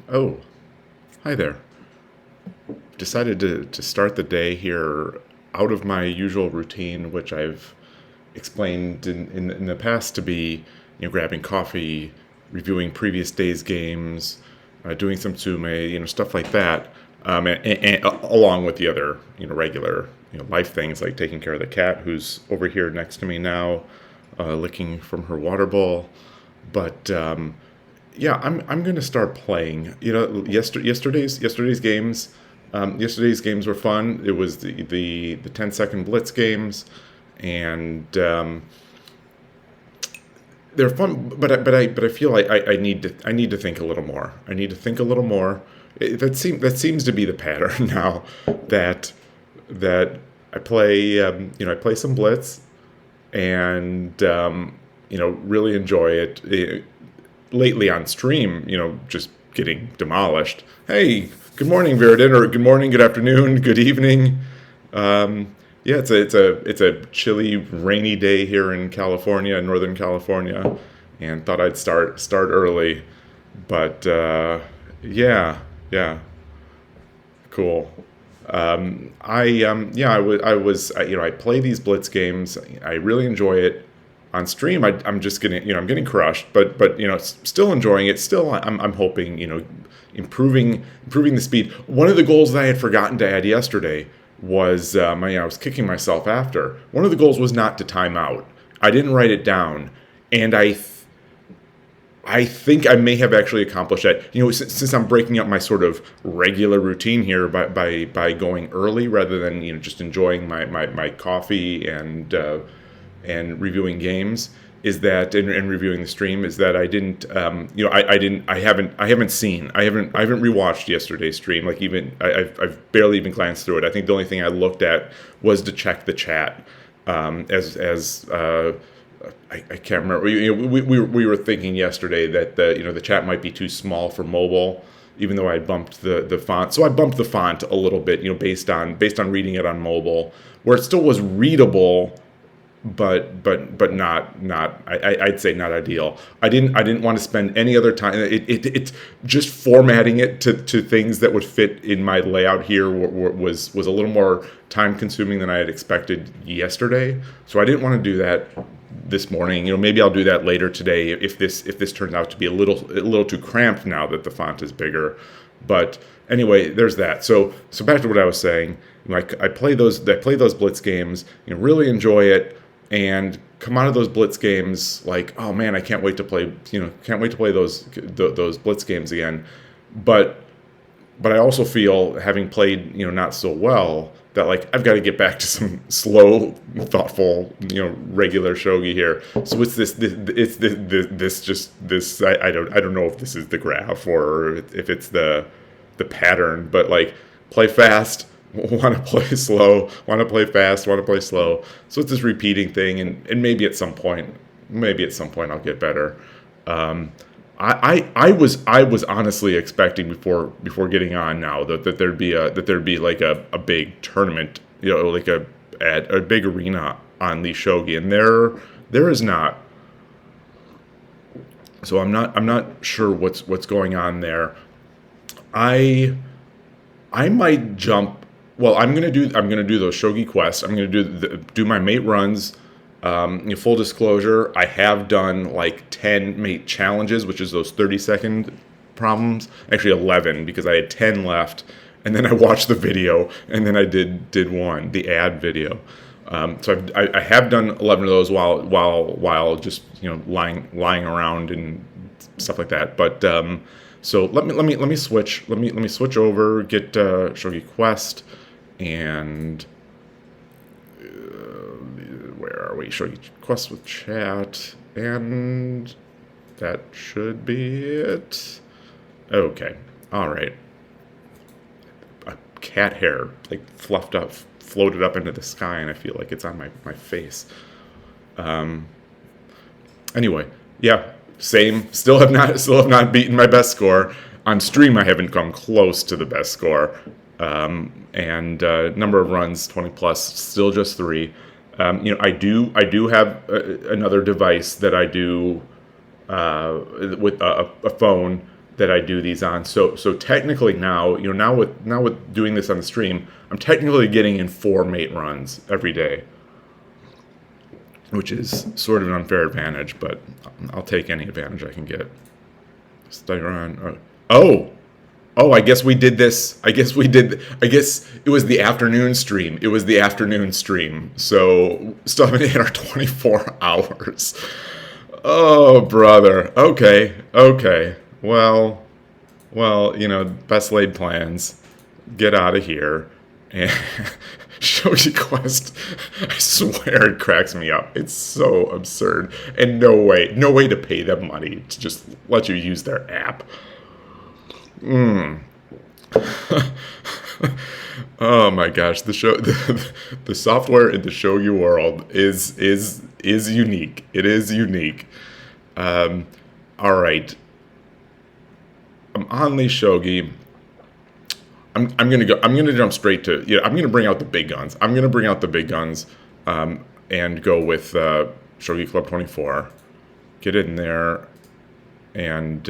Oh, hi there. Decided to start the day here out of my usual routine, which I've explained in the past to be, grabbing coffee, reviewing previous day's games, doing some sume, stuff like that, and along with the other, regular, life things like taking care of the cat who's over here next to me now, licking from her water bowl. But yeah, I'm gonna start playing. Yesterday's games were fun. It was the 10-second blitz games, and they're fun. But I feel like I need to think a little more. I need to think a little more. That seems to be the pattern now. That that I play some blitz, and really enjoy it. Lately on stream, just getting demolished. Hey, good morning, Viridin, or good morning, good afternoon, good evening. Yeah, it's a chilly, rainy day here in California, Northern California, and thought I'd start early, but yeah, cool. I play these blitz games. I really enjoy it. On stream, I'm just getting I'm getting crushed, but still enjoying it. Still, I'm hoping improving the speed. One of the goals that I had forgotten to add yesterday was I was kicking myself after. One of the goals was not to time out. I didn't write it down, and I think I may have actually accomplished that. Since I'm breaking up my sort of regular routine here by going early rather than just enjoying my coffee and reviewing games, is that and reviewing the stream, is that I didn't I haven't rewatched yesterday's stream. Like, even I've barely even glanced through it. I think the only thing I looked at was to check the chat, as I can't remember. We were thinking yesterday that the chat might be too small for mobile, even though I bumped the font. So I bumped the font a little bit, based on reading it on mobile, where it still was readable, but not I'd say not ideal. I didn't want to spend any other time. It just formatting it to things that would fit in my layout here was a little more time consuming than I had expected yesterday. So I didn't want to do that this morning. Maybe I'll do that later today if this turns out to be a little too cramped now that the font is bigger. But anyway, there's that. So back to what I was saying. Like, I play those blitz games, really enjoy it, and come out of those blitz games like, oh man, I can't wait to play those blitz games again. But I also feel, having played not so well, that, like, I've got to get back to some slow, thoughtful, regular shogi here. So it's this. I don't know if this is the graph or if it's the pattern, but, like, play fast, want to play slow, want to play fast, want to play slow. So it's this repeating thing, and maybe at some point I'll get better. I was honestly expecting, before getting on now, that there'd be like a big tournament, like a big arena on the shogi, and there is not. So I'm not sure what's going on there. I might jump. Well, I'm gonna do those shogi quests. I'm gonna do my mate runs. Full disclosure, I have done like 10 mate challenges, which is those 30-second problems. Actually, 11, because I had 10 left, and then I watched the video, and then I did one, the ad video. So I have done 11 of those while just lying around and stuff like that. But so let me switch over, get Shogi Quest, and where are we? Shogi Quest with chat, and that should be it. Okay, all right. A cat hair, like, floated up into the sky, and I feel like it's on my face. Anyway, yeah, same. Still have not beaten my best score on stream. I haven't come close to the best score, and number of runs 20 plus, still just 3. I do have another device that I do with a phone, that I do these on. So technically now, now with doing this on the stream, I'm technically getting in 4 mate runs every day, which is sort of an unfair advantage, but I'll take any advantage I can get. Stay on. Oh, I guess we did this. I guess it was the afternoon stream. So still haven't hit our 24 hours. Oh, brother. Okay. Well, best laid plans. Get out of here. And Shogi Quest, I swear it cracks me up. It's so absurd. And no way to pay them money to just let you use their app. Oh my gosh, the software in the Shogi world is unique. It is unique. All right. I'm on Lee Shogi. I'm gonna jump straight to I'm gonna bring out the big guns. And go with Shogi Club 24. Get in there, and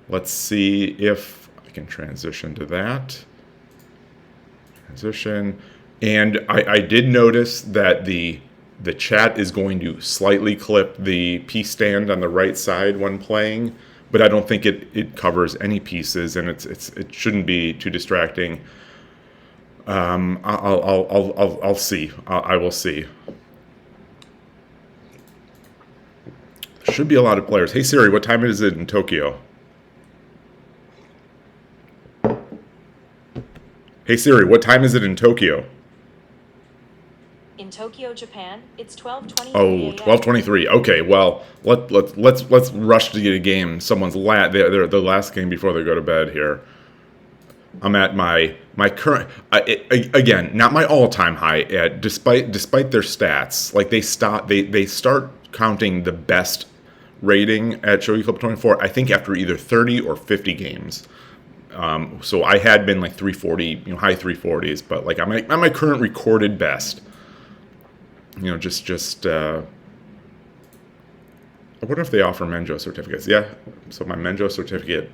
let's see if I can transition to that. Transition, and I did notice that the chat is going to slightly clip the piece stand on the right side when playing. But I don't think it covers any pieces, and it shouldn't be too distracting. I'll see. I will see. Should be a lot of players. Hey Siri, what time is it in Tokyo? Hey Siri, what time is it in Tokyo? In Tokyo, Japan, it's 12:23 Oh, 12:23. Okay, well, let's rush to get a game. Someone's the last game before they go to bed here. I'm at my current again, not my all-time high. Despite their stats, like they start counting the best rating at Shogi Club 24. I think after either 30 or 50 games. So I had been like 340, high 340s, but like I'm at my current recorded best. I wonder if they offer Menjo certificates. Yeah, so my Menjo certificate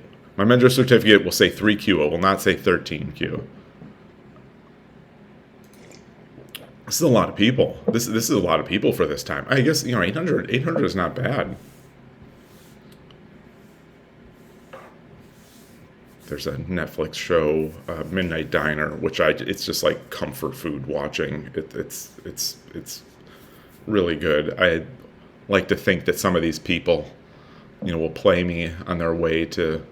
will say 3Q. It will not say 13Q. This is a lot of people. This is a lot of people for this time. I guess 800 is not bad. There's a Netflix show, Midnight Diner, which it's just like comfort food watching. It's really good. I like to think that some of these people, will play me on their way to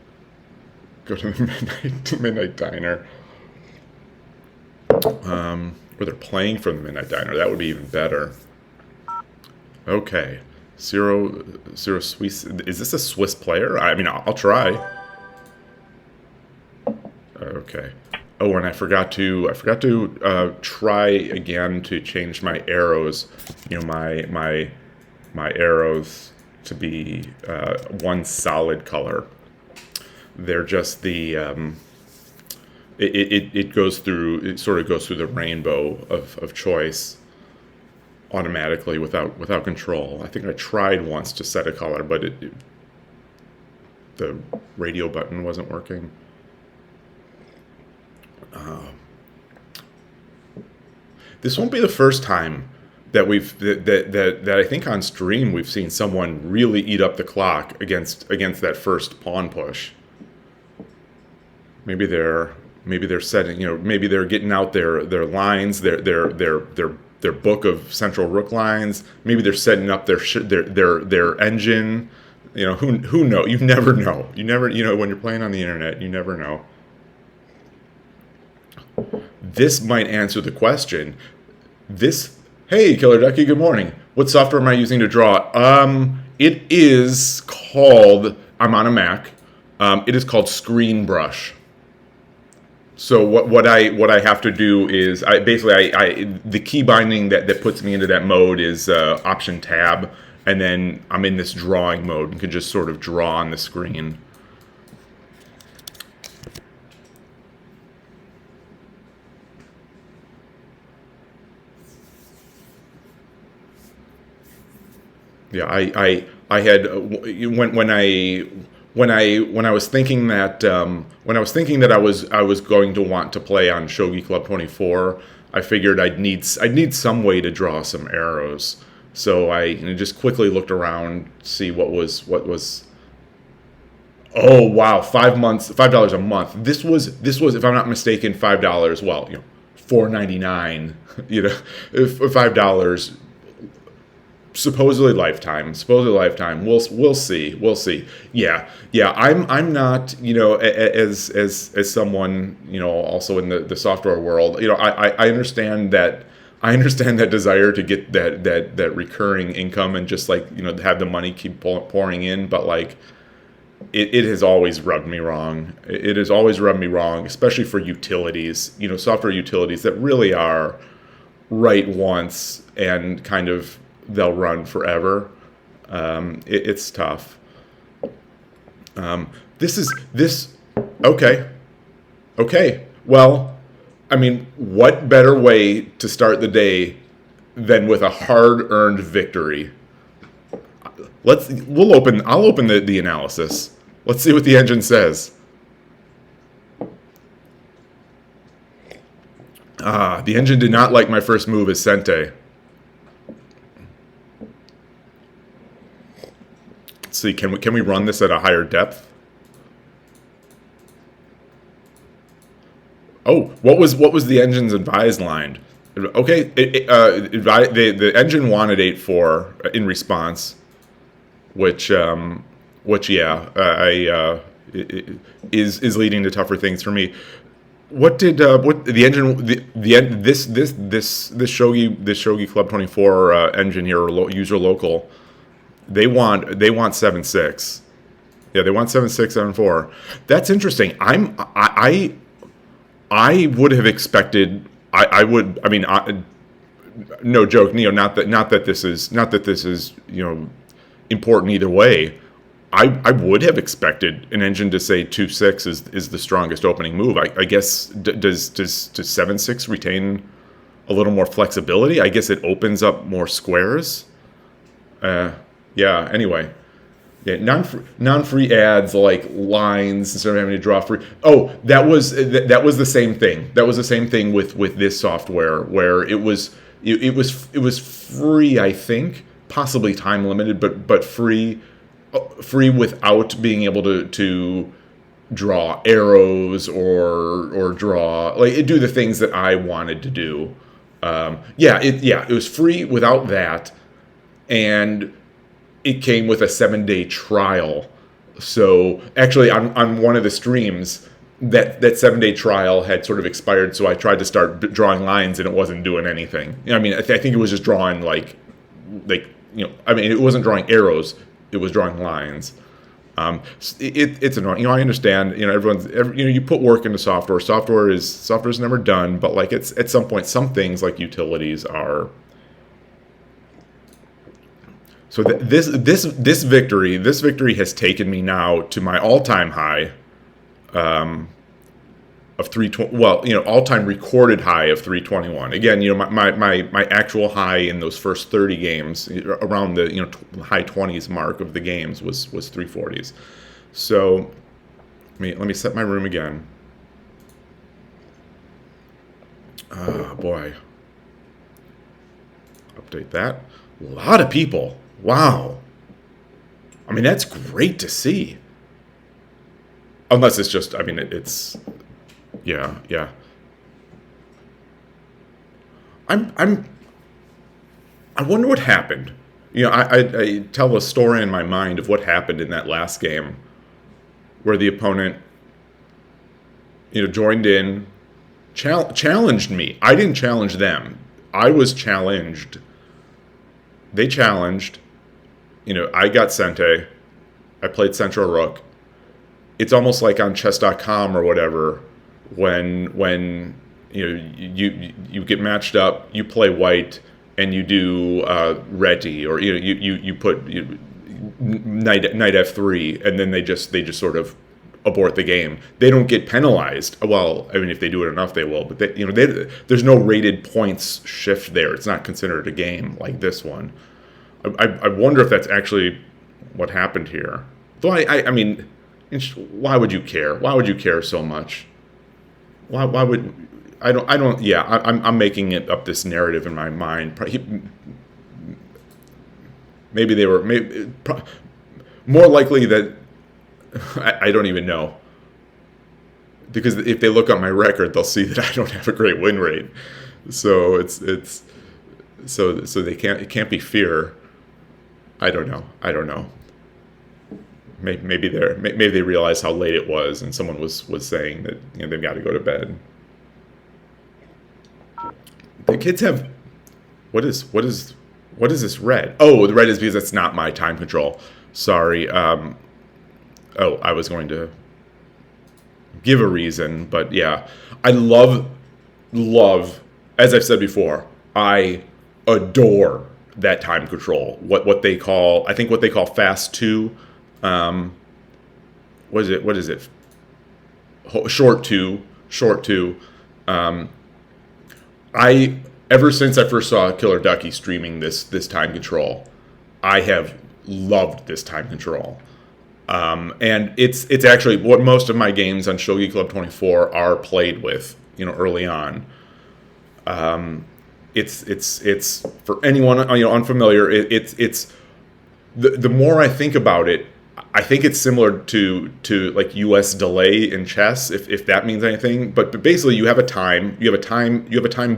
go to the Midnight Diner. Or they're playing from the Midnight Diner. That would be even better. Okay. Zero Swiss. Is this a Swiss player? I mean, I'll try. Okay. Oh, and I forgot to try again to change my arrows. My arrows to be one solid color. They're just the it goes through. It sort of goes through the rainbow of choice automatically without control. I think I tried once to set a color, but the radio button wasn't working. This won't be the first time that that I think on stream we've seen someone really eat up the clock against that first pawn push. Maybe they're setting, maybe they're getting out their lines, their book of central rook lines. Maybe they're setting up their engine. Who know? You never know. You never, when you're playing on the internet, you never know. This might answer the question. Hey, Killer Ducky, good morning. What software am I using to draw? It is called, I'm on a Mac. It is called Screen Brush. So what I have to do is the key binding that puts me into that mode is Option Tab, and then I'm in this drawing mode and can just sort of draw on the screen. Yeah, I had when when I was thinking that I was going to want to play on Shogi Club 24, I figured I'd need some way to draw some arrows. So I just quickly looked around, see what was. Oh wow, $5 a month. This was if I'm not mistaken $5. Well, $4.99. $5. Supposedly lifetime. We'll see. Yeah. I'm not, as someone, also in the software world. I understand that. I understand that desire to get that recurring income and just have the money keep pouring in, but it has always rubbed me wrong. It has always rubbed me wrong, especially for utilities, software utilities that really are right once and kind of they'll run forever. It's tough. Okay. Well, I mean, what better way to start the day than with a hard-earned victory? I'll open the analysis. Let's see what the engine says. The engine did not like my first move as Sente. Let's see, can we run this at a higher depth? Oh, what was the engine's advised line? Okay, the engine wanted 8-4 in response, which is leading to tougher things for me. What did the engine this Shogi Club 24 engine here, user local? They want 7-6. Yeah, they want 7-6, 7-4. That's interesting. I would have expected. No joke, Neo. Not that this is important either way. I would have expected an engine to say 2-6 is the strongest opening move. I guess does 7-6 retain a little more flexibility? I guess it opens up more squares. Yeah. Anyway, yeah. Non-free ads like lines instead of having to draw free. Oh, that was the same thing. That was the same thing with this software where it was free. I think possibly time limited, but free without being able to draw arrows or draw do the things that I wanted to do. It was free without that, and it came with a 7-day trial. So actually, on one of the streams, that 7-day trial had sort of expired. So I tried to start drawing lines, and it wasn't doing anything. I mean, I think it was just drawing it wasn't drawing arrows. It was drawing lines. It's annoying. I understand. You put work into software. Software's never done, but it's at some point, some things like utilities are. So this victory has taken me now to my all-time high of 320. Well, all-time recorded high of 321. Again, my actual high in those first 30 games, around the high 20s mark of the games was 340s. So let me set my room again. Oh boy. Update that. A lot of people. Wow. I mean, that's great to see. Unless it's just, it's, yeah. I wonder what happened. I tell a story in my mind of what happened in that last game where the opponent, joined in, challenged me. I didn't challenge them. I was challenged. They challenged. I got Sente. I played Central Rook. It's almost like on chess.com or whatever when you get matched up, you play white and you do Reti, or you put knight f3, and then they just sort of abort the game. They don't get penalized. Well, if they do it enough, they will. But there's no rated points shift there. It's not considered a game like this one. I wonder if that's actually what happened here. Though I mean, Why would you care? Why would you care so much? Why would I don't yeah, I'm making it up this narrative in my mind. Maybe they were more likely that I don't even know, because if they look on my record, they'll see that I don't have a great win rate. So so they it can't be fear. I don't know. Maybe they realized how late it was, and someone was saying that they've got to go to bed. The kids have what is this red? Oh, the red is because it's not my time control. Sorry. I was going to give a reason, but yeah, I love, as I've said before, I adore that time control. What they call fast 2. What is it? Short 2. I ever since I first saw Killer Ducky streaming this time control, I have loved this time control. And it's actually what most of my games on Shogi Club 24 are played with, early on. It's for anyone unfamiliar. It's the more I think about it, I think it's similar to like US delay in chess, if that means anything. But basically, you have a time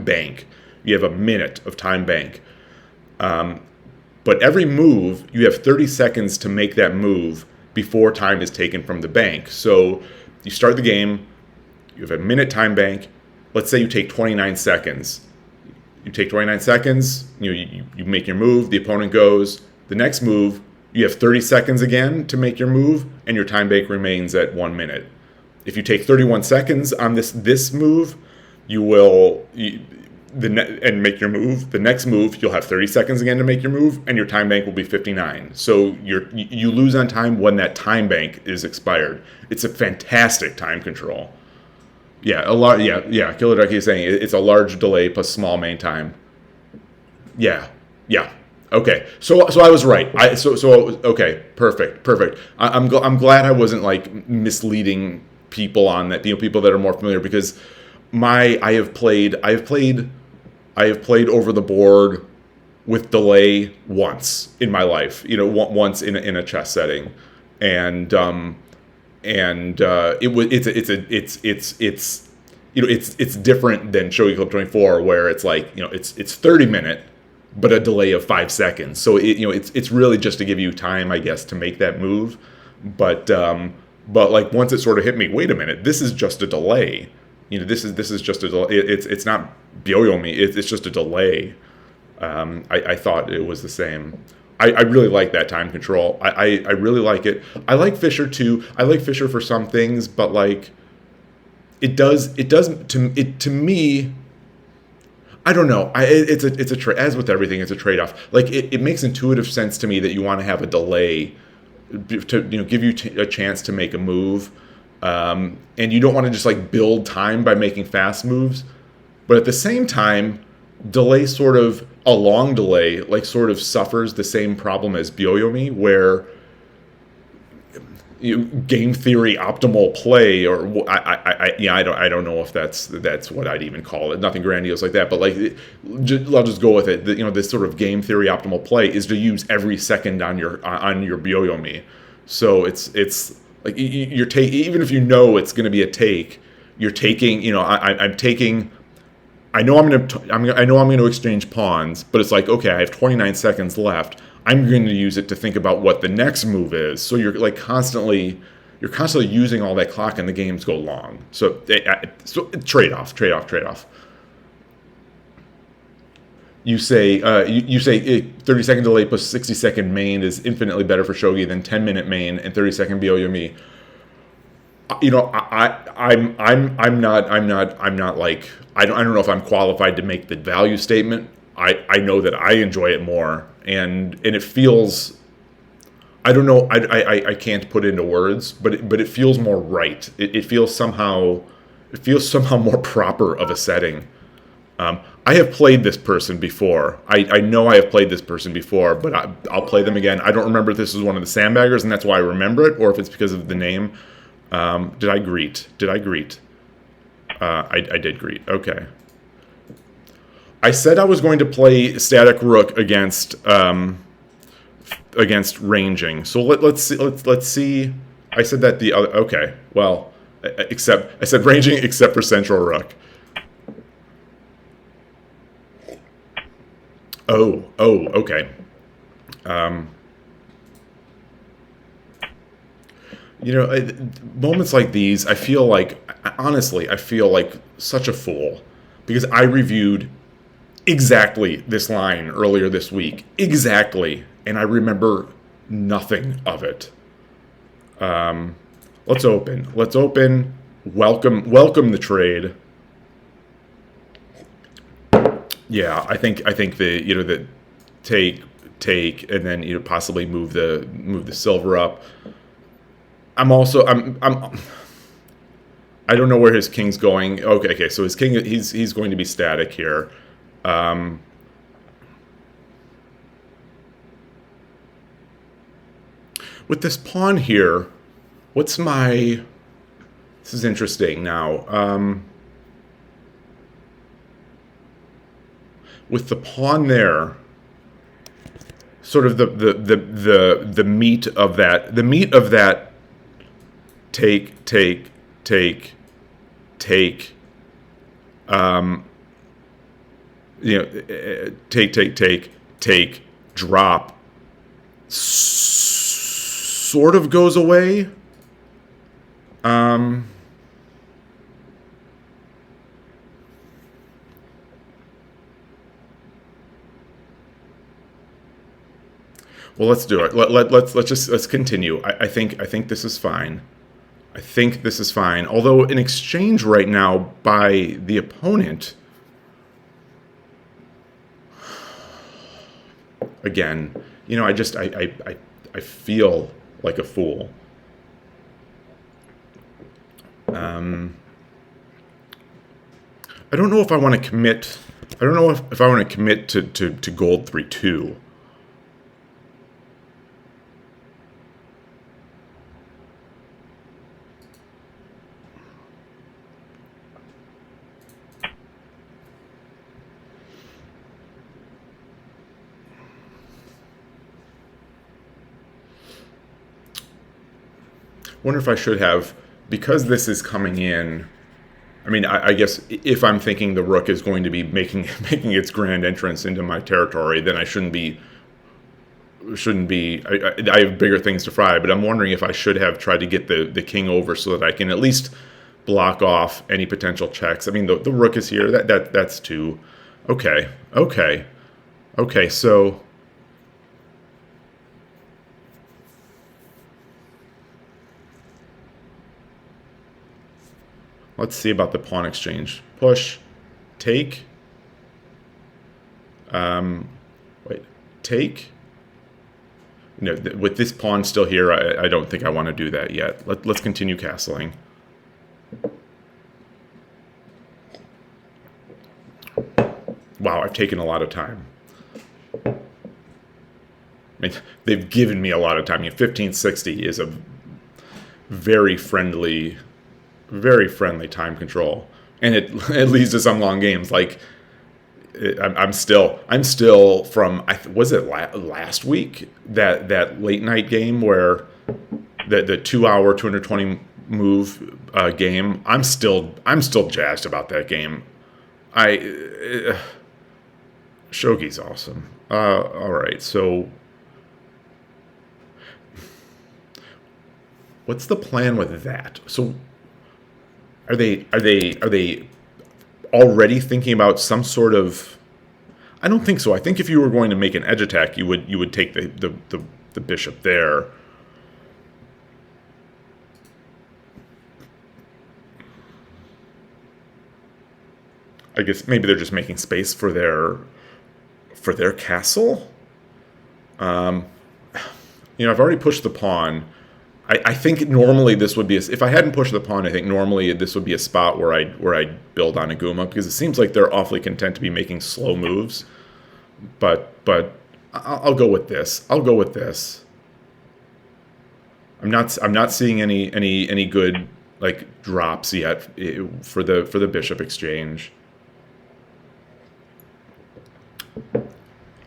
bank. You have a minute of time bank. But every move, you have 30 seconds to make that move before time is taken from the bank. So you start the game, you have a minute time bank. Let's say you take 29 seconds. You take 29 seconds, you make your move, the opponent goes. The next move, you have 30 seconds again to make your move, and your time bank remains at 1 minute. If you take 31 seconds on this move, and make your move. The next move, you'll have 30 seconds again to make your move, and your time bank will be 59. So you lose on time when that time bank is expired. It's a fantastic time control. Yeah, a lot. Yeah. Killer Ducky is saying it's a large delay plus small main time. Yeah. Okay, so I was right. Okay, perfect. I'm glad I wasn't like misleading people on that. People that are more familiar, because I have played over the board with delay once in my life. Once in a chess setting, and it's different than Shogi Club 24, where it's like it's 30-minute. But a delay of 5 seconds. So it's really just to give you time, I guess, to make that move. But like once it sort of hit me, wait a minute, this is just a delay. This is just a delay. It's not Byoyomi. It's just a delay. I thought it was the same. I really like that time control. I really like it. I like Fisher too. I like Fisher for some things, but like it does to me. I don't know. It's a as with everything, it's a trade-off. Like it makes intuitive sense to me that you want to have a delay to give you a chance to make a move, and you don't want to just like build time by making fast moves. But at the same time, a long delay like sort of suffers the same problem as Byoyomi, where game theory optimal play, or I don't know if that's what I'd even call it. Nothing grandiose like that, but like I'll just go with it. This sort of game theory optimal play is to use every second on your Byoyomi. So it's like you're even if it's going to be a take, you're taking. I'm taking. I know I'm going to exchange pawns, but it's like, okay, I have 29 seconds left. I'm going to use it to think about what the next move is. So you're like constantly using all that clock, and the games go long. So trade-off. You say 30-second delay plus 60-second main is infinitely better for Shogi than 10-minute main and 30-second Byoyomi. I'm not like, I don't know if I'm qualified to make the value statement. I know that I enjoy it more, and it feels, I don't know, I can't put it into words, but it feels more right. It feels somehow more proper of a setting. I have played this person before. I know I have played this person before, but I'll play them again. I don't remember if this was one of the sandbaggers, and that's why I remember it, or if it's because of the name. Did I greet? Did I greet? I did greet. Okay. I said I was going to play static rook against ranging. So let's see. Let's see. I said that the other. Okay. Well, except I said ranging except for central rook. Oh, okay. Moments like these, I feel like, honestly, I feel like such a fool. Because I reviewed exactly this line earlier this week. Exactly. And I remember nothing of it. Let's open. Welcome the trade. Yeah, I think the take and then possibly move the silver up. I don't know where his king's going. Okay, so his king he's going to be static here. With this pawn here, this is interesting now. With the pawn there, sort of the meat of that take, take, drop, sort of goes away. Well, let's do it. Let's continue. I think this is fine. I think this is fine. Although an exchange right now by the opponent, again, I feel like a fool. I don't know if I want to commit. I don't know if I want to commit to gold 3-2. Wonder if I should have, because this is coming in. I mean, I guess if I'm thinking the rook is going to be making its grand entrance into my territory, then I shouldn't be. I have bigger things to fry. But I'm wondering if I should have tried to get the king over so that I can at least block off any potential checks. I mean, the rook is here. That's two. Okay. So. Let's see about the pawn exchange. Push, take. Take. With this pawn still here, I don't think I want to do that yet. Let's continue castling. Wow, I've taken a lot of time. I mean, they've given me a lot of time. 1560 is a very friendly time control, and it leads to some long games. Like I'm still from was it last week that late night game where the 2 hour 220 move game. I'm still jazzed about that game. Shogi's awesome. All right, so what's the plan with that? So. Are they already thinking about some sort of? I don't think so. I think if you were going to make an edge attack, you would take the bishop there. I guess maybe they're just making space for their castle. I've already pushed the pawn. I think normally this would be if I hadn't pushed the pawn. I think normally this would be a spot where I'd build on Aguma, because it seems like they're awfully content to be making slow moves. But I'll go with this. I'll go with this. I'm not seeing any good like drops yet for the bishop exchange.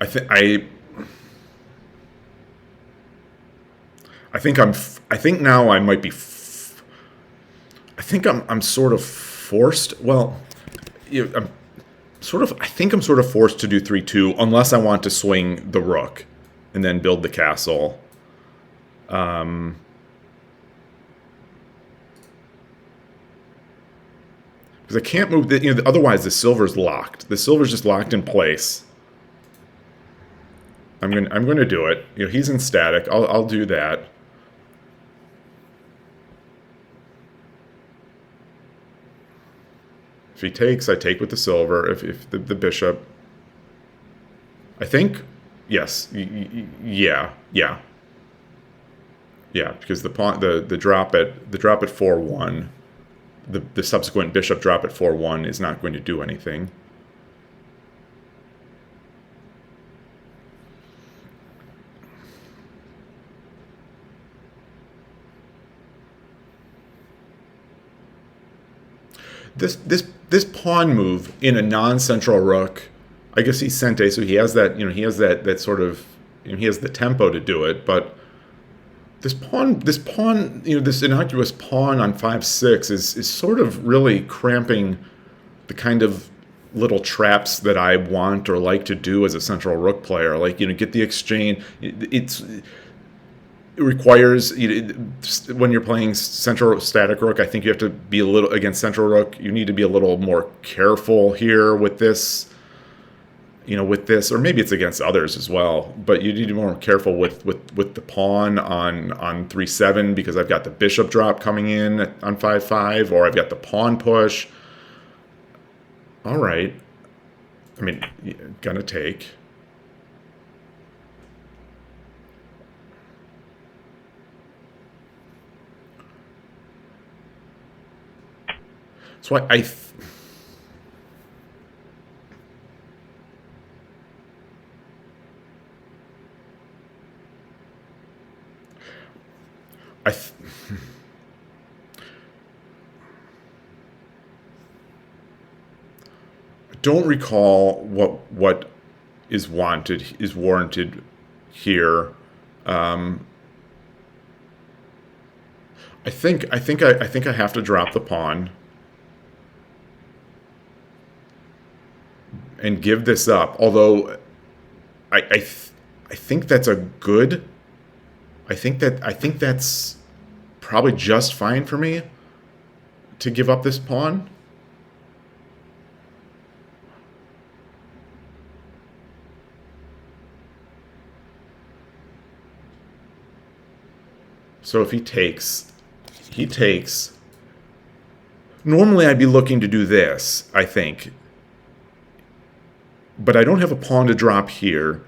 I think now I might be. I think I'm sort of forced. Well, I'm sort of. I think I'm sort of forced to do 3-2 unless I want to swing the rook, and then build the castle. Because I can't move. Otherwise the silver's locked. The silver's just locked in place. I'm gonna do it. He's in static. I'll do that. If he takes, I take with the silver. If the bishop, I think, yes, yeah, because the pawn, the drop at 4-1, the subsequent bishop drop at 4-1 is not going to do anything. This pawn move in a non-central rook, I guess he's sente, so he has that that sort of he has the tempo to do it. But this pawn, this innocuous pawn on 5-6 is sort of really cramping the kind of little traps that I want or like to do as a central rook player. Like get the exchange. It requires, when you're playing central static rook, I think you have to be a little, against central rook, you need to be a little more careful here with this, or maybe it's against others as well, but you need to be more careful with the pawn on 3-7, because I've got the bishop drop coming in on 5-5, or I've got the pawn push. All right. I mean, gonna take. So I don't recall what is warranted here. I think I have to drop the pawn and give this up. Although I think that's a good. I think that's probably just fine for me to give up this pawn. So if he takes. Normally I'd be looking to do this, I think. But I don't have a pawn to drop here.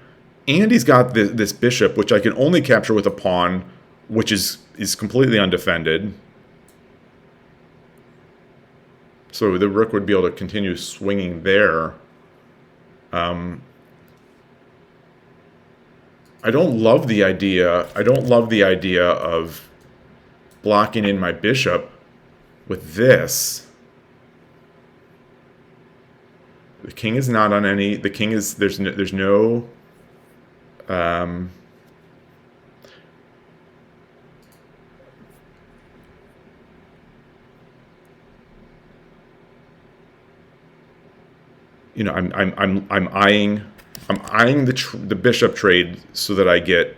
And he's got this bishop, which I can only capture with a pawn, which is completely undefended. So the rook would be able to continue swinging there. I don't love the idea of blocking in my bishop with this. The king is not on any. The king is there's no. I'm eyeing the bishop trade so that I get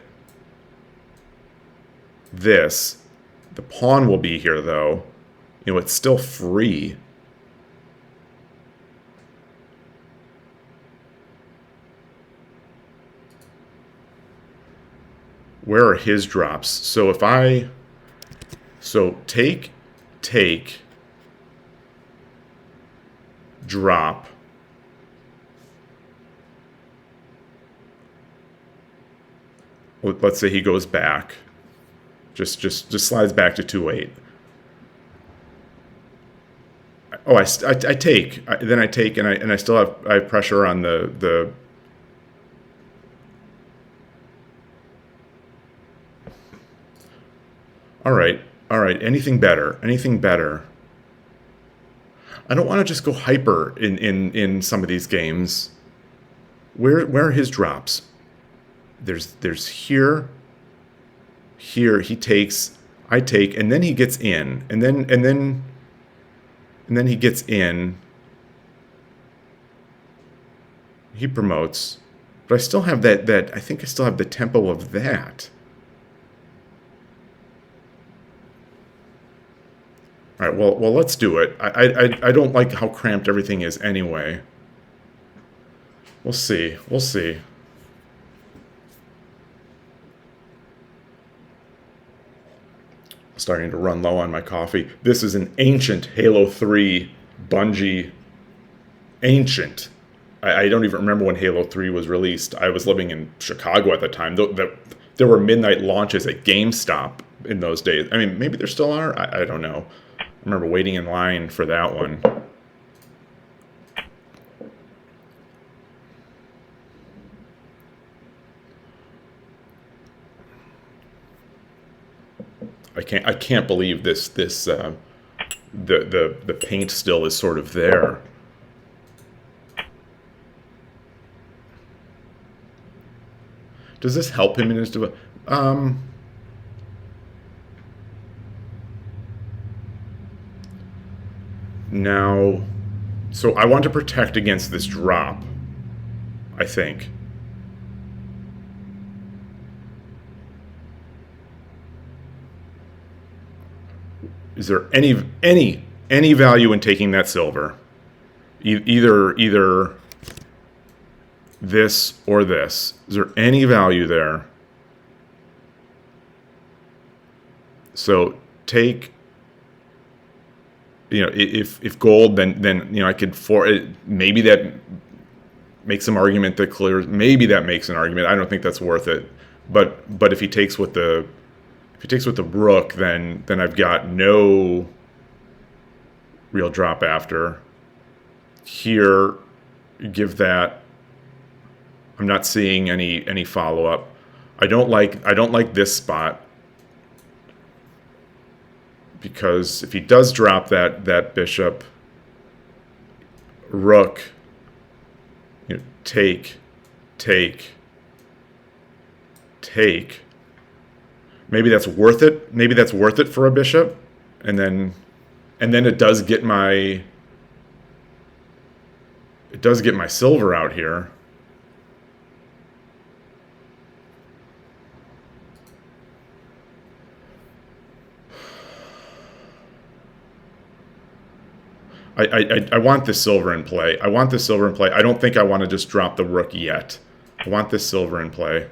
this. The pawn will be here though. It's still free. Where are his drops? So if take, drop. Let's say he goes back. Just slides back to 2-8. Oh, I take. Then I take, and I still have pressure on the. All right, all right. Anything better? Anything better? I don't want to just go hyper in some of these games. Where are his drops? There's here. Here he takes. I take, and then he gets in, and then he gets in. He promotes, but I still have that. I think I still have the tempo of that. All right. Well, let's do it. I don't like how cramped everything is anyway. We'll see. We'll see. Starting to run low on my coffee. This is an ancient Halo 3 Bungie. Ancient. I don't even remember when Halo 3 was released. I was living in Chicago at the time. There were midnight launches at GameStop in those days. I mean, maybe there still are. I don't know. I remember waiting in line for that one. I can't believe this the paint still is sort of there. Does this help him in his now, so I want to protect against this drop, I think. Is there any value in taking that silver? Either this or this. Is there any value there? So take, if gold, then I could maybe that makes some argument that clears. Maybe that makes an argument. I don't think that's worth it. But if he takes with the rook, then I've got no real drop after. Here, give that. I'm not seeing any follow up. I don't like this spot, because if he does drop that bishop, rook, take. Maybe that's worth it. Maybe that's worth it for a bishop, and then it does get my silver out here. I want this silver in play. I don't think I want to just drop the rook yet. I want this silver in play.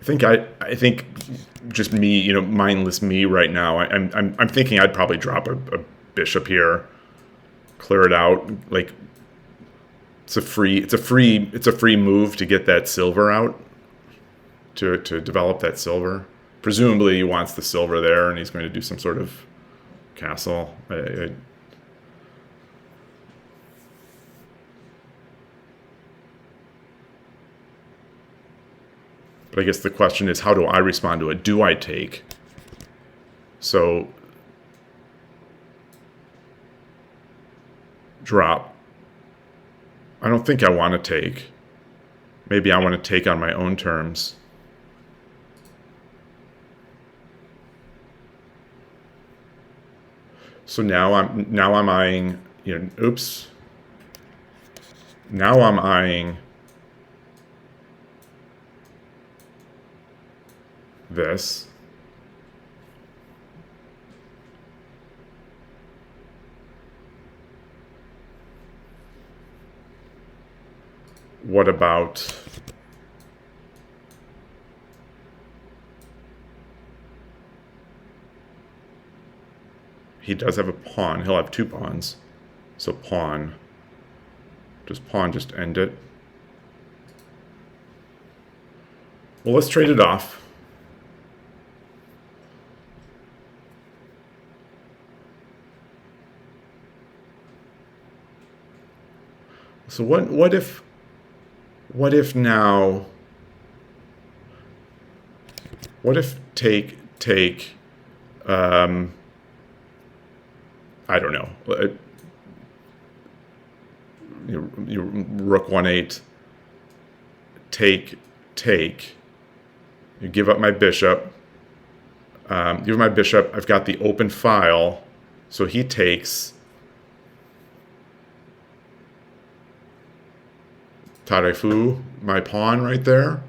I think just me, mindless me right now. I'm thinking I'd probably drop a bishop here, clear it out. Like it's a free move to get that silver out, to develop that silver. Presumably he wants the silver there, and he's going to do some sort of castle. But I guess the question is, how do I respond to it? Do I take? So, drop. I don't think I want to take. Maybe I want to take on my own terms. So now I'm eyeing, oops. Now I'm eyeing this. What about he does have a pawn. He'll have 2 pawns. So pawn. Just end it. Well, let's trade it off. So what if now, what if take I don't know, you rook 1-8, take, you give up my bishop, give my bishop, I've got the open file, so he takes, Tarefu, my pawn right there.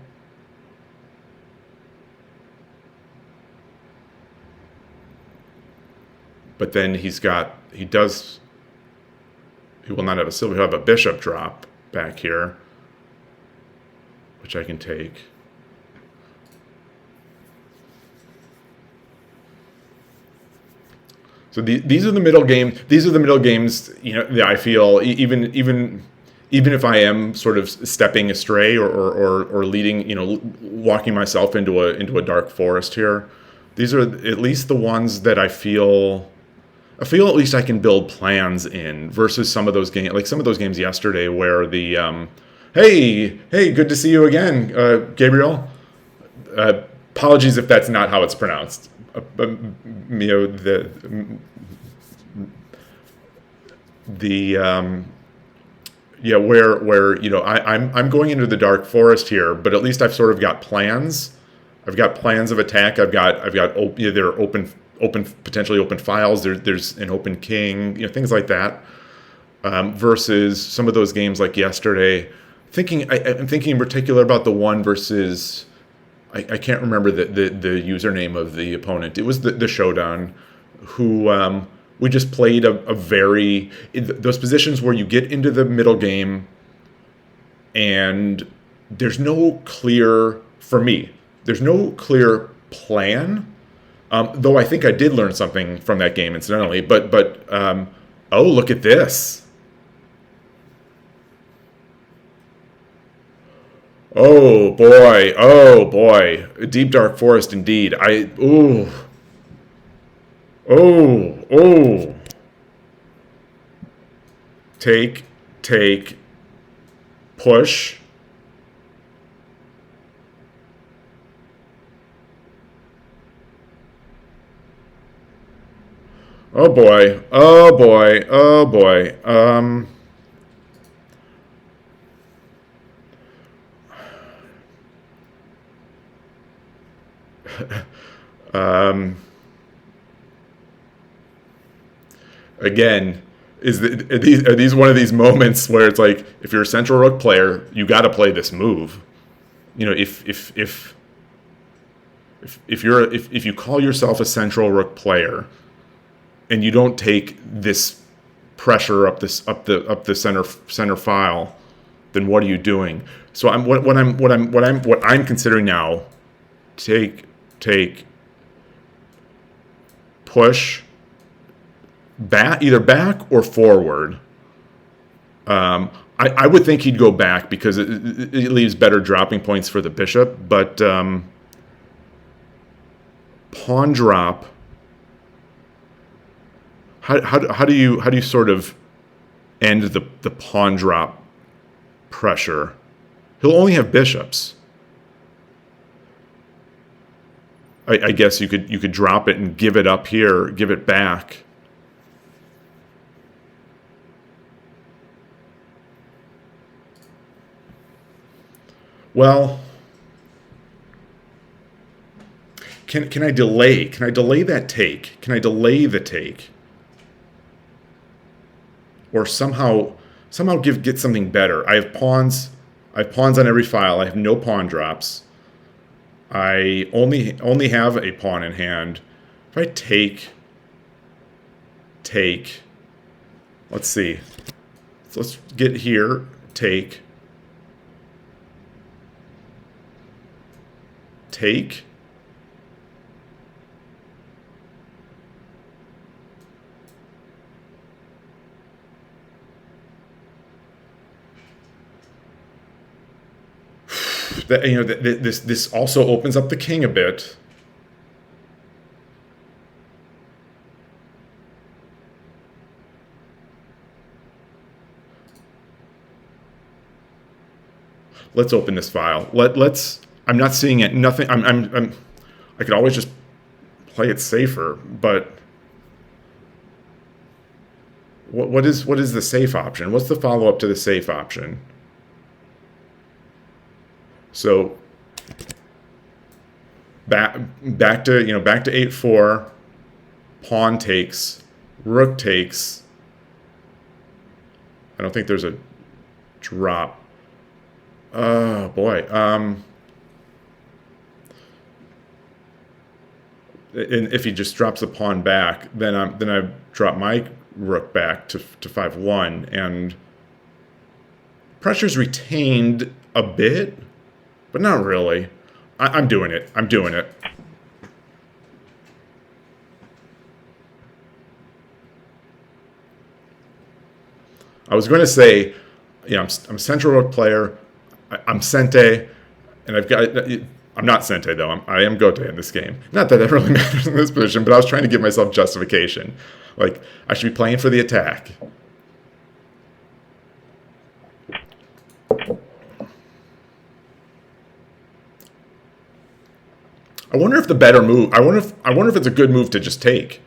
But then he will not have a silver, he'll have a bishop drop back here, which I can take. So these are the middle game. These are the middle games. That I feel even if I am sort of stepping astray or leading, walking myself into a dark forest here. These are at least the ones that I feel at least I can build plans in versus some of those games, like some of those games yesterday where the hey, good to see you again, Gabriel. Apologies if that's not how it's pronounced. Where I'm going into the dark forest here, but at least I've sort of got plans. I've got plans of attack. There are potentially open files. There's an open king, things like that. Versus some of those games like yesterday. I'm thinking in particular about the one versus, I can't remember the username of the opponent. It was the Showdown, who we just played those positions where you get into the middle game and there's no clear, for me, there's no clear plan. Though I think I did learn something from that game, incidentally. But oh, look at this. Oh boy, a deep dark forest indeed. Take, push. Oh boy. Again, are these one of these moments where it's like, if you're a central rook player, you got to play this move. If you call yourself a central rook player, and you don't take this pressure up the center file, then what are you doing? So what I'm considering now, take, push, either back or forward. I would think he'd go back because it leaves better dropping points for the bishop, but pawn drop. How do you sort of end the pawn drop pressure? He'll only have bishops. I guess you could drop it and give it up here, give it back. Well, can I delay? Can I delay that take? Can I delay the take? Or somehow get something better. I have pawns on every file. I have no pawn drops. I only have a pawn in hand. If I take, let's see. So let's get here, take, that, you know, this also opens up the king a bit. Let's open this file. Let's. I'm not seeing it. Nothing. I could always just play it safer, but what is the safe option? What's the follow up to the safe option? So back to 8-4. Pawn takes. Rook takes. I don't think there's a drop. Oh boy. And if he just drops the pawn back, then I drop my rook back to 5-1, and pressure's retained a bit, but not really. I'm doing it. I'm doing it. I was going to say, I'm a central rook player. I'm Sente, and I'm not Sente though. I am Gote in this game. Not that it really matters in this position, but I was trying to give myself justification. Like, I should be playing for the attack. I wonder if the better move. I wonder if it's a good move to just take.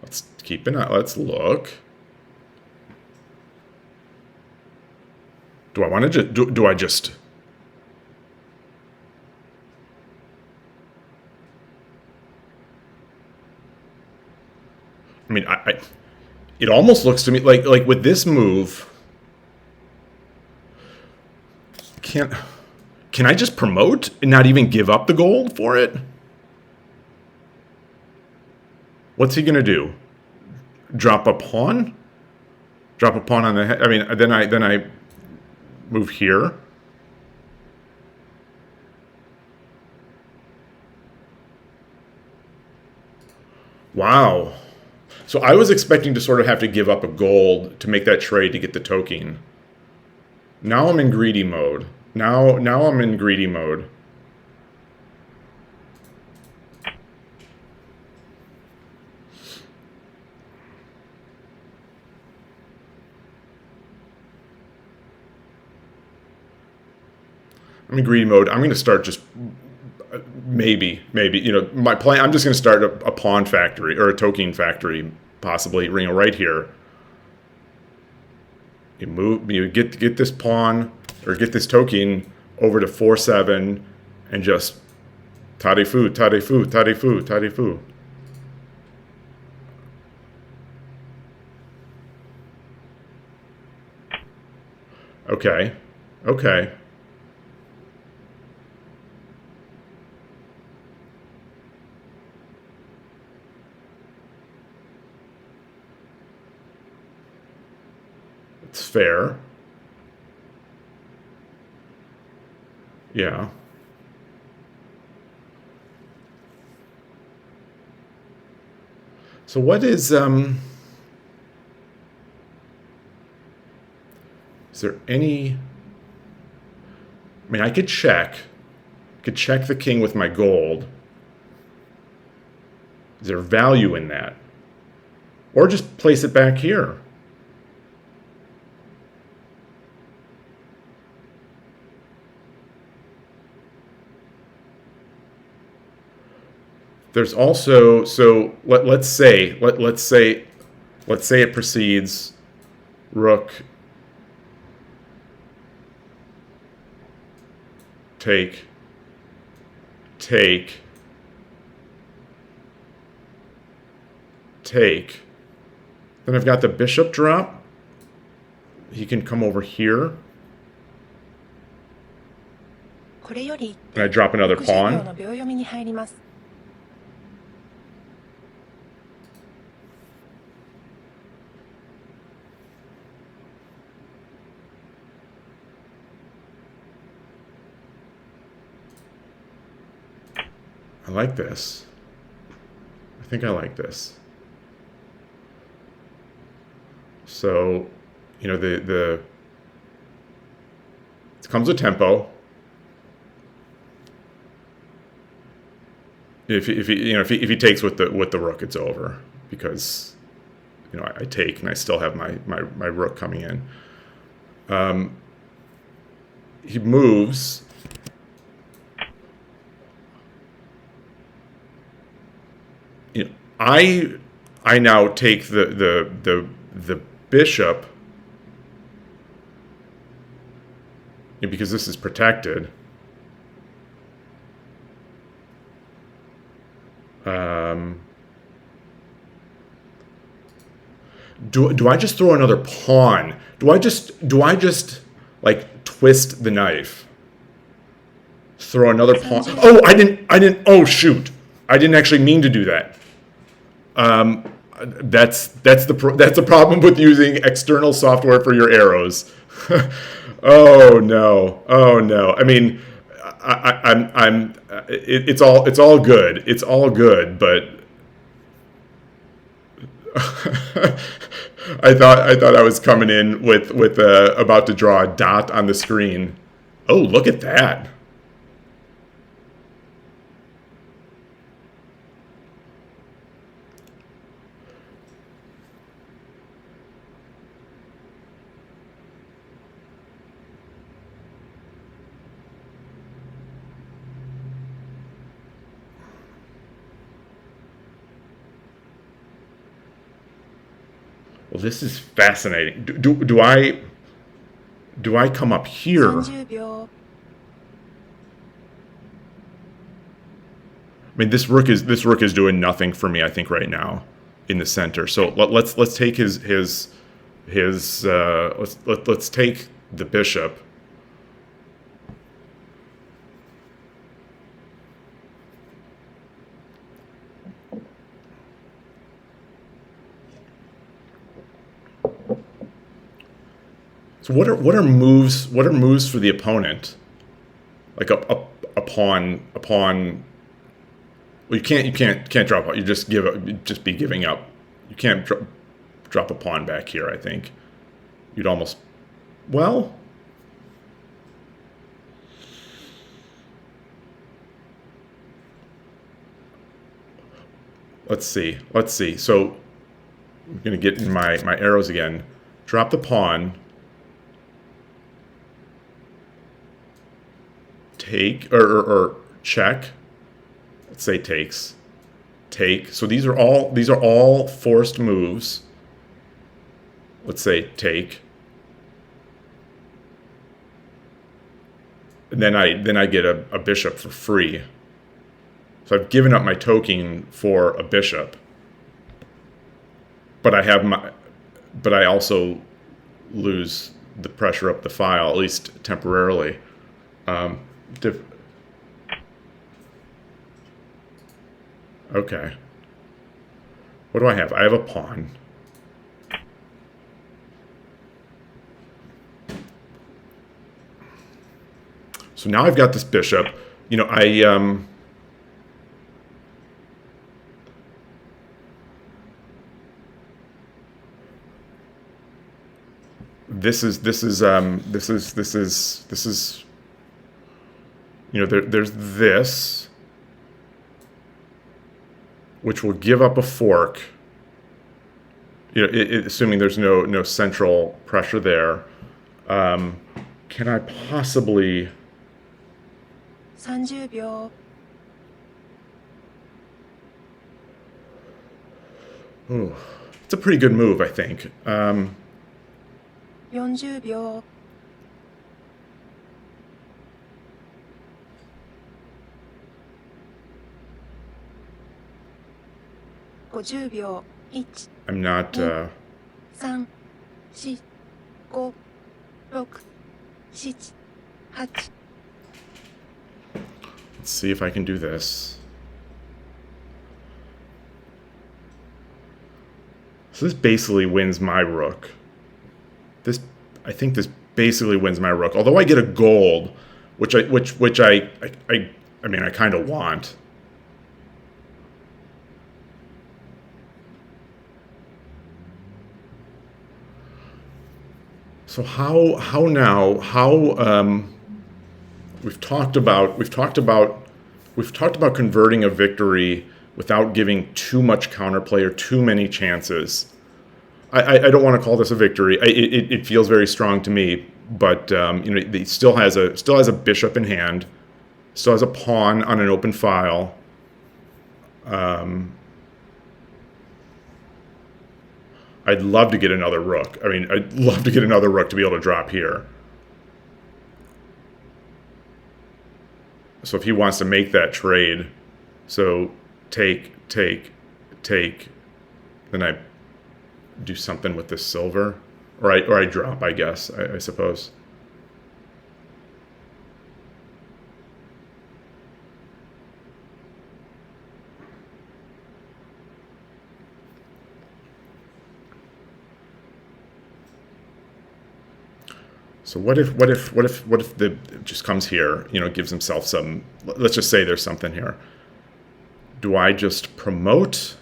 Let's keep an eye. Let's look. Do I want to just do I just? I mean, it almost looks to me like with this move, can I just promote and not even give up the gold for it? What's he gonna do? Drop a pawn? Drop a pawn on the head. I mean, then I move here. Wow. So I was expecting to sort of have to give up a gold to make that trade to get the token. Now I'm in greedy mode. Now I'm in greedy mode. I'm in greedy mode. I'm going to start just maybe, my plan. I'm just going to start a pawn factory or a token factory, possibly right here. You get this pawn or get this token over to 4-7 and just tarifu, tarifu, tarifu, tarifu. Okay. Okay. It's fair. Yeah. So what is there any? I mean, I could check the king with my gold. Is there value in that? Or just place it back here. There's also, so let's say it proceeds rook take then I've got the bishop drop. He can come over here and I drop another pawn. I like this. I think I like this. So, it comes with tempo. If he takes with the rook, it's over because I take and I still have my rook coming in. He moves. I now take the bishop because this is protected. Do I just throw another pawn? Do I just like twist the knife? Throw another pawn. Oh, I didn't. Oh shoot! I didn't actually mean to do that. That's the problem with using external software for your arrows. Oh no! Oh no! I mean, it's all good. It's all good, but I thought I was coming in with about to draw a dot on the screen. Oh, look at that! Well, this is fascinating. Do I come up here? 30秒 I mean, this rook is doing nothing for me. I think right now in the center. So let's take his let's take the bishop. So what are moves? What are moves for the opponent? Like a pawn. Well, you can't drop out. You just be giving up. You can't drop a pawn back here. I think you'd almost. Well, let's see. So I'm gonna get in my arrows again. Drop the pawn. Take or check. Let's say takes. Take. So these are all forced moves. Let's say take. And then I get a bishop for free. So I've given up my token for a bishop. But I also lose the pressure up the file, at least temporarily. Okay. What do I have? I have a pawn. So now I've got this bishop. This is there's this, which will give up a fork. Assuming there's no central pressure there. Can I possibly? 30秒 Ooh, it's a pretty good move, I think. 40秒 50秒 1 I'm not. 3 4 5 6 7 8 Let's see if I can do this. So this basically wins my rook. I think this basically wins my rook. Although I get a gold, which I mean I kind of want. So how now we've talked about converting a victory without giving too much counterplay or too many chances. I don't want to call this a victory. It feels very strong to me, but he still has a bishop in hand, still has a pawn on an open file. I'd love to get another rook. I mean, I'd love to get another rook to be able to drop here. So if he wants to make that trade, so take, then I do something with this silver, or I drop, I guess, I suppose. So what if the just comes here, gives himself some, let's just say there's something here. Do I just promote?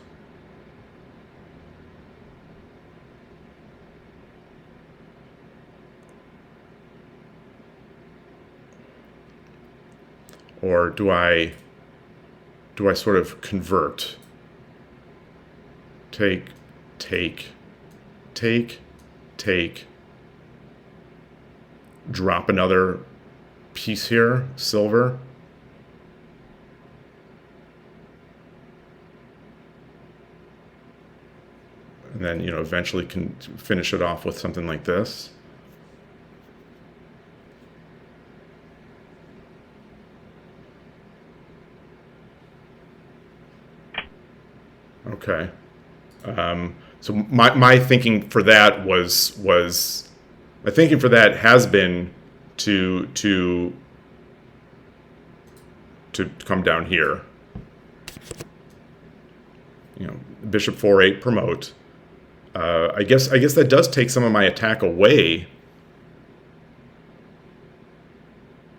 Or do I sort of convert? Take, drop another piece here, silver. And then, eventually can finish it off with something like this. Okay. So my thinking for that was my thinking for that has been to come down here. Bishop 4-8 promote. I guess that does take some of my attack away.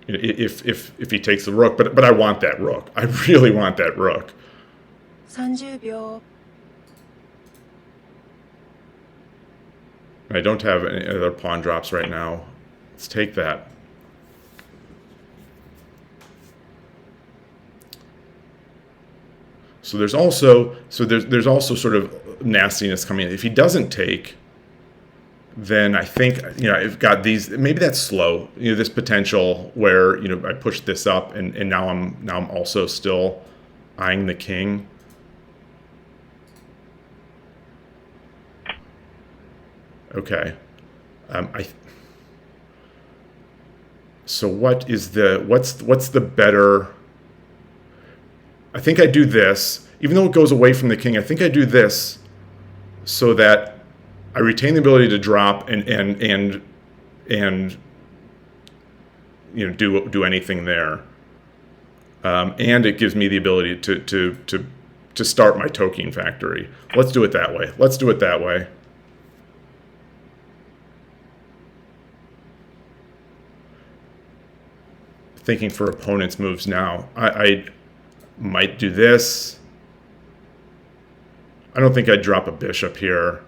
If he takes the rook, but I want that rook. I really want that rook. 30秒 I don't have any other pawn drops right now. Let's take that. So there's also sort of nastiness coming in. If he doesn't take, then I think I've got these. Maybe that's slow. This potential where I push this up and now I'm also still eyeing the king. Okay. So what's the better? I think I do this, even though it goes away from the king. I think I do this so that I retain the ability to drop and do anything there, and it gives me the ability to start my token factory. Let's do it that way. Thinking for opponent's moves now. I might do this. I don't think I'd drop a bishop here.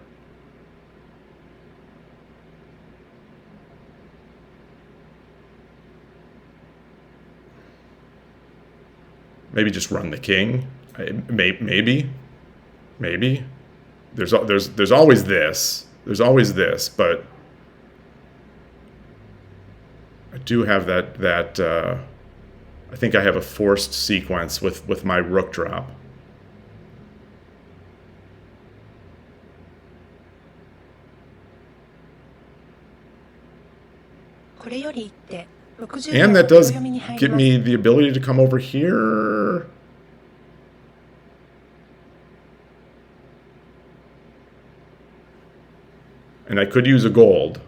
Maybe just run the king. Maybe. There's always this. But I do have that I think I have a forced sequence with my rook drop. And that does give me the ability to come over here. And I could use a gold.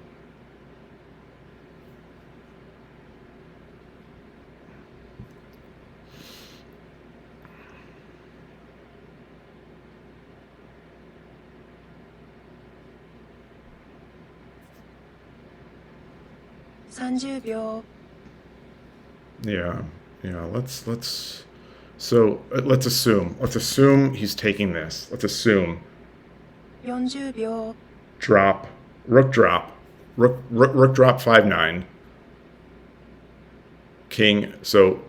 Yeah. Let's assume he's taking this. Let's assume 40秒 drop, rook drop. Rook drop 5-9. King, so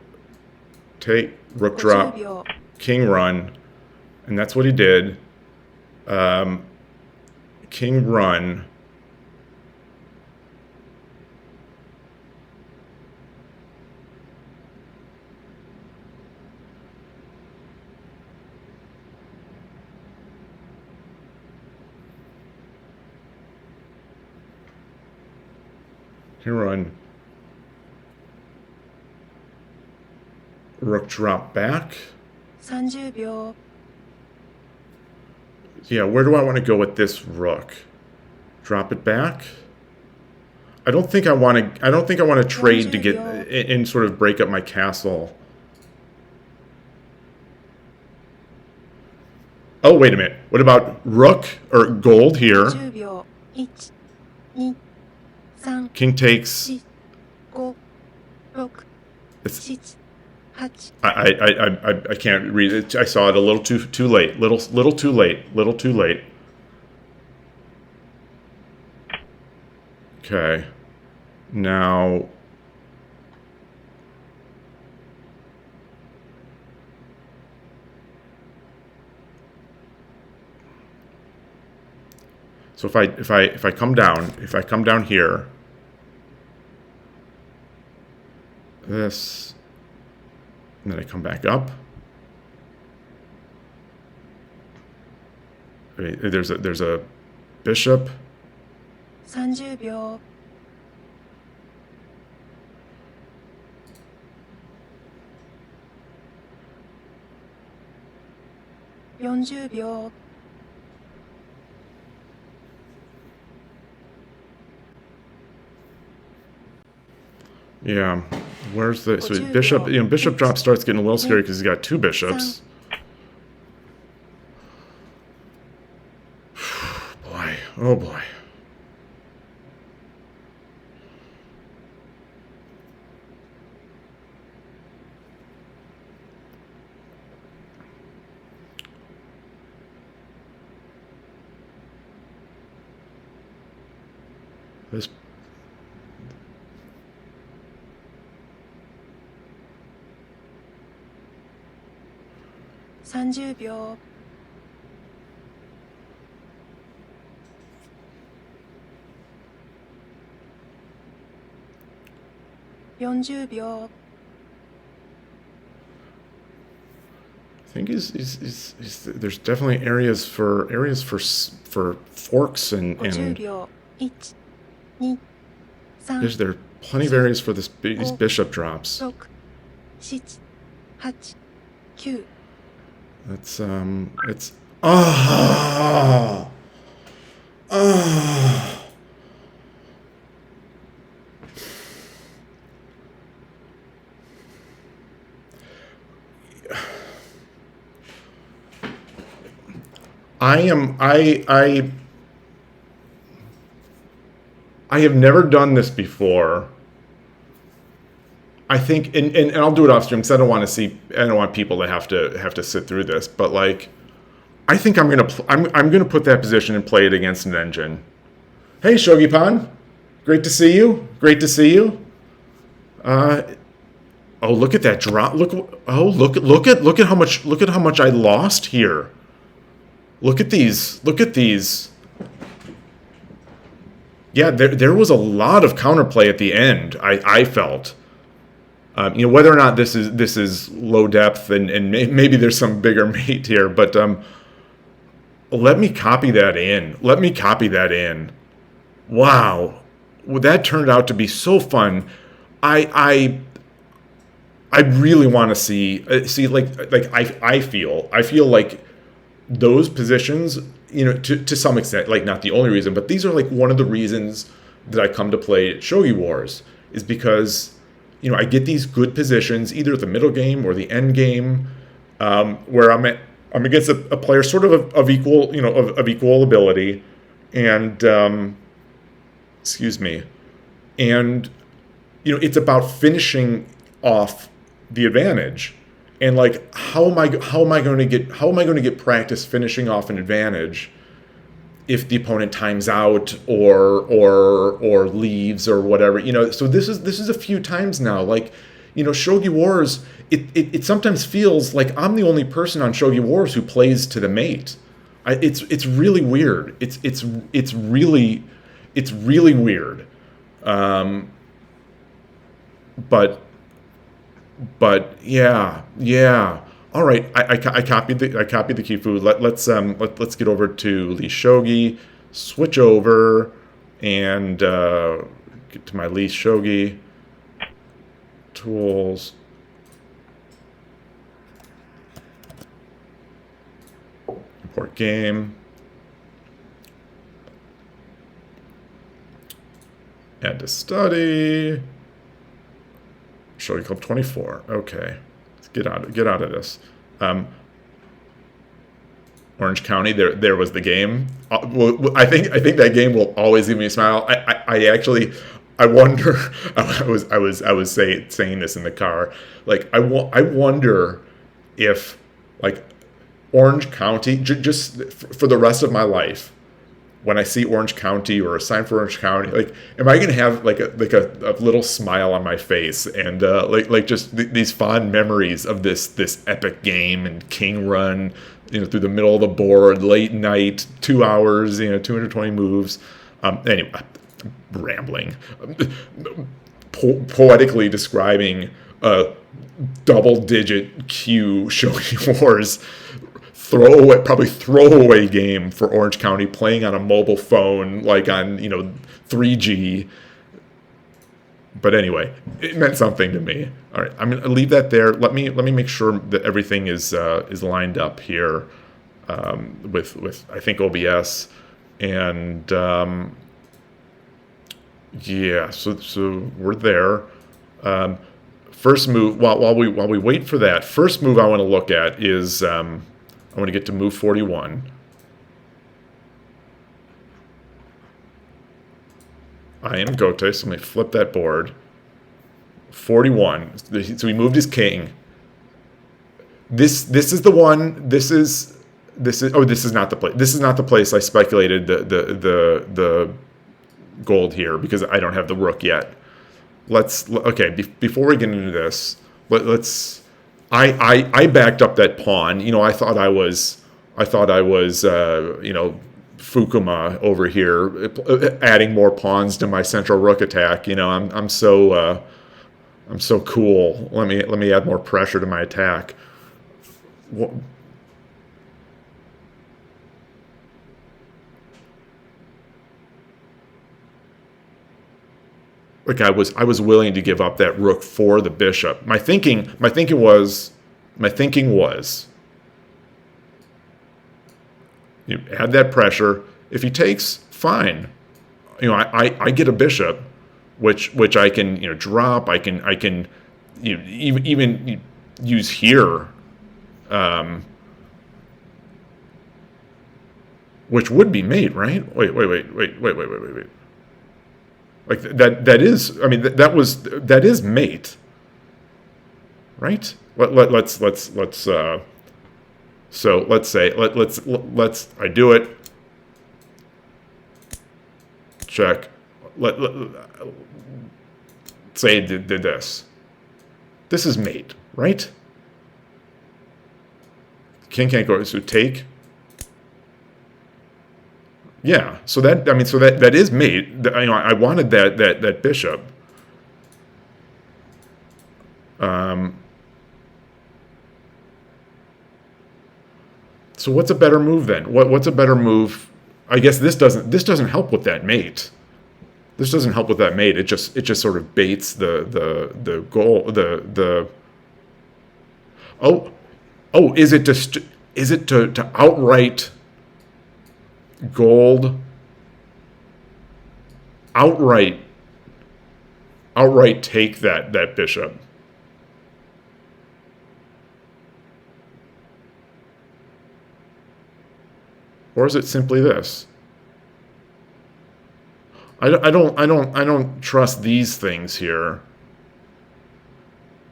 take rook 50 drop, 秒 king run, and that's what he did. King run. King run. Rook drop back. 30秒 Yeah, where do I want to go with this rook? Drop it back. I don't think I want to. I don't think I want to trade to get and sort of break up my castle. Oh, wait a minute. What about rook or gold here? 10秒 1、2、3、King takes. 4、5、6、 It's, 7、8 I can't read it. I saw it a little too late. Little too late. Little too late. Okay. Now. So if I come down here, this, and then I come back up. There's a bishop. 30秒 40秒 Yeah, where's the so bishop? You know, bishop drop starts getting a little scary because he's got two bishops. Boy, oh boy. This. $30秒 40秒 I think there's definitely areas for forks and 50秒 1、2、3、there are plenty of areas for these bishop drops. 6、7、8、9 It's it's ah ah. I have never done this before. I think, and I'll do it off stream because I don't want people to have to sit through this. But like, I think I'm gonna put that position and play it against an engine. Hey, Shogi Pan, great to see you. Great to see you. Oh, look at that drop. Look at how much I lost here. Look at these. Look at these. Yeah, there was a lot of counterplay at the end. I felt. You know, whether or not this is low depth and maybe there's some bigger mate here, but let me copy that in. Let me copy that in. Wow, well, that turned out to be so fun. I really want to see I feel like those positions, you know, to some extent, like not the only reason, but these are like one of the reasons that I come to play Shogi Wars is because, you know, I get these good positions either at the middle game or the end game, where I'm against a player sort of equal, you know, of equal ability, and excuse me, and you know, it's about finishing off the advantage, and like how am I going to get practice finishing off an advantage if the opponent times out or leaves or whatever. So this is a few times now. Like, Shogi Wars, it sometimes feels like I'm the only person on Shogi Wars who plays to the mate. It's really weird. It's really weird. But yeah. All right, I copied the Kifu. Let's get over to Lee Shogi, switch over, and get to my Lee Shogi tools. Import game. Add to study. Shogi Club 24. Okay, let's get out of this. Orange County. There was the game. Well, I think that game will always give me a smile. I wonder. I was saying this in the car. Like I wonder if like Orange County just for the rest of my life, when I see Orange County or a sign for Orange County, like, am I gonna have like a little smile on my face and like just these fond memories of this epic game and King Run, through the middle of the board, late night, 2 hours, 220 moves. Anyway, rambling, poetically describing a double-digit Q Shogi Wars probably throwaway game for Orange County, playing on a mobile phone, like on 3G. But anyway, it meant something to me. All right, I'm gonna leave that there. Let me make sure that everything is lined up here with I think OBS and yeah. So we're there. First move, while we wait for that, first move I want to look at is I want to get to move 41. I am Gote, so let me flip that board. 41. So he moved his king. This is the one. This is. Oh, this is not the place. This is not the place I speculated the gold here because I don't have the rook yet. Okay. Before we get into this, let's. I backed up that pawn. I thought I was Fukuma over here, adding more pawns to my central rook attack. I'm so cool. Let me add more pressure to my attack. Like I was willing to give up that rook for the bishop. My thinking was you add that pressure. If he takes, fine. I get a bishop, which I can drop. I can even use here, which would be mate, right? Wait. Like that is. I mean that is mate, right? Let's. So let's say let's I do it. Check. Let's say did this. This is mate, right? King can't go. So take. Yeah, so that is mate. I wanted that bishop. So what's a better move then? What's a better move? I guess this doesn't help with that mate. This doesn't help with that mate. It just sort of baits the goal the. Oh, is it to outright gold, outright take that bishop? Or is it simply this? I don't trust these things here.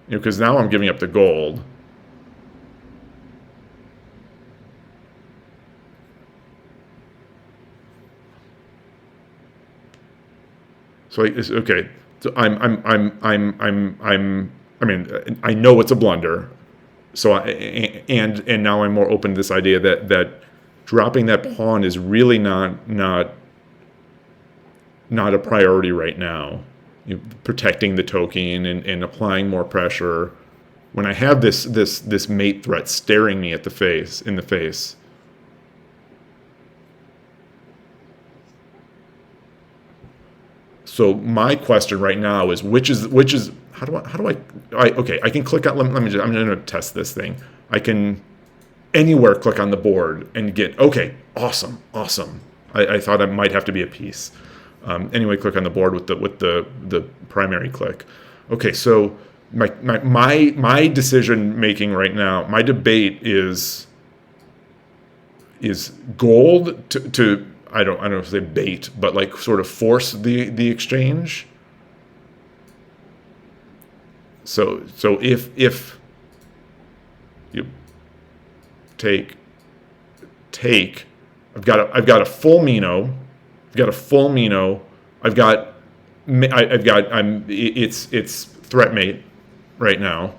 Because now I'm giving up the gold. So okay. So I mean, I know it's a blunder. So and now I'm more open to this idea that dropping that pawn is really not a priority right now. Protecting the token and applying more pressure when I have this mate threat staring me in the face. So my question right now is which is how do I okay, I can click on, let me just, I'm going to test this thing. I can anywhere click on the board and get, okay, awesome. I thought it might have to be a piece. Anyway, click on the board with the primary click. Okay, so my decision making right now, my debate is gold to I don't know if they bait, but like sort of force the exchange. So if you take, I've got a full Mino, it's threat mate right now.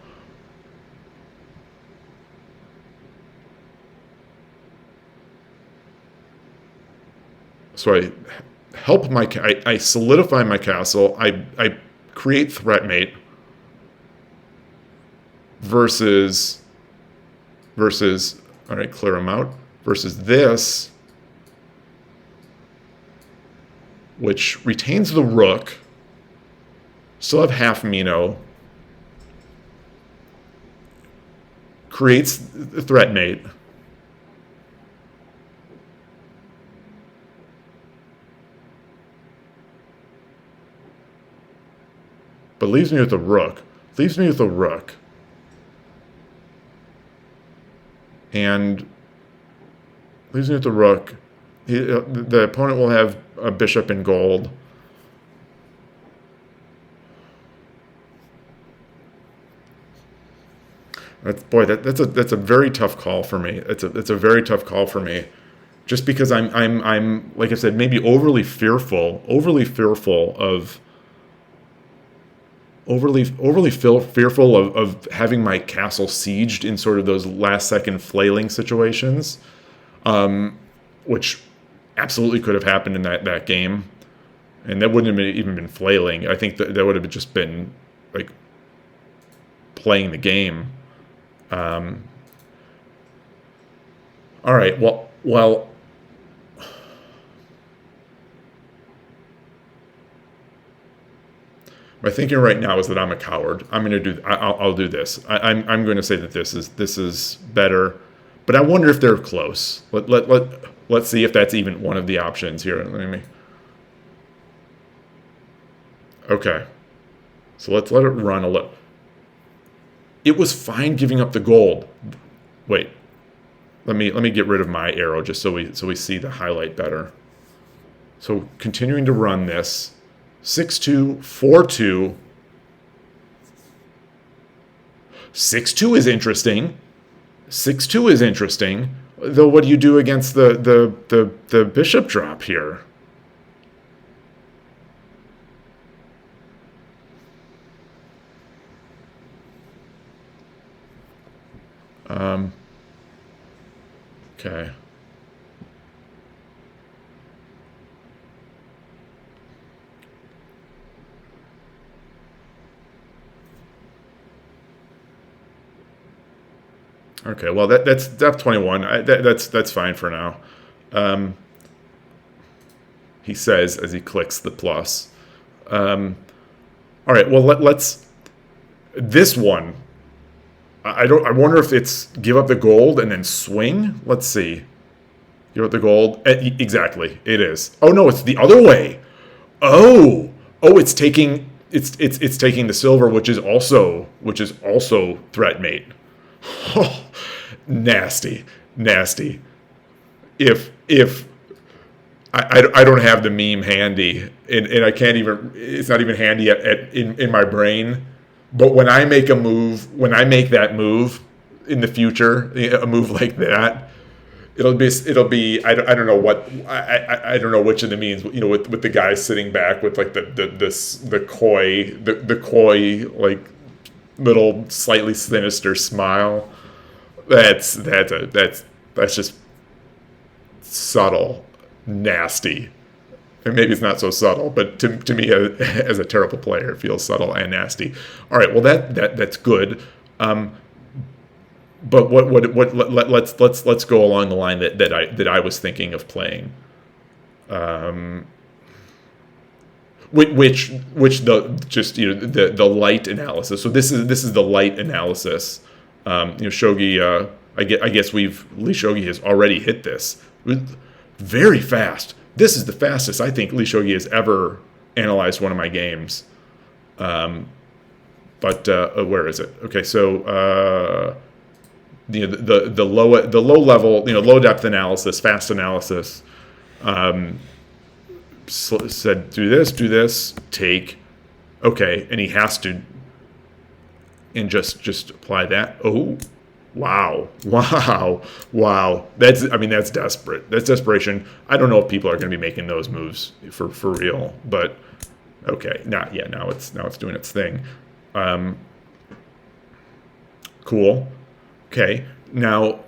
So I solidify my castle. I create threat mate versus all right, clear them out, versus this, which retains the rook, still have half Mino, creates the threat mate. But leaves me with the rook. And leaves me with the rook. The opponent will have a bishop in gold. That's a very tough call for me. It's a very tough call for me, just because I'm like I said, maybe overly fearful of having my castle sieged in sort of those last second flailing situations, which absolutely could have happened in that game, and that wouldn't have even been flailing. I think that would have just been like playing the game. All right. Well. My thinking right now is that I'm a coward. I'll do this. I'm going to say that this is better, but I wonder if they're close. Let's see if that's even one of the options here. Okay, so let's let it run a little. It was fine giving up the gold. Wait, let me get rid of my arrow just so we see the highlight better. So continuing to run this. 6-2, 4-2. 6-2 is interesting. 6-2 is interesting. Though what do you do against the bishop drop here? Okay. Okay, well that's depth 21. That's fine for now. He says as he clicks the plus. All right, well let's this one. I wonder if it's give up the gold and then swing. Let's see. Give up the gold. Exactly, it is. Oh no, it's the other way. Oh, it's taking taking the silver, which is also threat mate. Oh, nasty. If I don't have the meme handy, and I can't even, it's not even handy in my brain. But when I make that move in the future, a move like that, I don't know what I don't know which of the means, you know, with the guy sitting back with like the coy like little slightly sinister smile. That's just subtle, nasty. And maybe it's not so subtle, but to me, as a terrible player, it feels subtle and nasty. All right, well that's good. But let's go along the line that I was thinking of playing. Which the just, you know, the light analysis. So this is the light analysis. You know, Shogi. I guess Lee Shogi has already hit this very fast. This is the fastest I think Lee Shogi has ever analyzed one of my games. But where is it? Okay, so you know, the low level, you know, low depth analysis, fast analysis. Said do this, take, okay, and he has to, and just apply that. Oh, wow. That's desperate. That's desperation. I don't know if people are going to be making those moves for real, but okay, now it's doing its thing. Cool. Okay, now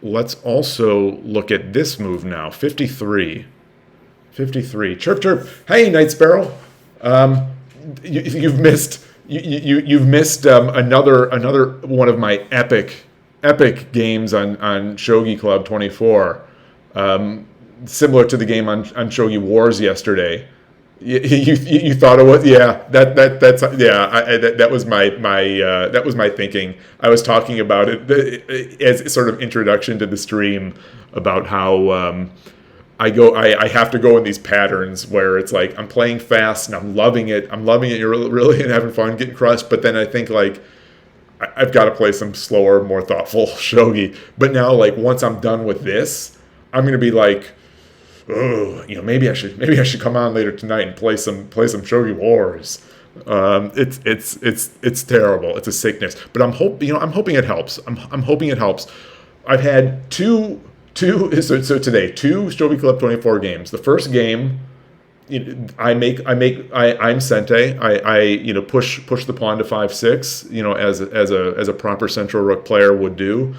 let's also look at this move now. 53. Chirp chirp. Hey, Night Sparrow. You've missed another one of my epic games on Shogi Club 24. Similar to the game on Shogi Wars yesterday. You thought it was, yeah, that was my thinking. I was talking about it as sort of introduction to the stream about how I have to go in these patterns where it's like I'm playing fast and I'm loving it. You're really having fun, getting crushed. But then I think like I've got to play some slower, more thoughtful shogi. But now, like once I'm done with this, I'm gonna be like, oh, you know, maybe I should come on later tonight and play some Shogi Wars. It's terrible. It's a sickness. But I'm hoping it helps. I'm hoping it helps. I've had so today 2 Shogi Club 24 games. The first game, I'm Sente. I push the pawn to 5-6. You know, as a proper central rook player would do.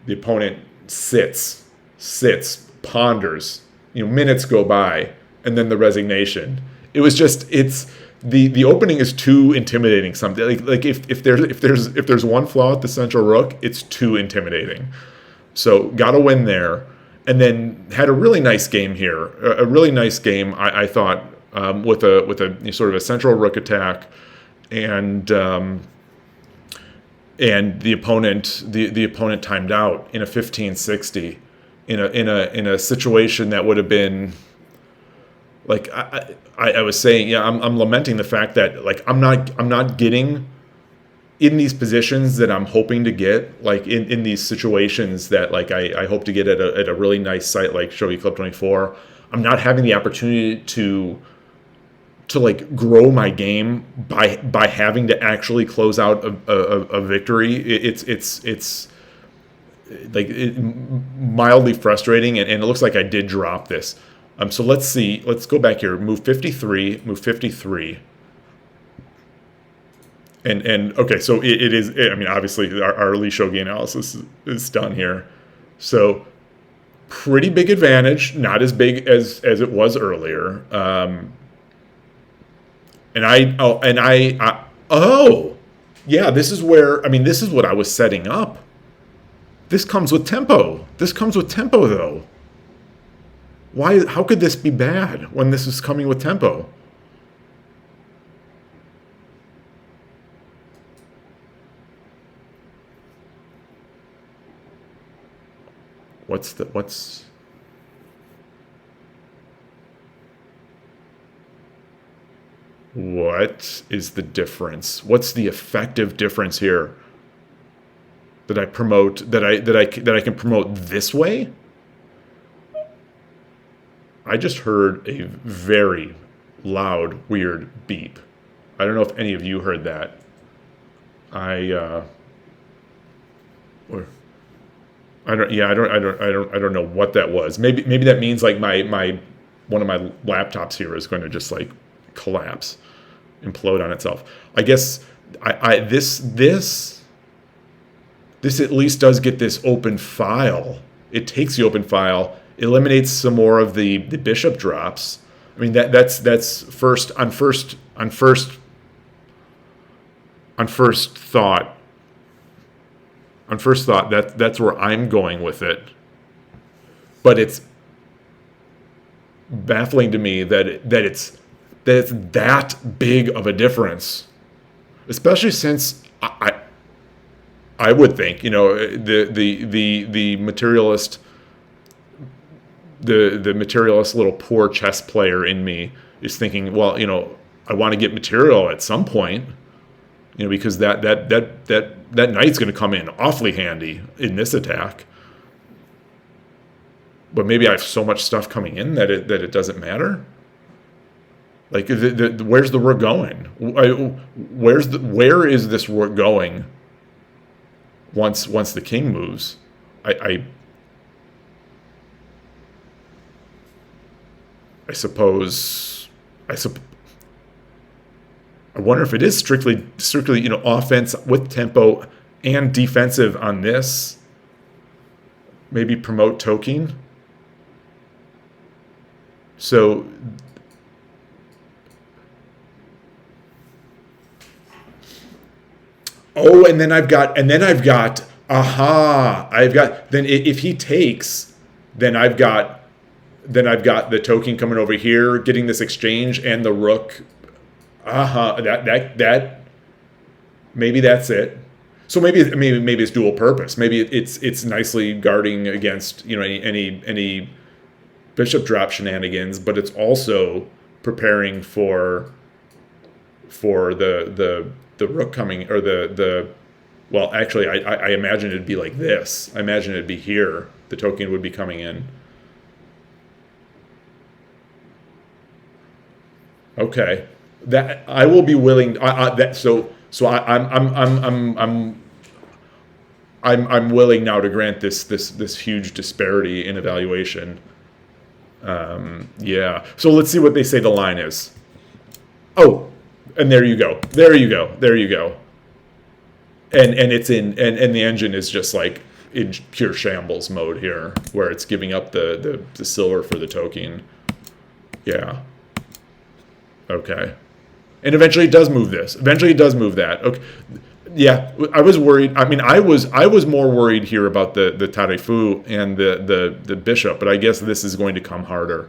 The opponent sits, ponders. Minutes go by, and then the resignation. It was just the opening is too intimidating. Something like if there's one flaw at the central rook, it's too intimidating. So got to win there, and then had a really nice game here. A really nice game, I thought, with a sort of a central rook attack, and the opponent timed out in a 15-60 in a situation that would have been like I was saying. Yeah, I'm lamenting the fact that like I'm not getting in these positions that I'm hoping to get, like in these situations that like I hope to get at a really nice site like Shogi Club 24. I'm not having the opportunity to like grow my game by having to actually close out a victory. It's like mildly frustrating, and it looks like I did drop this. So let's see. Let's go back here. Move 53. And okay, so it is. I mean, obviously, our Lee Shogi analysis is done here. So pretty big advantage, not as big as it was earlier. Yeah, this is where. I mean, this is what I was setting up. This comes with tempo. Though. Why? How could this be bad when this is coming with tempo? What is the difference? What's the effective difference here? That I can promote this way? I just heard a very loud, weird beep. I don't know if any of you heard that. I don't know what that was. Maybe that means like my one of my laptops here is going to just like collapse, implode on itself. I guess this at least does get this open file. It takes the open file, eliminates some more of the bishop drops. I mean that's first thought. On first thought, that's where I'm going with it. But it's baffling to me that it's that big of a difference, especially since I would think, you know, the materialist the materialist little poor chess player in me is thinking, well, you know, I want to get material at some point, you know, because that knight's going to come in awfully handy in this attack. But maybe I have so much stuff coming in that it doesn't matter. Like, where's the rook going? Where is this rook going? Once the king moves, I suppose. I wonder if it is strictly, you know, offense with tempo and defensive on this. Maybe promote toking. So and then I've got then if he takes, then I've got the token coming over here, getting this exchange and the rook. That maybe that's it. So maybe it's dual purpose. Maybe it's nicely guarding against, you know, any bishop drop shenanigans, but it's also preparing for the rook coming, or the well, actually I imagine it'd be like this. I imagine it'd be here. The token would be coming in. Okay. That I will be willing. I'm willing now to grant this huge disparity in evaluation. Yeah. So let's see what they say the line is. Oh, and there you go. And it's in and the engine is just like in pure shambles mode here, where it's giving up the silver for the token. Yeah. Okay. And eventually it does move this. Eventually it does move that. Okay. Yeah, I was worried. I mean, I was more worried here about the Tarefu and the bishop, but I guess this is going to come harder.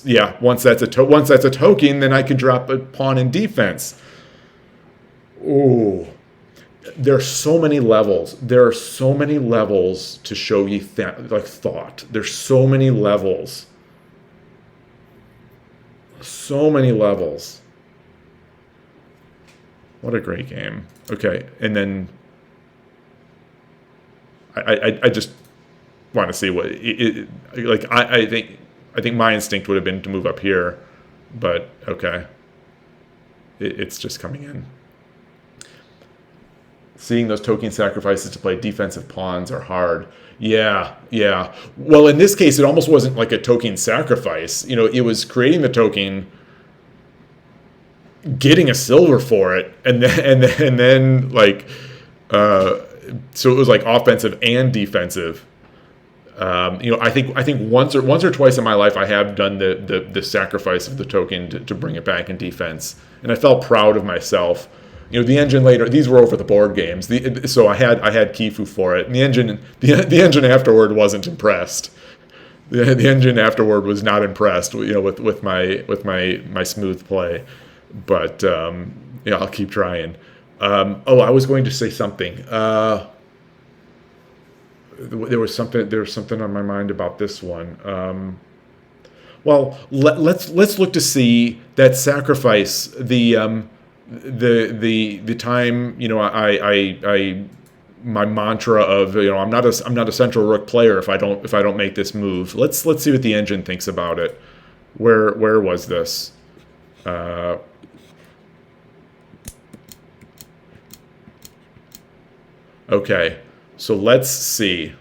Yeah, once that's a token, then I can drop a pawn in defense. Oh, there are so many levels. There are so many levels to shogi thought. There's so many levels. So many levels. What a great game. Okay, and then I just want to see what I think my instinct would have been to move up here, but okay. It's just coming in. Seeing those token sacrifices to play defensive pawns are hard. Yeah. Well, in this case, it almost wasn't like a token sacrifice. You know, it was creating the token, getting a silver for it, and then like, so it was like offensive and defensive. You know, I think once or twice in my life I have done the sacrifice of the token to bring it back in defense, and I felt proud of myself. You know, the engine later, these were over the board games. So I had Kifu for it, and the engine afterward wasn't impressed. The engine afterward was not impressed. You know, with my smooth play, but yeah, I'll keep trying. I was going to say something. There was something on my mind about this one. Well, let's look to see that sacrifice. The time, you know, I my mantra of, you know, I'm not a central rook player if I don't make this move. Let's see what the engine thinks about it. Where was this? Okay, so let's see.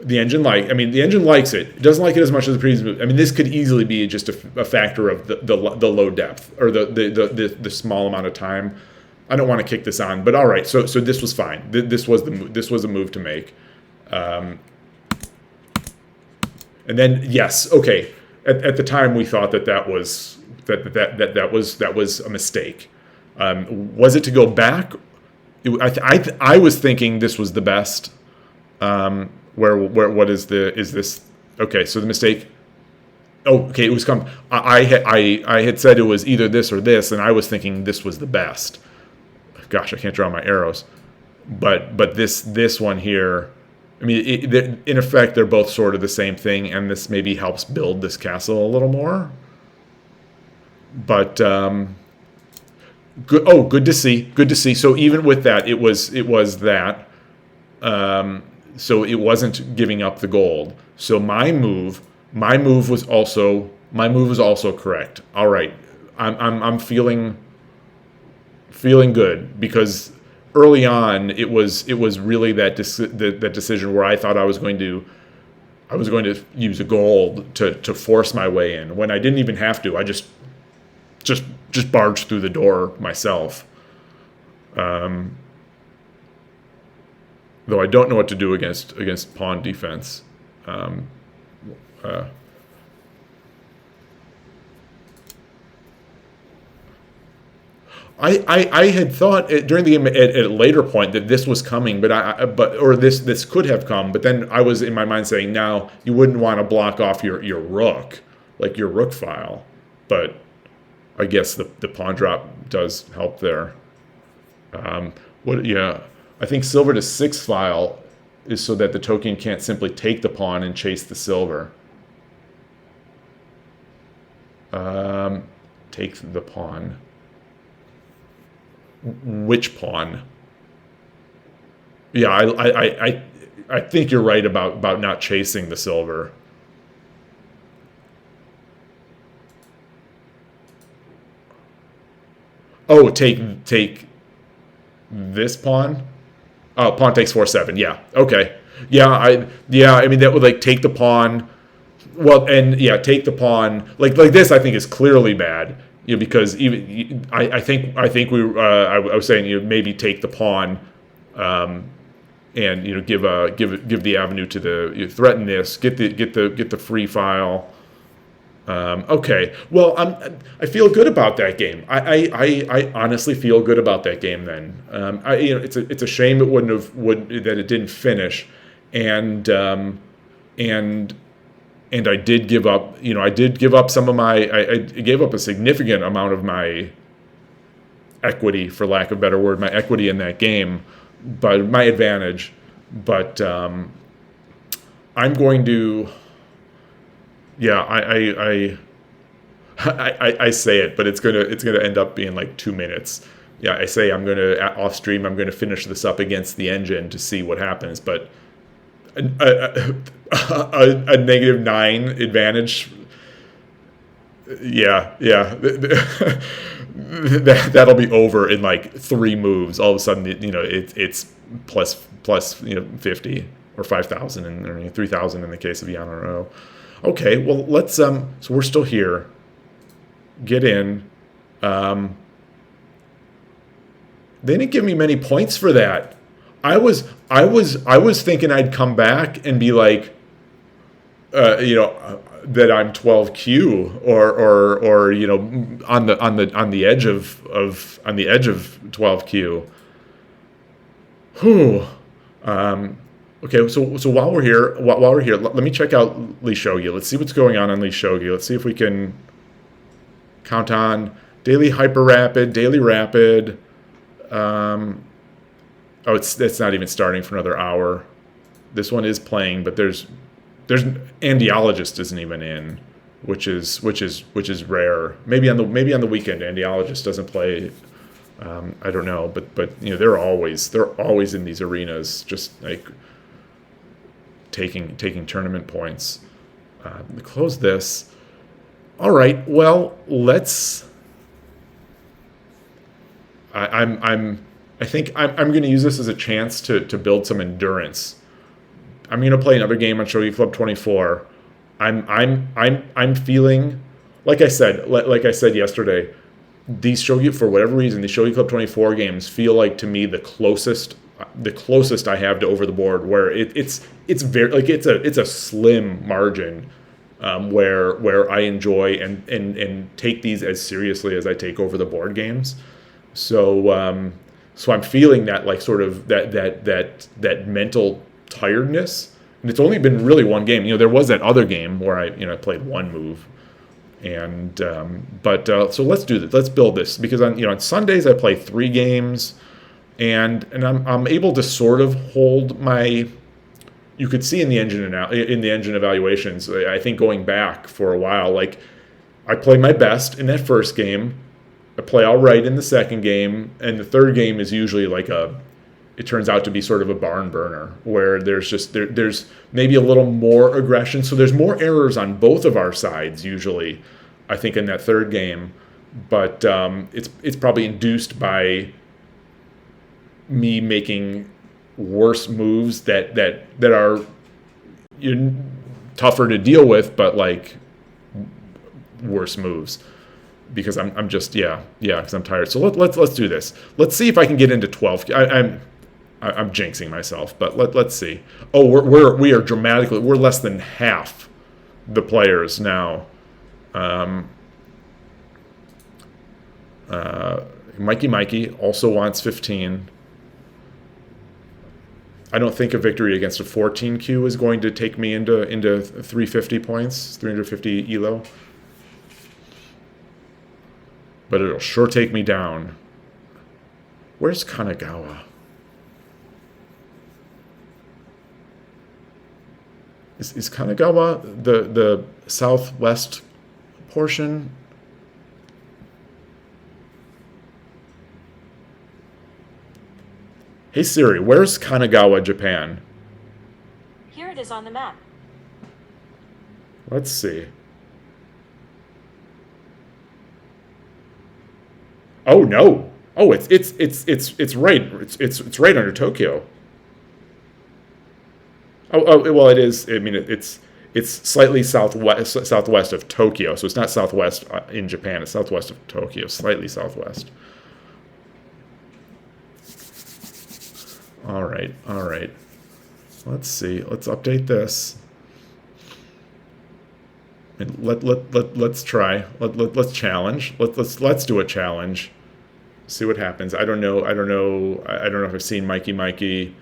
The engine the engine likes it. It doesn't like it as much as the previous move. I mean, this could easily be just a factor of the low depth or the small amount of time. I don't want to kick this on, but all right. So this was fine. This was a move to make. And then yes, okay. At the time, we thought that was a mistake. Was it to go back? I was thinking this was the best. What is this? Okay, so the mistake. Oh, okay, it was I had said it was either this or this, and I was thinking this was the best. Gosh, I can't draw my arrows, but this one here. I mean, in effect, they're both sort of the same thing, and this maybe helps build this castle a little more. But good. Oh, good to see. Good to see. So even with that, it was that. So it wasn't giving up the gold. So my move was also correct. All right, I'm feeling good because early on it was really that decision where I thought I was going to use a gold to force my way in when I didn't even have to. I just barged through the door myself. Though I don't know what to do against pawn defense. I had thought during the game at a later point that this was coming, or this could have come, but then I was in my mind saying, now you wouldn't want to block off your rook, like your rook file, but I guess the pawn drop does help there. I think silver to 6 file is so that the token can't simply take the pawn and chase the silver. Take the pawn. Which pawn? Yeah, I think you're right about not chasing the silver. Oh, take this pawn. Oh, pawn takes 4/7. Yeah. Okay. Yeah. I mean that would like take the pawn. Well, and yeah, take the pawn like this. I think is clearly bad. Because even I think I was saying maybe take the pawn, and give the avenue to threaten this. Get the free file. Okay. Well, I feel good about that game. I honestly feel good about that game. Then, it's a shame that it didn't finish, and I did give up. I did give up some of my. I gave up a significant amount of my equity, for lack of a better word, my equity in that game, but my advantage. But I'm going to. Yeah, I say it, but it's gonna end up being like 2 minutes. Yeah, I say I'm gonna off stream. I'm gonna finish this up against the engine to see what happens, but a -9 advantage. Yeah. That'll be over in like 3 moves. All of a sudden, it's plus 50 or 5,000 and 3,000 in the case of Yano. Okay, well, let's so we're still here. Get in. They didn't give me many points for that. I was thinking I'd come back and be like, that I'm 12Q or on the edge of 12Q. Whew. Okay, so while we're here, let me check out Lee Shogi. Let's see what's going on Lee Shogi. Let's see if we can count on daily hyper rapid, daily rapid. It's not even starting for another hour. This one is playing, but there's Andiologist isn't even in, which is rare. Maybe on the weekend Andiologist doesn't play. I don't know, but they're always in these arenas, just like taking tournament points. Close this. All right. Well, let's. I think I'm going to use this as a chance to build some endurance. I'm going to play another game on Shogi Club 24. I'm feeling, like I said yesterday, these Shogi, for whatever reason, these Shogi Club 24 games feel like to me the closest I have to over the board, where it's very, like, it's a slim margin, where I enjoy and take these as seriously as I take over the board games. So so I'm feeling that, like, sort of that mental tiredness, and it's only been really one game. There was that other game where I played one move, and but so let's do this. Let's build this, because on Sundays I play 3 games, and I'm able to sort of hold my. You could see in the engine evaluations, I think, going back for a while, like, I play my best in that first game, I play all right in the second game, and the third game is usually like it turns out to be sort of a barn burner, where there's maybe a little more aggression, so there's more errors on both of our sides usually, I think, in that third game, but it's probably induced by me making worse moves that are tougher to deal with, but, like, worse moves, because I'm just because I'm tired. So let's do this. Let's see if I can get into 12. I'm jinxing myself, but let's see. Oh, we are dramatically, we're less than half the players now. Mikey also wants 15. I don't think a victory against a 14Q is going to take me into 350 points, 350 elo. But it'll sure take me down. Where's Kanagawa? Is Kanagawa the southwest portion? Hey Siri, where's Kanagawa, Japan? Here it is on the map. Let's see. Oh no! Oh, it's right. It's right under Tokyo. Oh well, it is. I mean, it's slightly southwest of Tokyo, so it's not southwest in Japan. It's southwest of Tokyo, slightly southwest. All right. Let's see. Let's update this. And let's try. Let's challenge. Let's do a challenge. See what happens. I don't know if I've seen Mikey.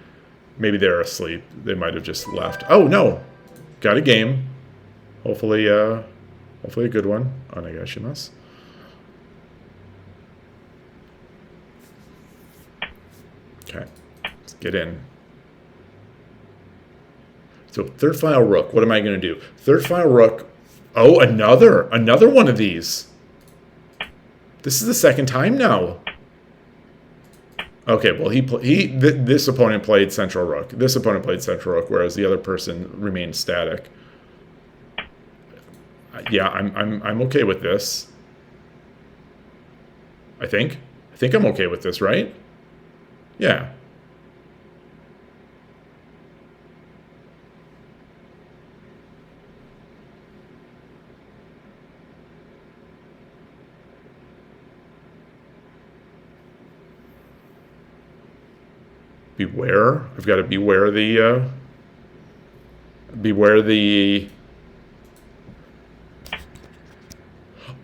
Maybe they're asleep. They might have just left. Oh no, got a game. Hopefully a good one. Onegaishimasu. Okay, let's get in. So third file rook. What am I going to do? Third file rook. Oh, another one of these. This is the second time now. Okay, well this opponent played central rook. This opponent played central rook, whereas the other person remained static. Yeah, I'm okay with this. I think I'm okay with this, right? Yeah. Beware. I've got to beware the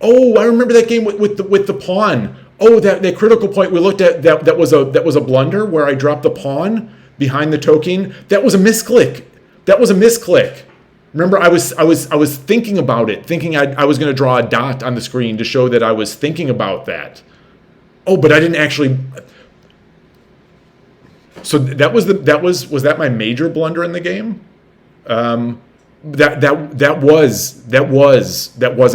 Oh, I remember that game with the pawn. Oh, that critical point we looked at, that was a blunder where I dropped the pawn behind the token. That was a misclick. Remember, I was thinking about it, thinking I was going to draw a dot on the screen to show that I was thinking about that. Oh, but I didn't actually. So was that my major blunder in the game? That was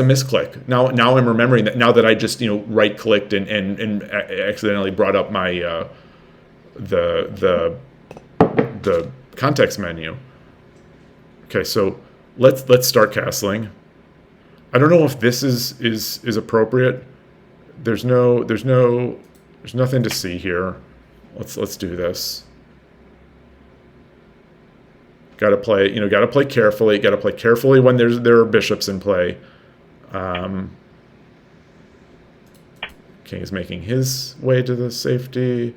a misclick. Now I'm remembering that, now that I just right clicked and accidentally brought up my the context menu. Okay, so let's start castling. I don't know if this is appropriate. There's no There's nothing to see here. Let's do this. Got to play, got to play carefully. Got to play carefully when there are bishops in play. King is making his way to the safety.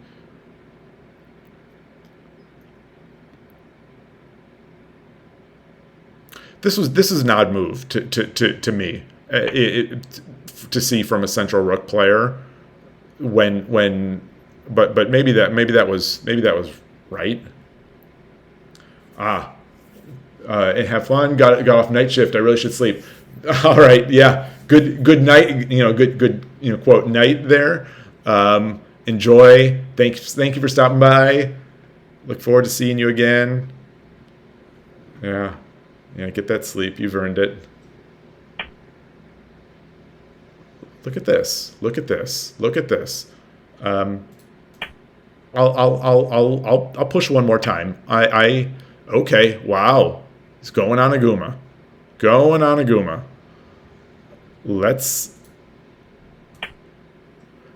This is an odd move to me to see from a central rook player but maybe that was right. And have fun. Got off night shift. I really should sleep. All right, yeah. Good night. Good quote night there. Enjoy. Thank you for stopping by. Look forward to seeing you again. Yeah, get that sleep. You've earned it. Look at this. Look at this. Look at this. I'll push one more time. Okay. Wow. He's going on Aguma. Going on Aguma.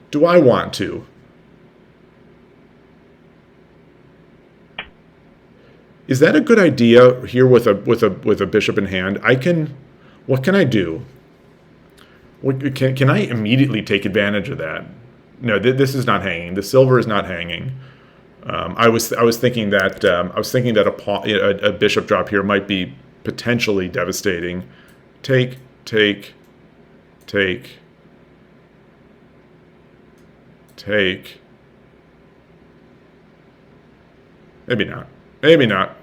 Do I want to? Is that a good idea here with a bishop in hand? What can I do? Can I immediately take advantage of that? No, this is not hanging. The silver is not hanging. I was thinking that a bishop drop here might be potentially devastating. Take. Maybe not. Maybe not.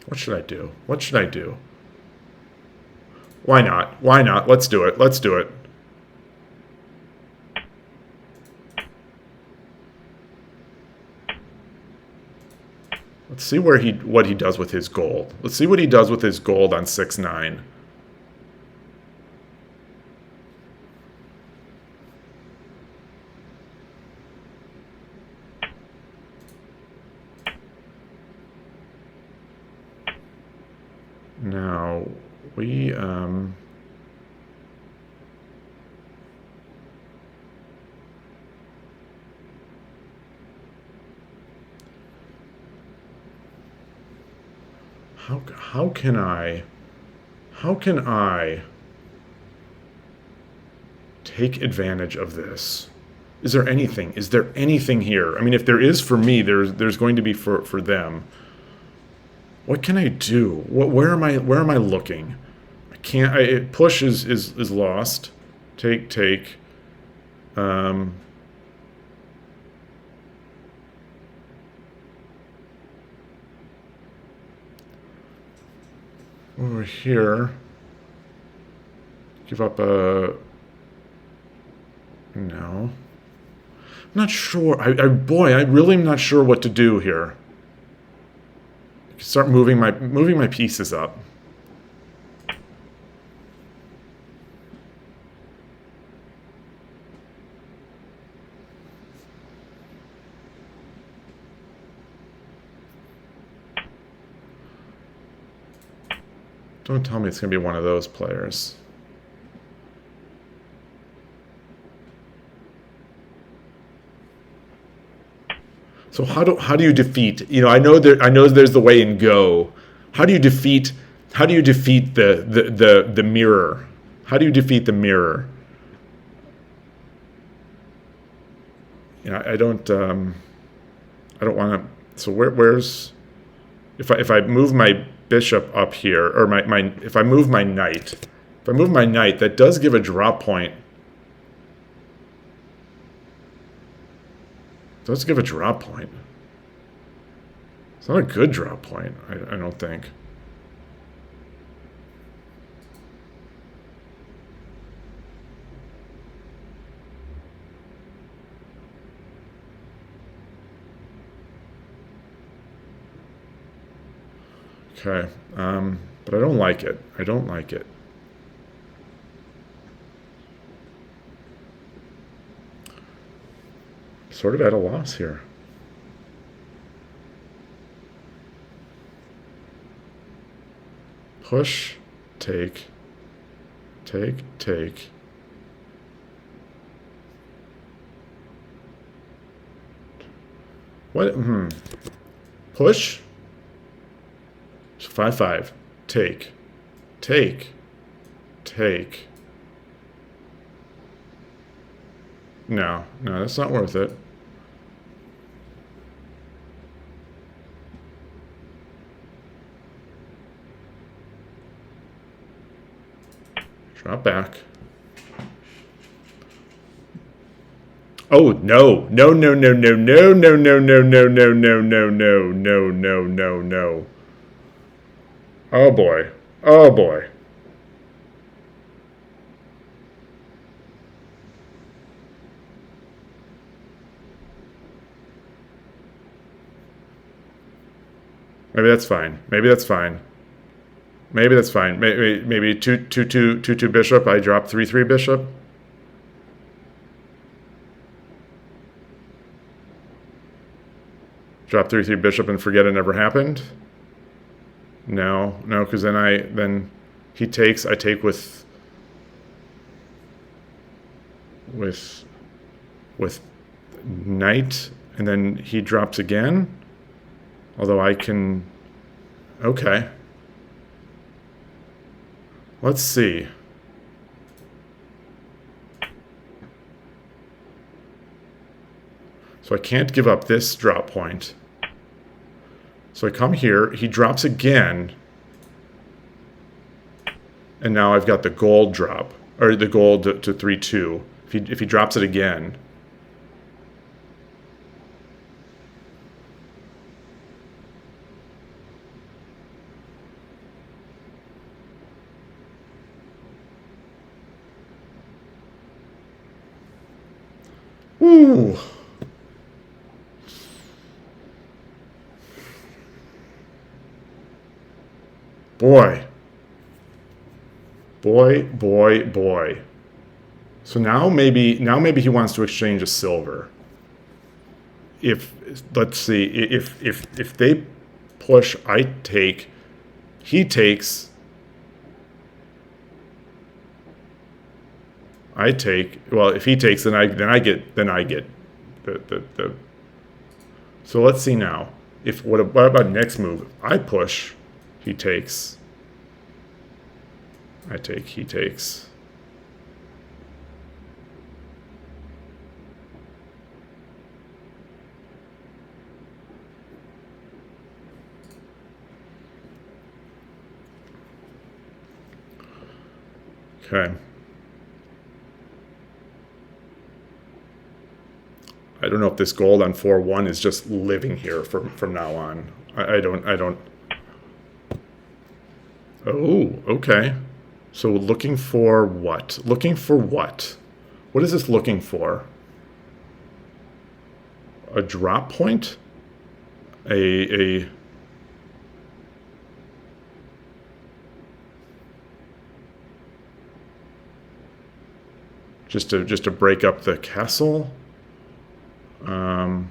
What should I do? What should I do? Why not? Why not? Let's do it. Let's do it. Let's see what he does with his gold. Let's see what he does with his gold on 6-9. Now, we, how can I take advantage of this? Is there anything here? I mean, if there is for me, there's going to be for them. What can I do? Where am I looking? I can't. Push is lost. Take. Over here. Give up a. No. I'm not sure. I really am not sure what to do here. Start moving my pieces up. Don't tell me it's going to be one of those players. So how do you defeat? I know there's the way in Go. How do you defeat the mirror? How do you defeat the mirror? I don't want to. So where's if I move my bishop up here, or if I move my knight, that does give a drop point. Does give a drop point. It's not a good drop point, I don't think. Okay, but I don't like it. I don't like it. Sort of at a loss here. Push, take, take, take. What? Push. 5-5. Take. Take. Take. No, that's not worth it. Drop back. Oh, no. No, no, no, no, no, no, no, no, no, no, no, no, no, no, no, no, no. Oh, boy. Oh, boy. Maybe that's fine. Maybe that's fine. Maybe that's fine. Maybe 2-2 bishop. I drop 3-3 bishop. Drop 3-3 bishop and forget it never happened. No, because then he takes. I take with knight, and then he drops again. Although I can. Okay. Let's see. So I can't give up this drop point. So I come here, he drops again, and now I've got the gold drop, or the gold to 3-2. If he drops it again. Ooh. Boy. So now maybe he wants to exchange a silver. Let's see, if they push, I take, he takes, I take. Well, if he takes, then I get the. So let's see now. What about next move? I push, he takes. I take, he takes. Okay. I don't know if this gold on 4-1 is just living here from now on. I don't. Oh, okay. So looking for what? Looking for what? What is this looking for? A drop point? A just to break up the castle? Do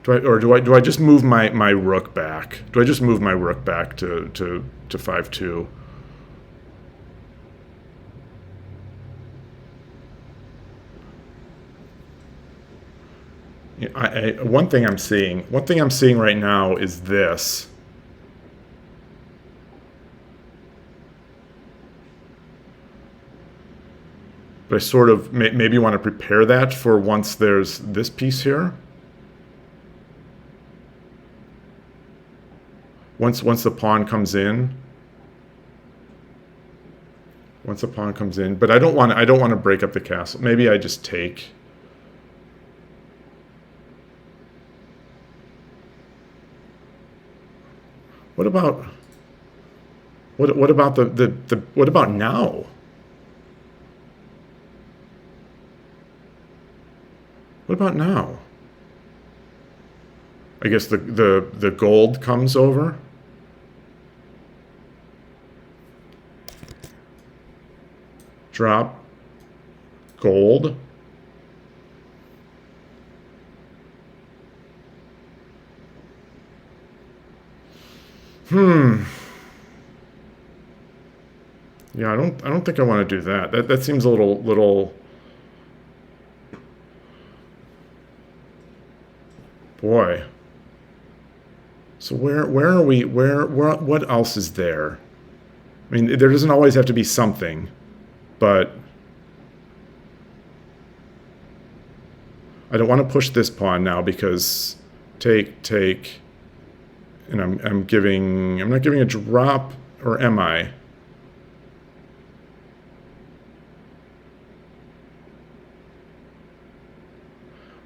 I just move my rook back? Do I just move my rook back to 5-2? One thing I'm seeing right now is this. But I sort of maybe want to prepare that for once there's this piece here. Once the pawn comes in. Once the pawn comes in, but I don't want to break up the castle. Maybe I just take. What about what about now? What about now? I guess the gold comes over. Drop gold. Yeah, I don't think I want to do that. That seems a little. Boy. So where are we? Where what else is there? I mean, there doesn't always have to be something, but I don't want to push this pawn now because take, and I'm not giving a drop, or am I?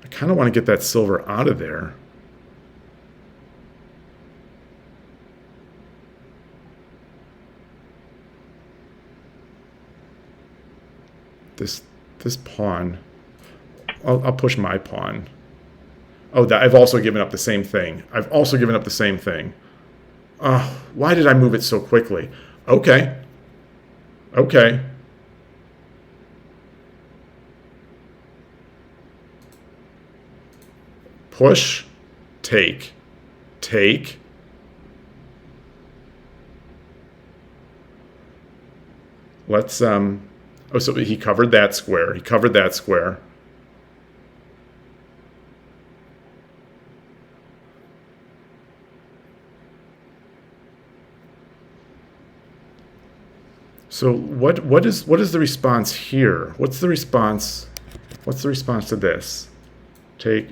I kind of want to get that silver out of there. This pawn. I'll push my pawn. Oh, I've also given up the same thing. I've also given up the same thing. Why did I move it so quickly? Okay. Okay. Push. Take. Take. Let's, oh, so he covered that square. He covered that square. So what is the response here? What's the response? What's the response to this? Take.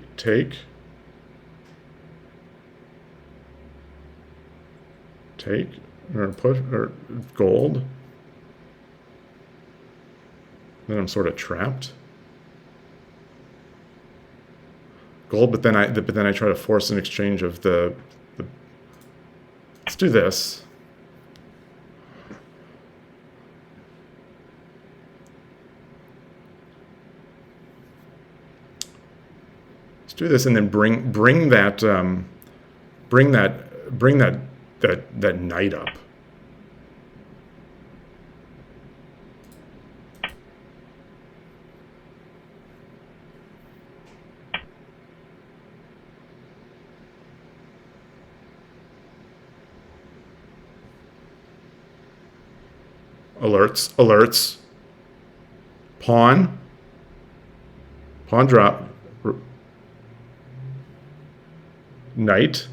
Take, or push, or gold. Then I'm sort of trapped. Gold, but then I try to force an exchange of the let's do this. Let's do this, and then bring that knight up. Alerts. Pawn drop. Knight.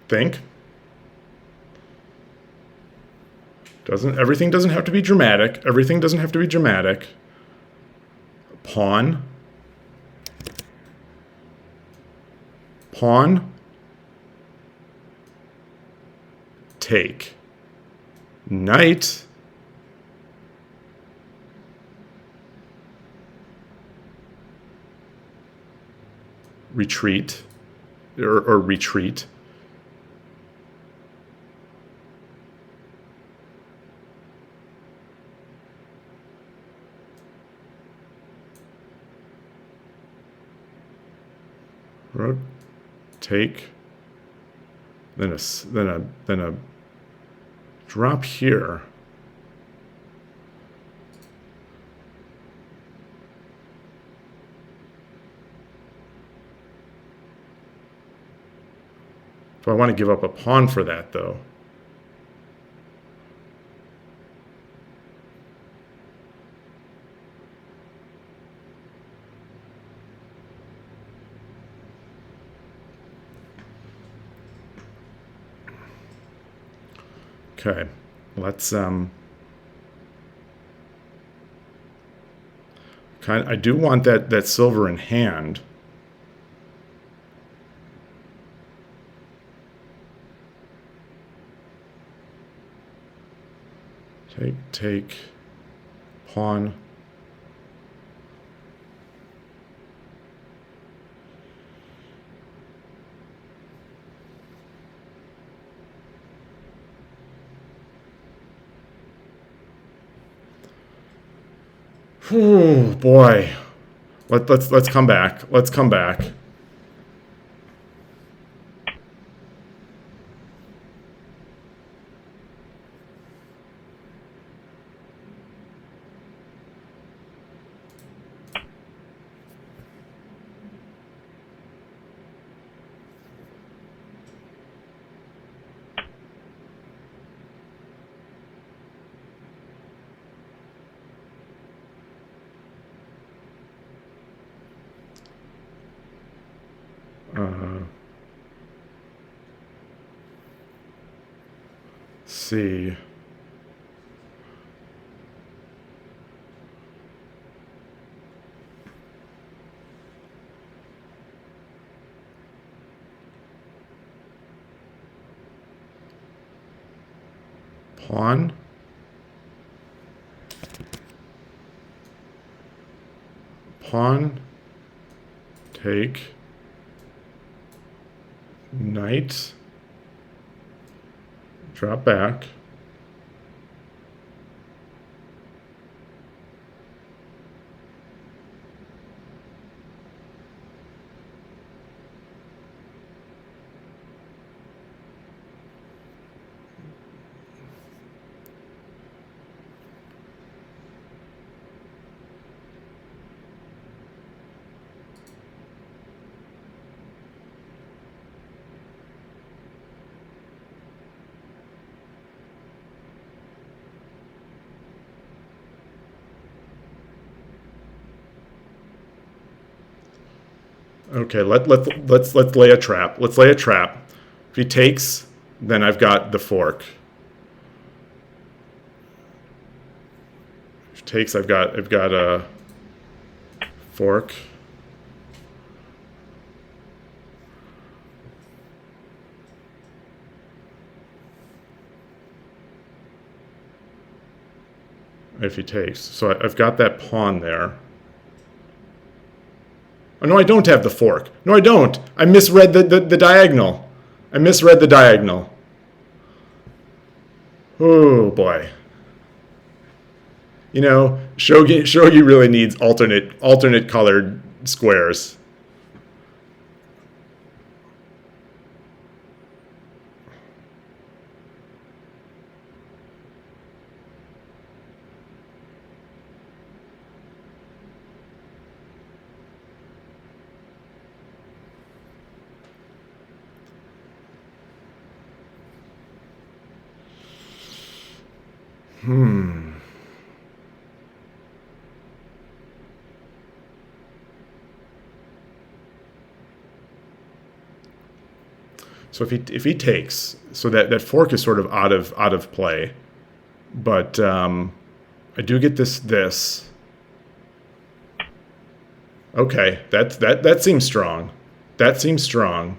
Think. Everything doesn't have to be dramatic. Everything doesn't have to be dramatic. Pawn. Take. Knight. Retreat. Or retreat. Take, then a drop here. Do I want to give up a pawn for that, though? Okay, let's I do want that silver in hand. Take pawn. Oh boy, Let's come back. Let's come back. See. Pawn. Pawn. Take. Knight. Drop back. Okay, let's lay a trap. Let's lay a trap. If he takes, then I've got the fork. If he takes, I've got a fork. If he takes, so I've got that pawn there. Oh, no, I don't have the fork. No, I don't. I misread the diagonal. I misread the diagonal. Oh, boy. You know, Shogi really needs alternate colored squares. So if he takes, so that fork is sort of out of play, but I do get this. Okay, that seems strong. That seems strong.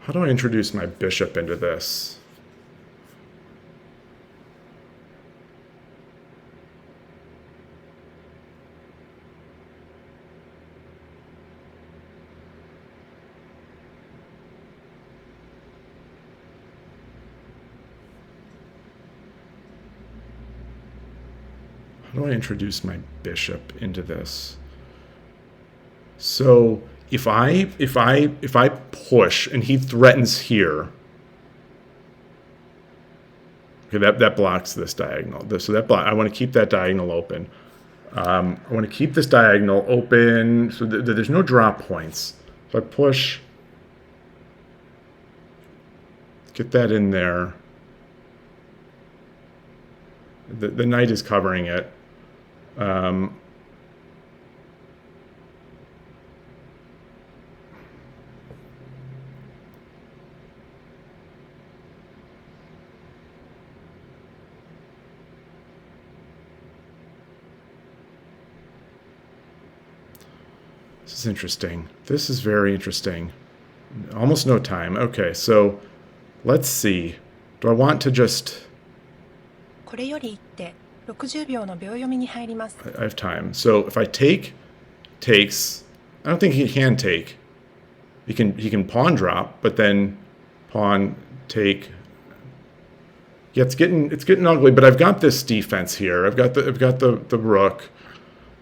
How do I introduce my bishop into this? How do I introduce my bishop into this? So if I push and he threatens here, okay, that blocks this diagonal. So I want to keep that diagonal open. I want to keep this diagonal open so that there's no drop points. So I push, get that in there. The knight is covering it. This is interesting. This is very interesting. Almost no time. Okay, so let's see. Do I want to just... これより一手60秒の秒読みに入ります。 I have time. So if I take, takes, I don't think he can take. He can pawn drop, but then pawn take. Yeah, it's getting ugly. But I've got this defense here. I've got the rook,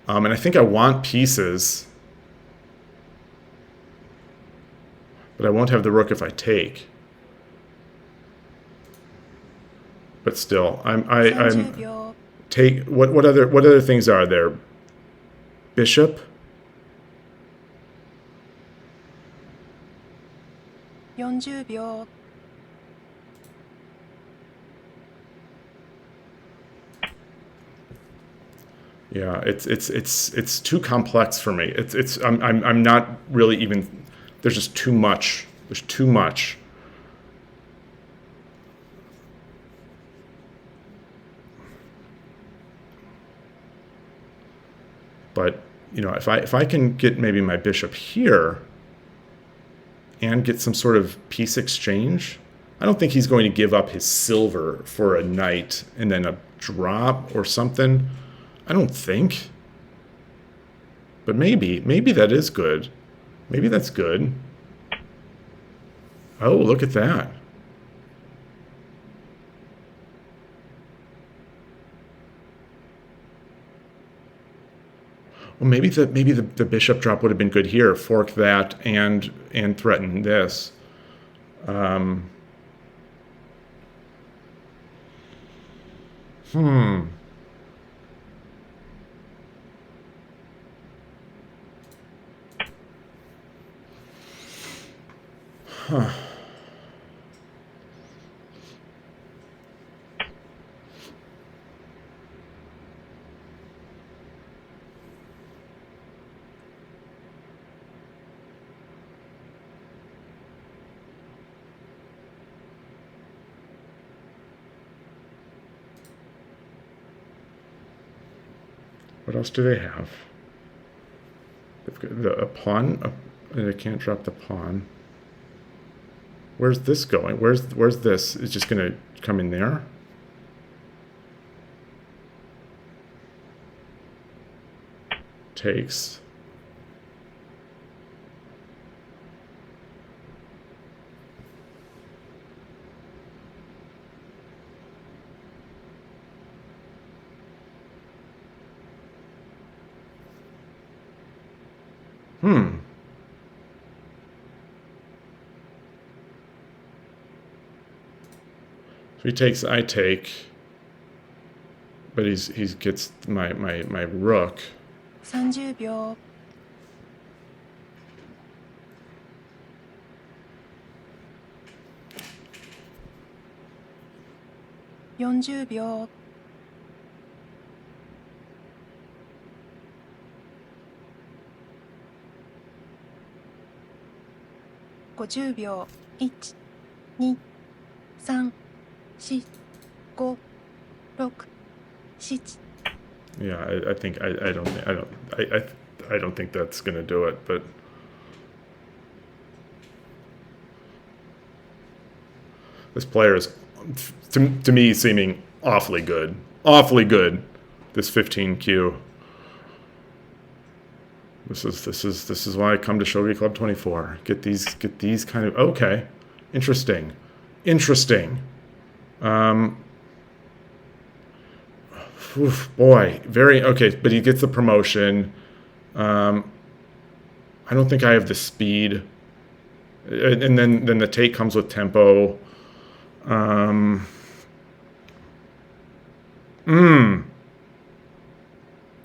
and I think I want pieces, but I won't have the rook if I take. But still, I'm 30秒 take. What other things are there? Bishop. 40秒 Yeah, it's too complex for me. I'm not really even. There's just too much. There's too much. But you know, if I can get maybe my bishop here and get some sort of piece exchange, I don't think he's going to give up his silver for a knight and then a drop or something. I don't think. But maybe that is good. Maybe that's good. Oh, look at that. Well, maybe the bishop drop would have been good here. Fork that and threaten this. What else do they have? They've got a pawn. They can't drop the pawn. Where's this going? Where's this? It's just going to come in there? Takes. So he takes, I take, but he gets my rook. 30秒 40秒 50秒 1、2、3、4、5、6、7 Yeah, I think I don't think that's gonna do it, but this player is to me seeming awfully good. Awfully good. This 15Q. This is why I come to Shogi Club 24. Get these kind of okay. Interesting. Boy, very okay, but he gets the promotion. I don't think I have the speed. And then the take comes with tempo.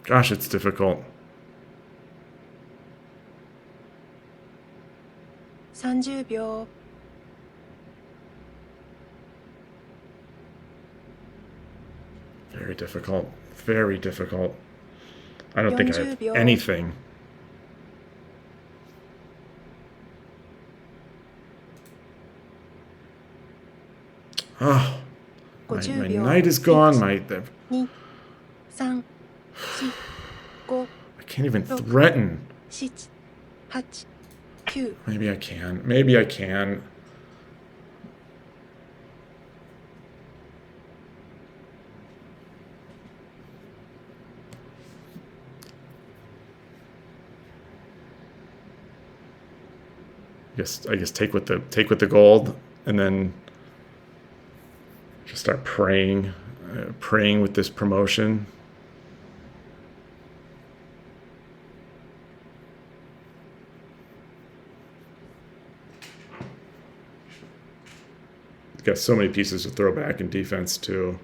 Gosh, it's difficult. 30秒 Very difficult. Very difficult. I don't think I have 40秒 anything. Oh, my 50秒 knight is gone. My 2、3、4、5、 I can't even threaten. 7、8、9 Maybe I can. Maybe I can. I guess take with the gold, and then just start praying with this promotion. Got so many pieces to throw back in defense too.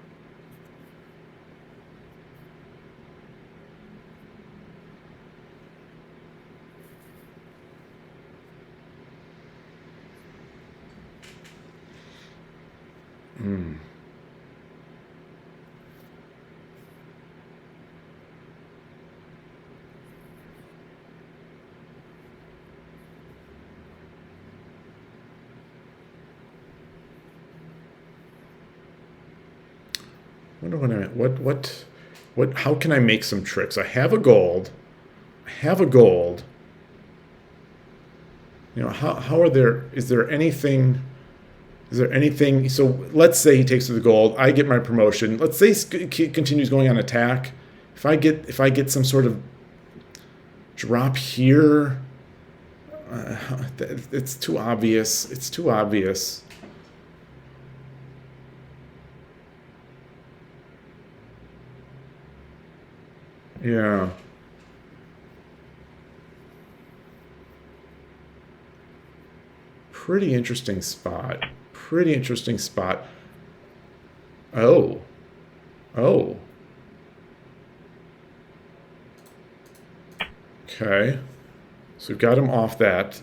How can I make some tricks? I have a gold. You know, how are there, is there anything, so let's say he takes the gold, I get my promotion. Let's say he continues going on attack. If I get some sort of drop here, it's too obvious. It's too obvious. Yeah. Pretty interesting spot. Oh. Okay. So we've got him off that.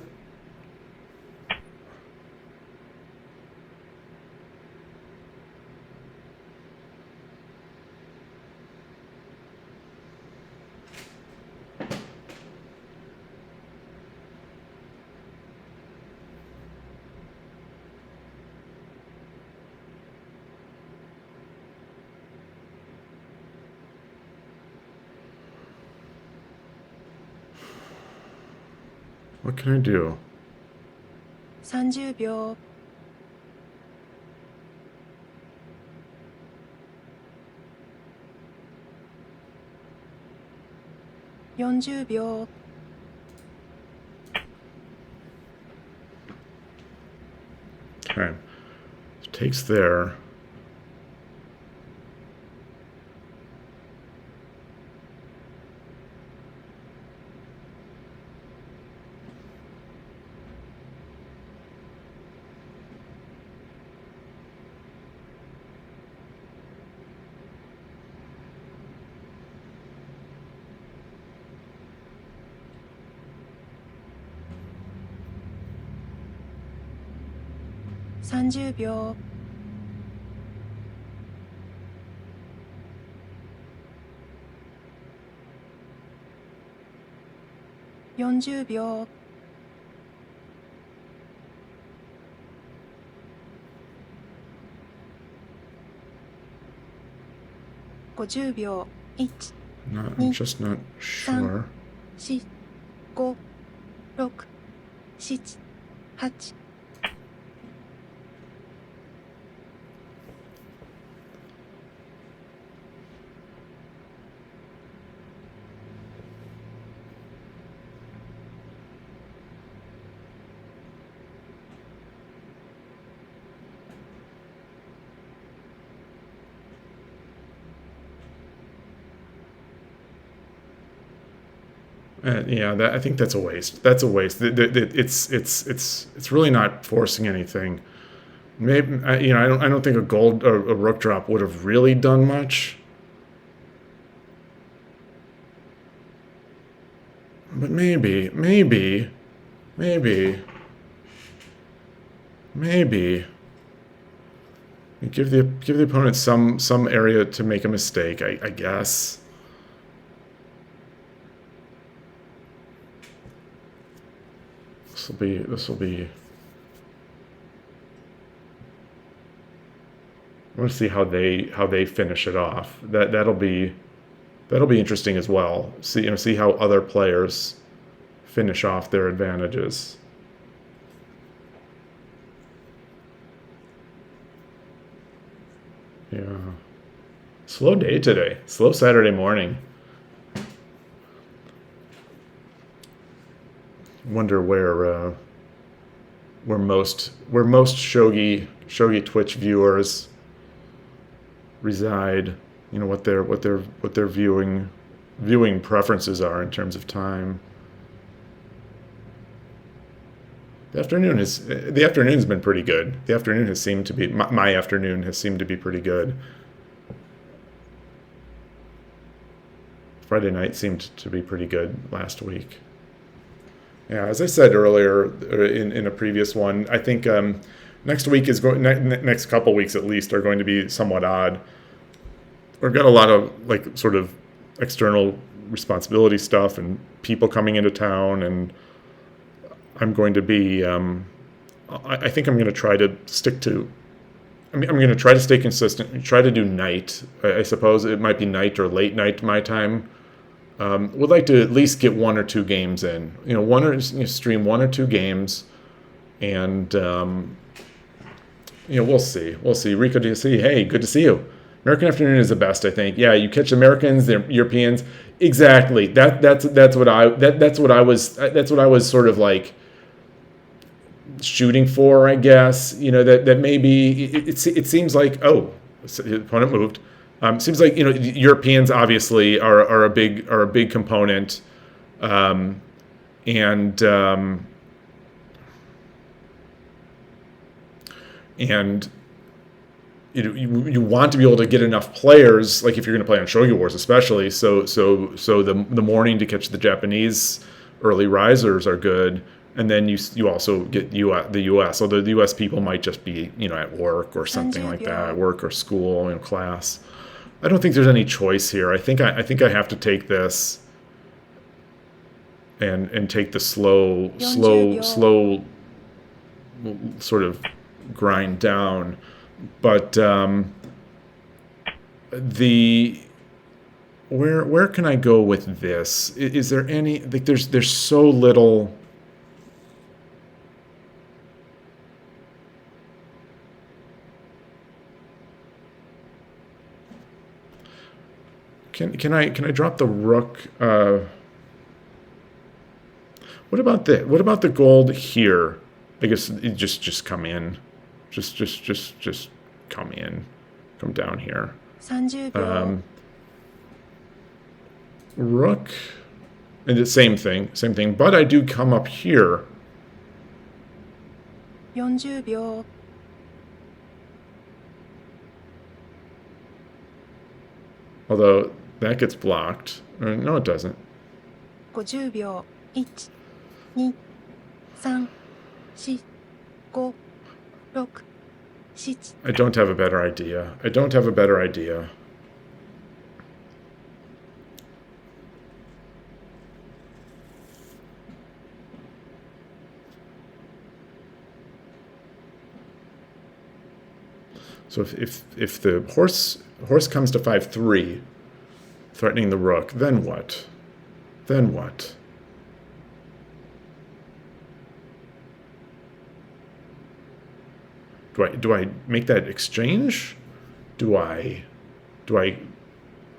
What can I do? 30秒。40秒。Okay. Takes there.30秒。40秒。50秒。1、I'm just not sure. 4、5、6、7、8。Yeah, I think that's a waste. That's a waste. It's really not forcing anything. Maybe I don't think a gold or a rook drop would have really done much. But maybe. Give the opponent some area to make a mistake, I guess. This will be. I want to see how they finish it off. That'll be interesting as well. See how other players finish off their advantages. Yeah. Slow day today. Slow Saturday morning. Wonder where most shogi Twitch viewers reside. You know what their viewing preferences are in terms of time. The afternoon's been pretty good. The afternoon has seemed to be my afternoon has seemed to be pretty good. Friday night seemed to be pretty good last week. Yeah, as I said earlier in a previous one, I think next week is going. Next couple weeks at least are going to be somewhat odd. We've got a lot of like sort of external responsibility stuff and people coming into town, and I'm going to be. I think I'm going to try to stick to. I'm going to try to stay consistent and try to do night. I suppose it might be night or late night my time. Would like to at least get 1 or 2 games in. Stream 1 or 2 games, and we'll see. We'll see. Rico, do you see? Hey, good to see you. American afternoon is the best, I think. Yeah, you catch Americans, the Europeans. Exactly. That's what I was sort of like shooting for, I guess. That maybe it seems like the opponent moved. Seems like Europeans obviously are a big component, and you want to be able to get enough players, like if you're going to play on Shogi Wars especially. So the morning to catch the Japanese early risers are good, and then you also get the U.S. Although the U.S. people might just be at work or something like that, work or school class. I don't think there's any choice here. I think I have to take this and take the slow sort of grind down. But where can I go with this? Is there any like there's so little. Can I drop the rook? What about the gold here? I guess it just come in, just come in, come down here. 30秒 Rook, and the same thing. But I do come up here. 40秒 Although that gets blocked. No, it doesn't. 50秒 1、2、3、4、5、6、7 I don't have a better idea. So if the horse comes to 5-3, threatening the rook, then what? Do I make that exchange? Do I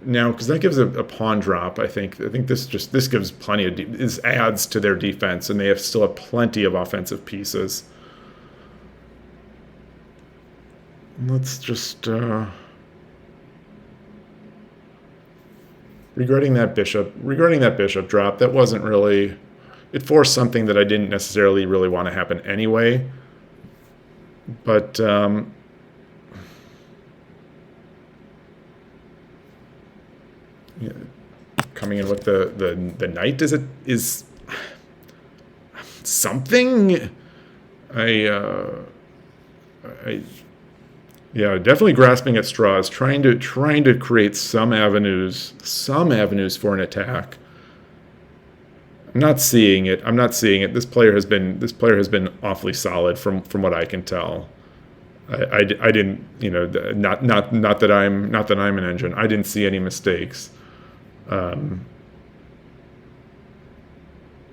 now, because that gives a pawn drop. I think this gives plenty of this adds to their defense, and they still have plenty of offensive pieces. Let's just regarding that bishop drop, that wasn't really, it forced something that I didn't necessarily really want to happen anyway. But coming in with the knight is something. Yeah, definitely grasping at straws, trying to create some avenues for an attack. I'm not seeing it. This player has been awfully solid from what I can tell. I didn't, not that I'm an engine. I didn't see any mistakes. I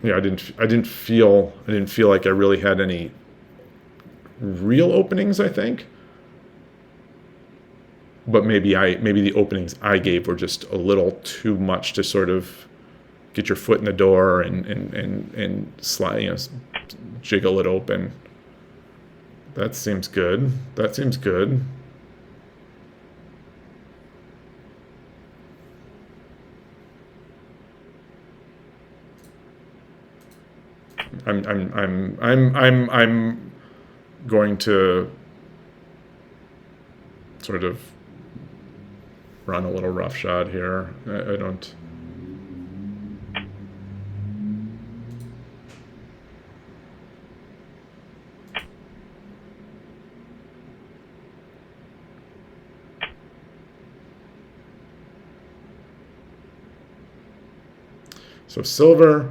didn't feel like I really had any real openings, I think. but maybe the openings I gave were just a little too much to sort of get your foot in the door and slide, jiggle it open. That seems good. That seems good. I'm going to sort of run a little roughshod here. I don't. So silver,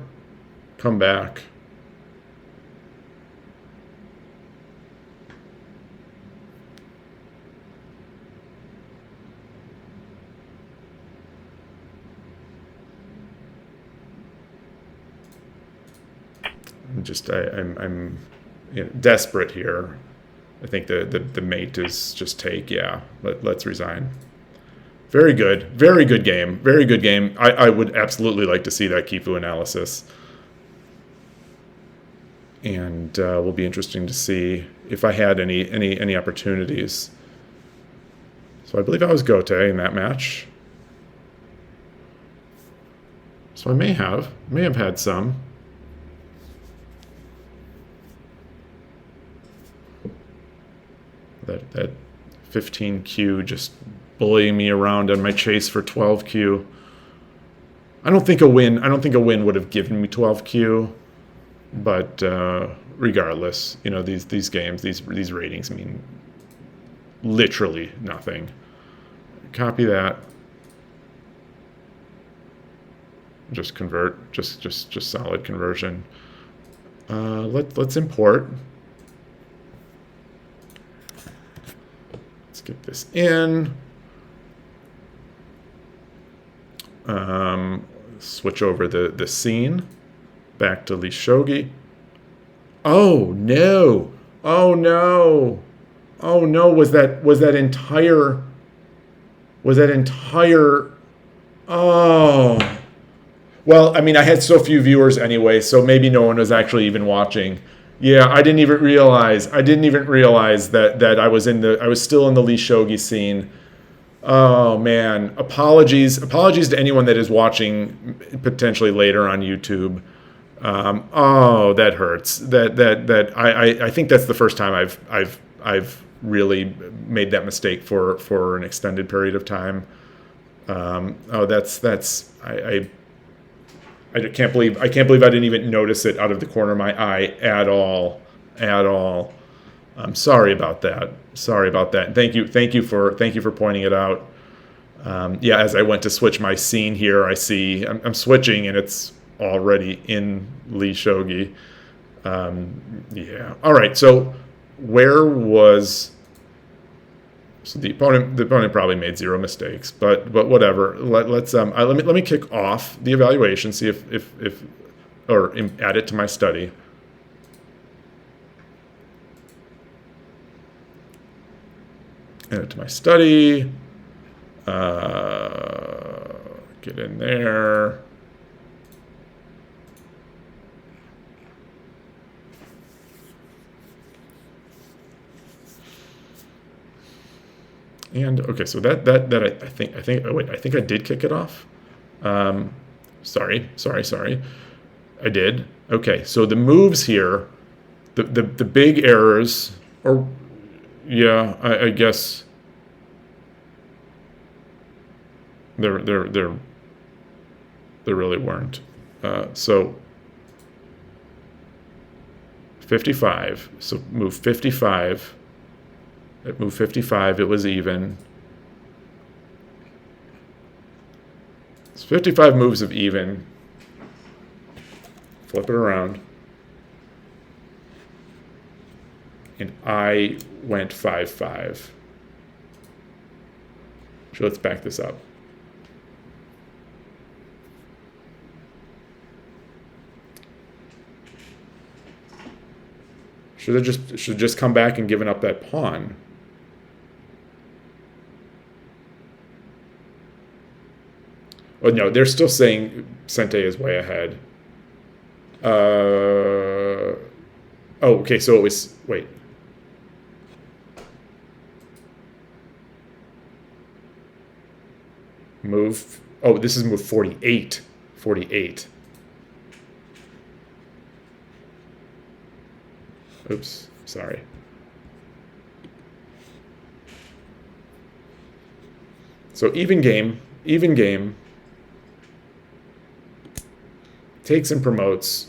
come back. I'm desperate here. I think the mate is just take. Yeah, let's resign. Very good. Very good game. Very good game. I would absolutely like to see that Kifu analysis. And will be interesting to see if I had any opportunities. So I believe I was Gote in that match. So I may have had some. That 15Q just bullying me around on my chase for 12Q. I don't think a win would have given me 12Q, but regardless, these games, these ratings mean literally nothing. Copy that. Just convert. Just solid conversion. Let's import. Let's get this in. Switch over the scene back to Shogi. Oh no! Oh no! Oh no! Was that entire? Oh. Well, I mean, I had so few viewers anyway, so maybe no one was actually even watching. Yeah, I didn't even realize that I was still in the Lee Shogi scene. Oh man, apologies to anyone that is watching potentially later on YouTube. Oh, that hurts. I think that's the first time I've really made that mistake for an extended period of time. I can't believe I didn't even notice it out of the corner of my eye at all. I'm sorry about that. Thank you for pointing it out. As I went to switch my scene here, I see I'm switching and it's already in Lee Shogi. All right. So the opponent probably made zero mistakes, but whatever. Let me kick off the evaluation, see if add it to my study. Add it to my study. Get in there. And okay, so that I think I did kick it off. Sorry. I did. Okay, so the moves here, the big errors, or yeah, I guess there really weren't. So 55. So move 55. At move 55, it was even. It's 55 moves of even. Flip it around. And I went 5-5. So let's back this up. Should have just come back and given up that pawn. Oh no, they're still saying Sente is way ahead. Oh, okay, so it was, wait. Move, oh, this is move 48. 48. Oops, sorry. So even game. Takes and promotes.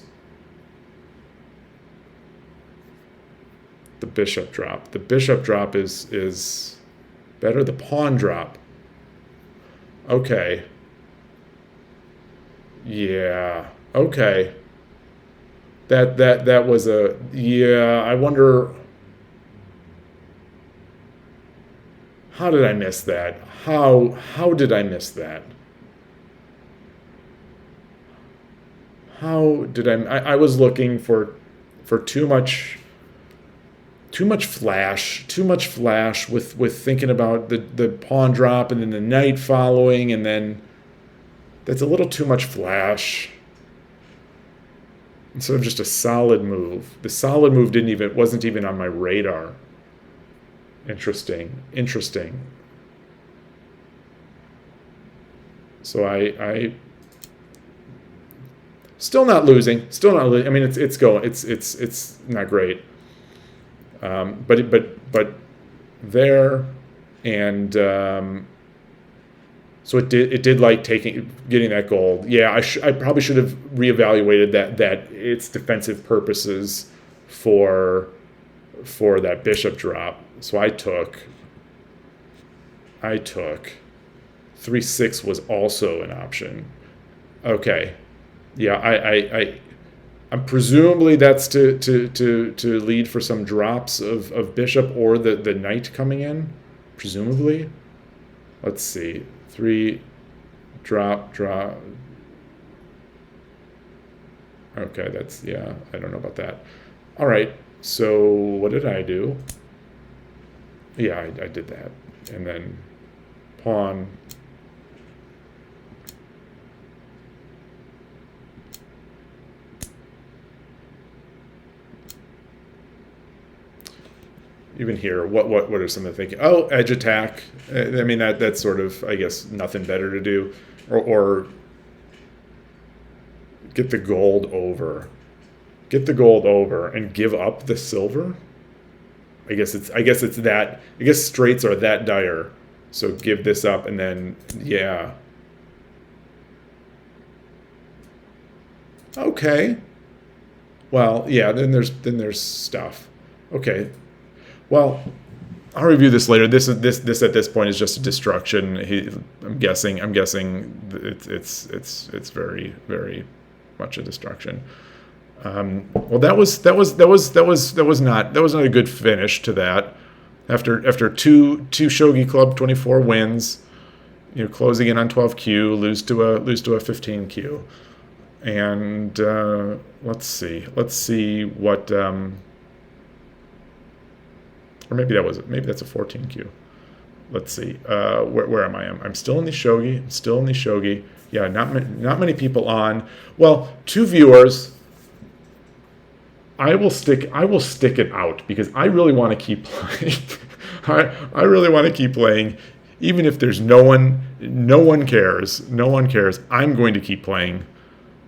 The bishop drop. The bishop drop is better. The pawn drop. Okay. Yeah. Okay. That was a, yeah, I wonder, how did I miss that? How did I miss that? How did I was looking for too much flash, with thinking about the pawn drop and then the knight following, and then that's a little too much flash instead of just a solid move. The solid move wasn't even on my radar. Interesting. So I still not losing. I mean, it's going. It's not great. But there, and so it did like getting that gold. Yeah, I probably should have reevaluated that its defensive purposes for that bishop drop. So I took 3-6 was also an option. Okay, yeah, I'm presumably that's to lead for some drops of bishop or the knight coming in, presumably. Let's see, 3 drop. Okay, that's, yeah, I don't know about that. All right, so what did I do? Yeah, I did that, and then pawn. Even here, what are some of the thinking? Oh, edge attack. I mean, that's sort of, I guess, nothing better to do, or get the gold over, and give up the silver. I guess it's that. I guess straights are that dire, so give this up, and then yeah. Okay. Well, yeah. Then there's stuff. Okay. Well, I'll review this later. This at this point is just a destruction. I'm guessing it's very, very much a destruction. Well, that was not a good finish to that. After two Shogi Club 24 wins, closing in on 12Q, lose to a 15Q, and let's see what. Or maybe that's a 14Q. Let's see. Where am I? I'm still in the Shogi. Yeah, not many people on. Well, 2 viewers. I will stick it out because I really want to keep playing. I really want to keep playing, even if there's no one cares. I'm going to keep playing.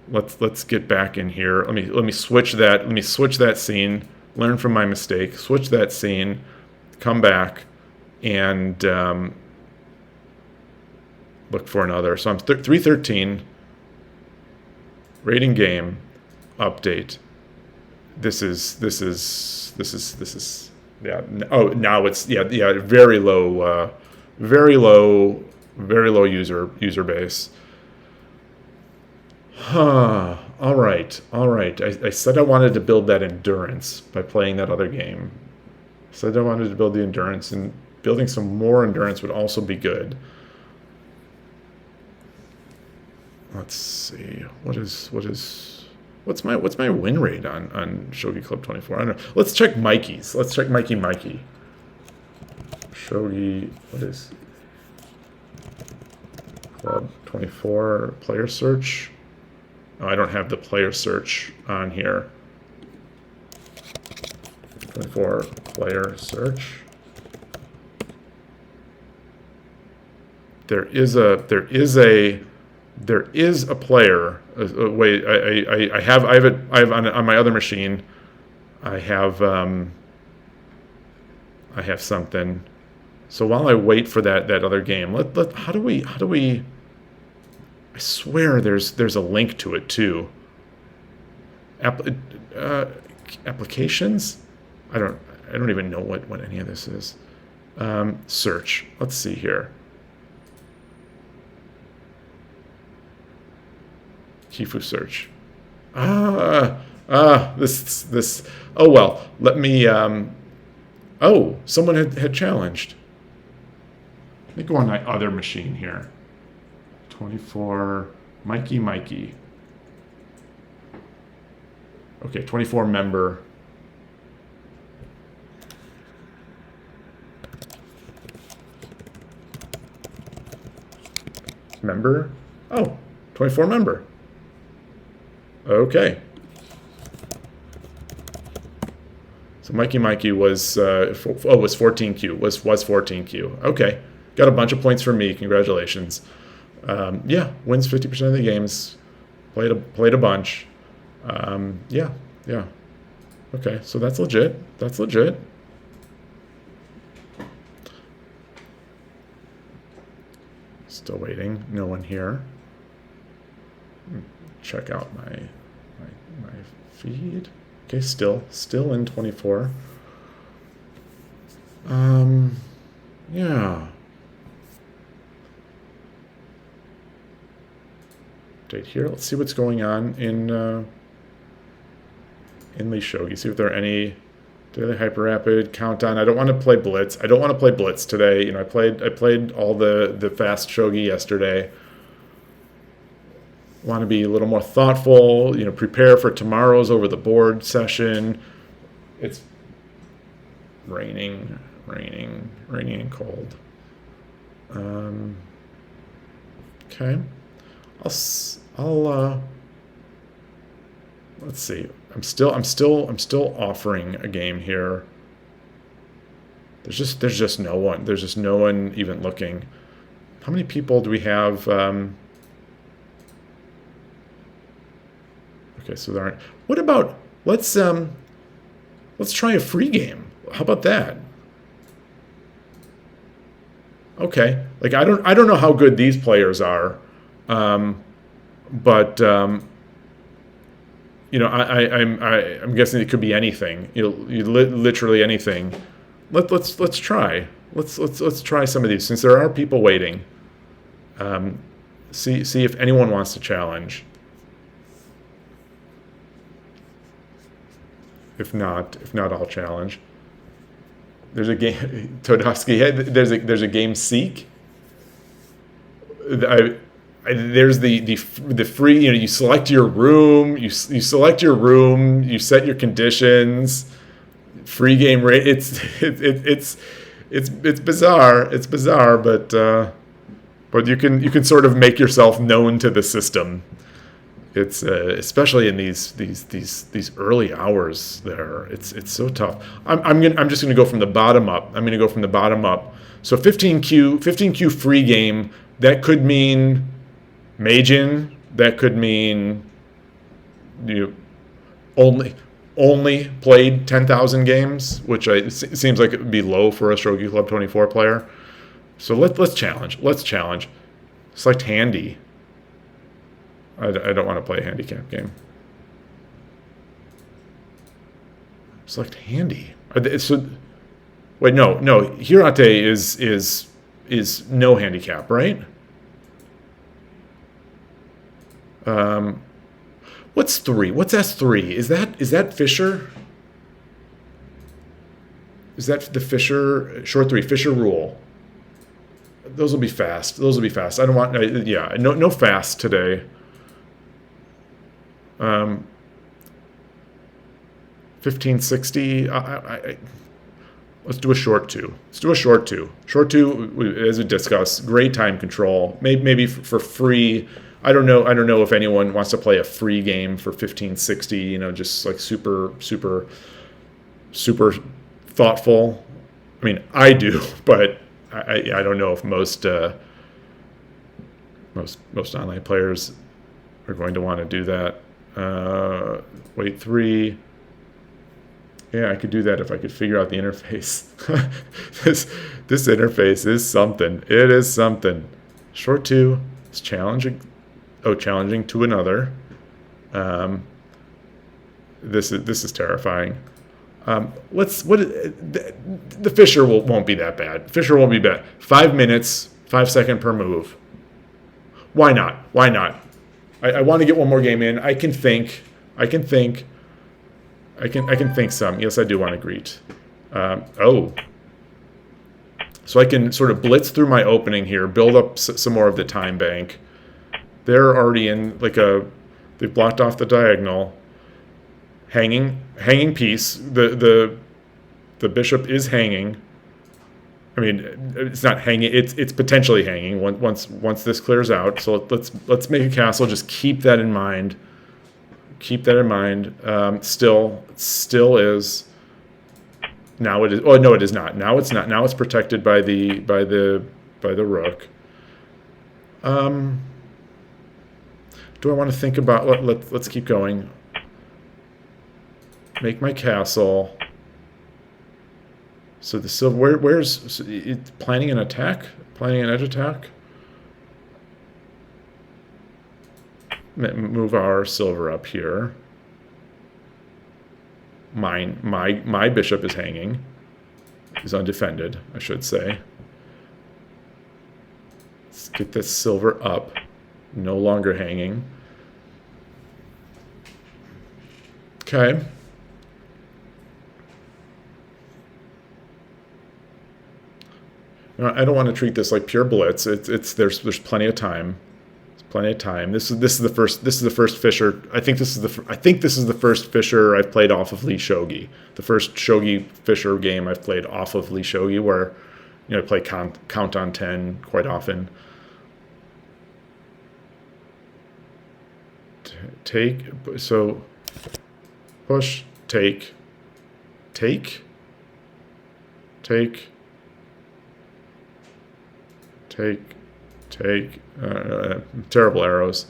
Let's get back in here. Let me switch that. Let me switch that scene. Learn from my mistake. Switch that scene. Come back and look for another. So I'm 313. Rating game update. This is yeah. Oh, now it's yeah very low user base. Huh. All right. I said I wanted to build that endurance by playing that other game. Said I wanted to build the endurance, and building some more endurance would also be good. Let's see. What's my win rate on Shogi Club 24? I don't know. Let's check Mikey's. Let's check Mikey. Shogi, what is Club 24 player search. Oh, I don't have the player search on here. 24 player search. There is a player. Wait, I have it on my other machine. I have something. So while I wait for that other game, how do we? I swear there's a link to it too. Applications? I don't even know what any of this is. Search. Let's see here. Kifu search. This. Oh well. Let me. Oh, someone had challenged. Let me go on my other machine here. 24 Mikey. Okay, 24 member. Member? Oh, 24 member. Okay. So Mikey was was 14Q. Was 14Q. Okay. Got a bunch of points for me. Congratulations. Yeah, wins 50% of the games. Played a bunch. Yeah. Okay, so that's legit. Still waiting. No one here. Check out my feed. Okay, still in 24. Yeah. Update here. Let's see what's going on in Lee Shogi. See if there are any daily hyper rapid countdown. I don't want to play blitz. I don't want to play blitz today. I played all the fast shogi yesterday. Want to be a little more thoughtful, prepare for tomorrow's over the board session. It's raining and cold. Okay. I'll let's see. I'm still offering a game here. There's just no one. There's just no one even looking. How many people do we have? Okay, so there aren't. What about let's try a free game. How about that? Okay, like I don't know how good these players are, but I'm guessing it could be anything. Literally anything. Let's try. Let's try some of these since there are people waiting. See if anyone wants to challenge. If not, I'll challenge. There's a game, Todosky. There's a game Seek. There's the free. You select your room. You select your room. You set your conditions. Free game rate. It's bizarre. It's bizarre, but you can sort of make yourself known to the system. It's especially in these early hours there. It's so tough. I'm just gonna go from the bottom up. So 15Q free game. That could mean Meijin. That could mean you only played 10,000 games, which seems like it would be low for a Shogi Club 24 player. So let's challenge. Select handy. I don't want to play a handicap game. Select handy. So wait, no. Hirate is no handicap, right? What's 3? What's S3? Is that Fisher? Is that the Fisher short 3 Fisher rule? Those will be fast. I don't want. No fast today. 1560. Let's do a short 2. Let's do a short 2. Short 2, as we discussed, great time control. Maybe for free. I don't know if anyone wants to play a free game for 1560. You know, just like super thoughtful. I mean, I do, but I don't know if most online players are going to want to do that. Wait 3. Yeah, I could do that if I could figure out the interface. This interface is something. It is something. Short 2 is challenging. Oh, challenging to another. This is terrifying. The Fisher won't be that bad. Fisher won't be bad. 5 minutes, 5 second per move. Why not? Why not? I want to get one more game in. I can think some. Yes, I do want to greet. So I can sort of blitz through my opening here, build up some more of the time bank. They're already in they've blocked off the diagonal. Hanging piece. The bishop is hanging. I mean, it's not hanging. It's potentially hanging once this clears out. So let's make a castle. Just keep that in mind. Keep that in mind. Still is. Now it is. Oh no, it is not. Now it's not. Now it's protected by the rook. Do I want to think about? Let's keep going. Make my castle. So the silver. Where's planning an attack? Planning an edge attack. Move our silver up here. My bishop is hanging. Is undefended, I should say. Let's get this silver up. No longer hanging. Okay. I don't want to treat this like pure blitz. There's plenty of time. Plenty of time. This is the first Fisher. I think this is the first Fisher I've played off of Lee Shogi. The first Shogi Fisher game I've played off of Lee Shogi, where I play count on 10 quite often. Take, so push, take. Terrible arrows.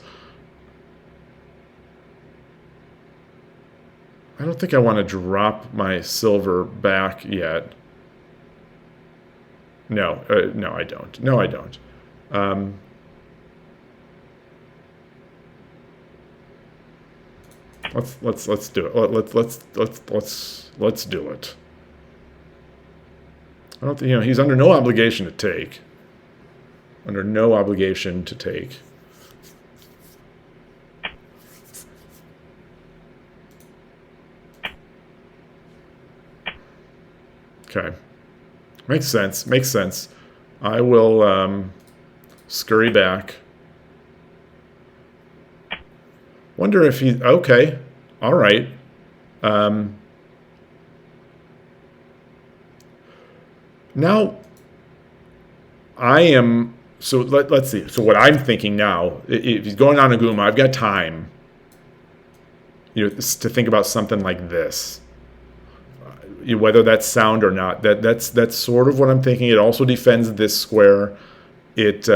I don't think I want to drop my silver back yet. No, I don't. No, I don't. Let's do it. Let's do it. I don't think, he's under no obligation to take. Under no obligation to take. Okay. Makes sense. I will scurry back. Wonder if he... Okay. All right. Now, I am... So let's see. So what I'm thinking now, if he's going on Aguma, I've got time, to think about something like this. Whether that's sound or not, that's sort of what I'm thinking. It also defends this square. It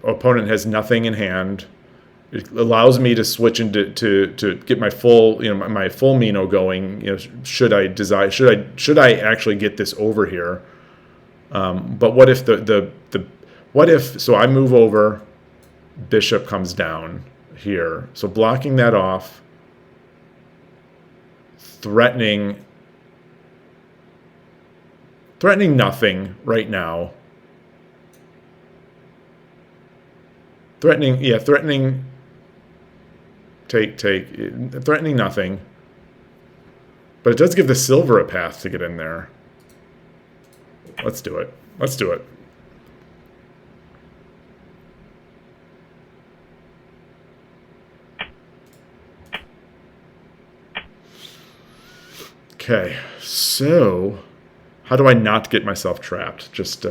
opponent has nothing in hand. It allows me to switch into to get my full my full Mino going. Should I actually get this over here? But what if so I move over, bishop comes down here. So blocking that off, threatening nothing right now. Threatening. Threatening nothing. But it does give the silver a path to get in there. Let's do it. Okay, so how do I not get myself trapped? Just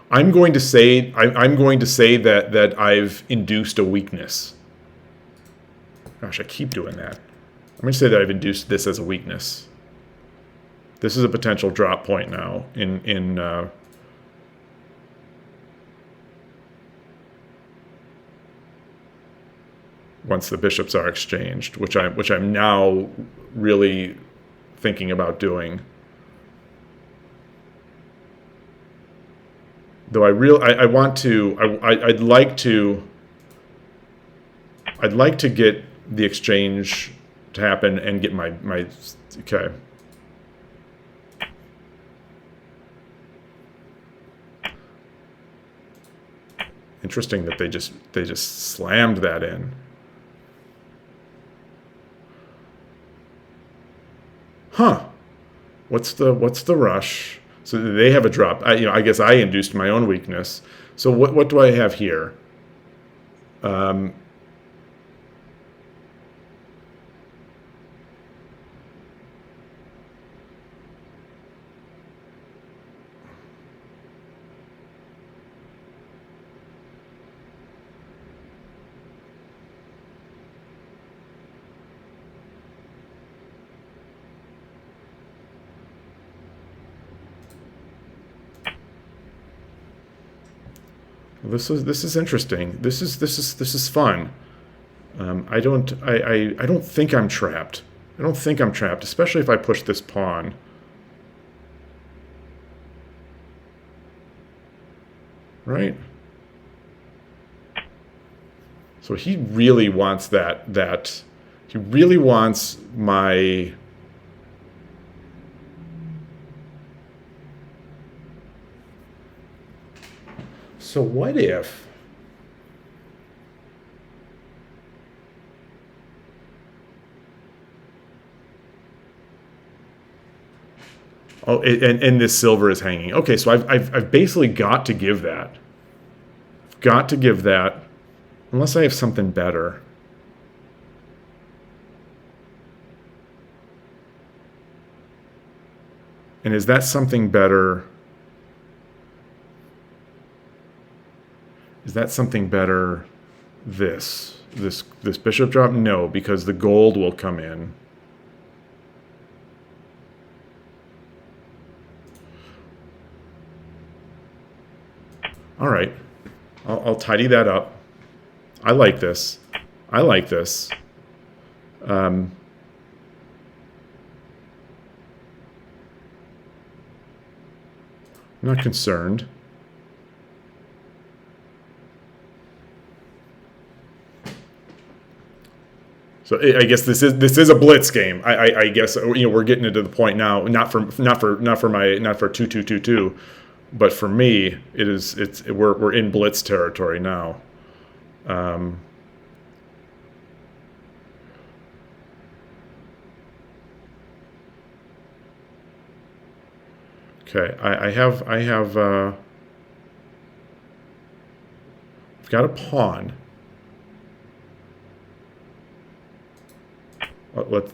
I'm going to say that I've induced a weakness. Gosh, I keep doing that. I'm going to say that I've induced this as a weakness. This is a potential drop point now in once the bishops are exchanged, which I'm now really thinking about doing. Though I want to I'd like to get the exchange to happen and get my okay. Interesting that they just slammed that in. Huh. What's the rush? So they have a drop. I guess I induced my own weakness. So what do I have here? This is interesting. This is fun. I don't think I'm trapped. I don't think I'm trapped, especially if I push this pawn. Right? So he really wants that he really wants my So what if and this silver is hanging. Okay, so I've basically got to give that. Got to give that unless I have something better. And is that something better? Is that something better? This bishop drop? No, because the gold will come in. All right, I'll tidy that up. I like this. I like this. I'm not concerned. So I guess this is a blitz game. I guess we're getting into the point now. Not for 2-2-2-2, but for me we're in blitz territory now. Okay, I've got a pawn.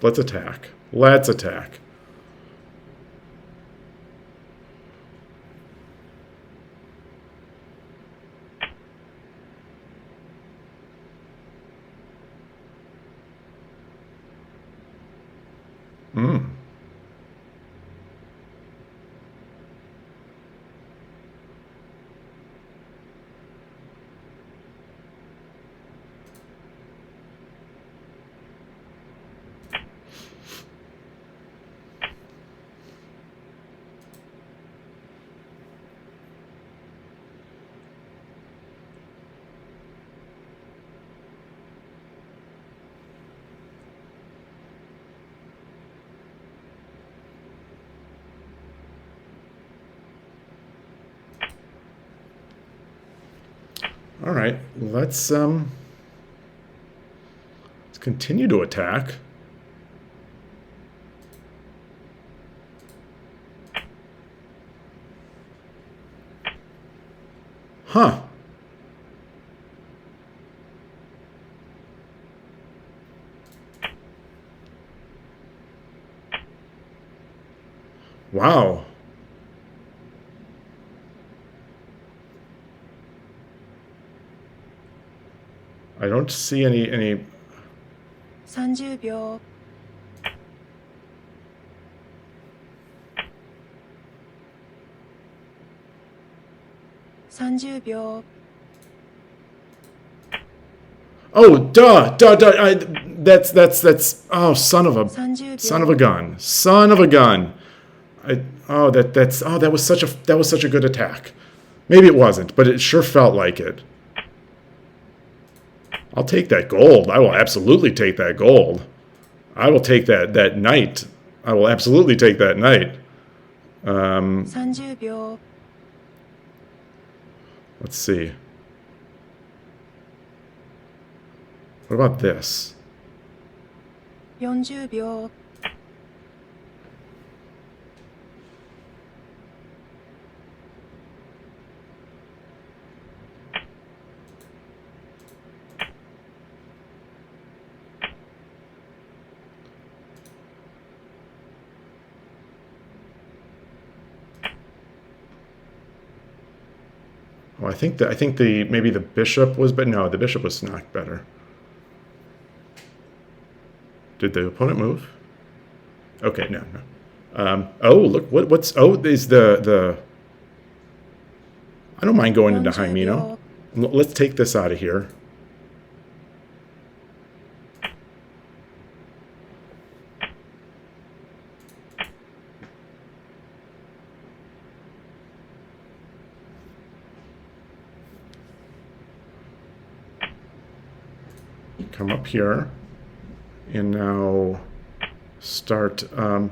Let's attack. Let's attack. All right, let's continue to attack. Huh. Wow. I don't see any. 30秒。30秒。 Oh, duh. That's. Oh, son of a 30 son of 秒。 a gun. Son of a gun. That was such a good attack. Maybe it wasn't, but it sure felt like it. I'll take that gold. I will absolutely take that gold. I will take that knight. I will absolutely take that knight. 30秒。 Let's see. What about this? 40秒。 Oh, I think the maybe the bishop was, but no, the bishop was knocked better. Did the opponent move? Okay, no. Oh, look, is the. I don't mind going into 40 Jaimino. 秒。 Let's take this out of here. Come up here, and now start. Oh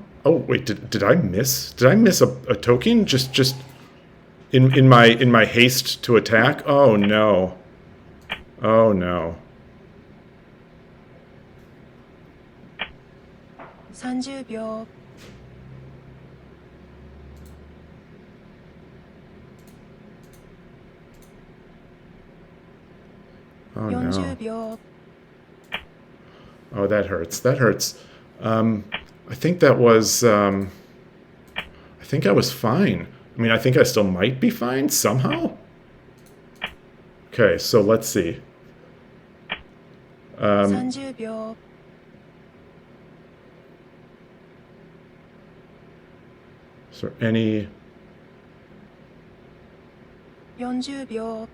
wait, did I miss? Did I miss a token? Just in my haste to attack? Oh no! Oh no! 30秒。 Oh 40 no! 秒。 Oh, that hurts. That hurts. I think that was. I think I was fine. I mean, I think I still might be fine somehow. Okay, so let's see. 30秒。 Is there any? 40秒。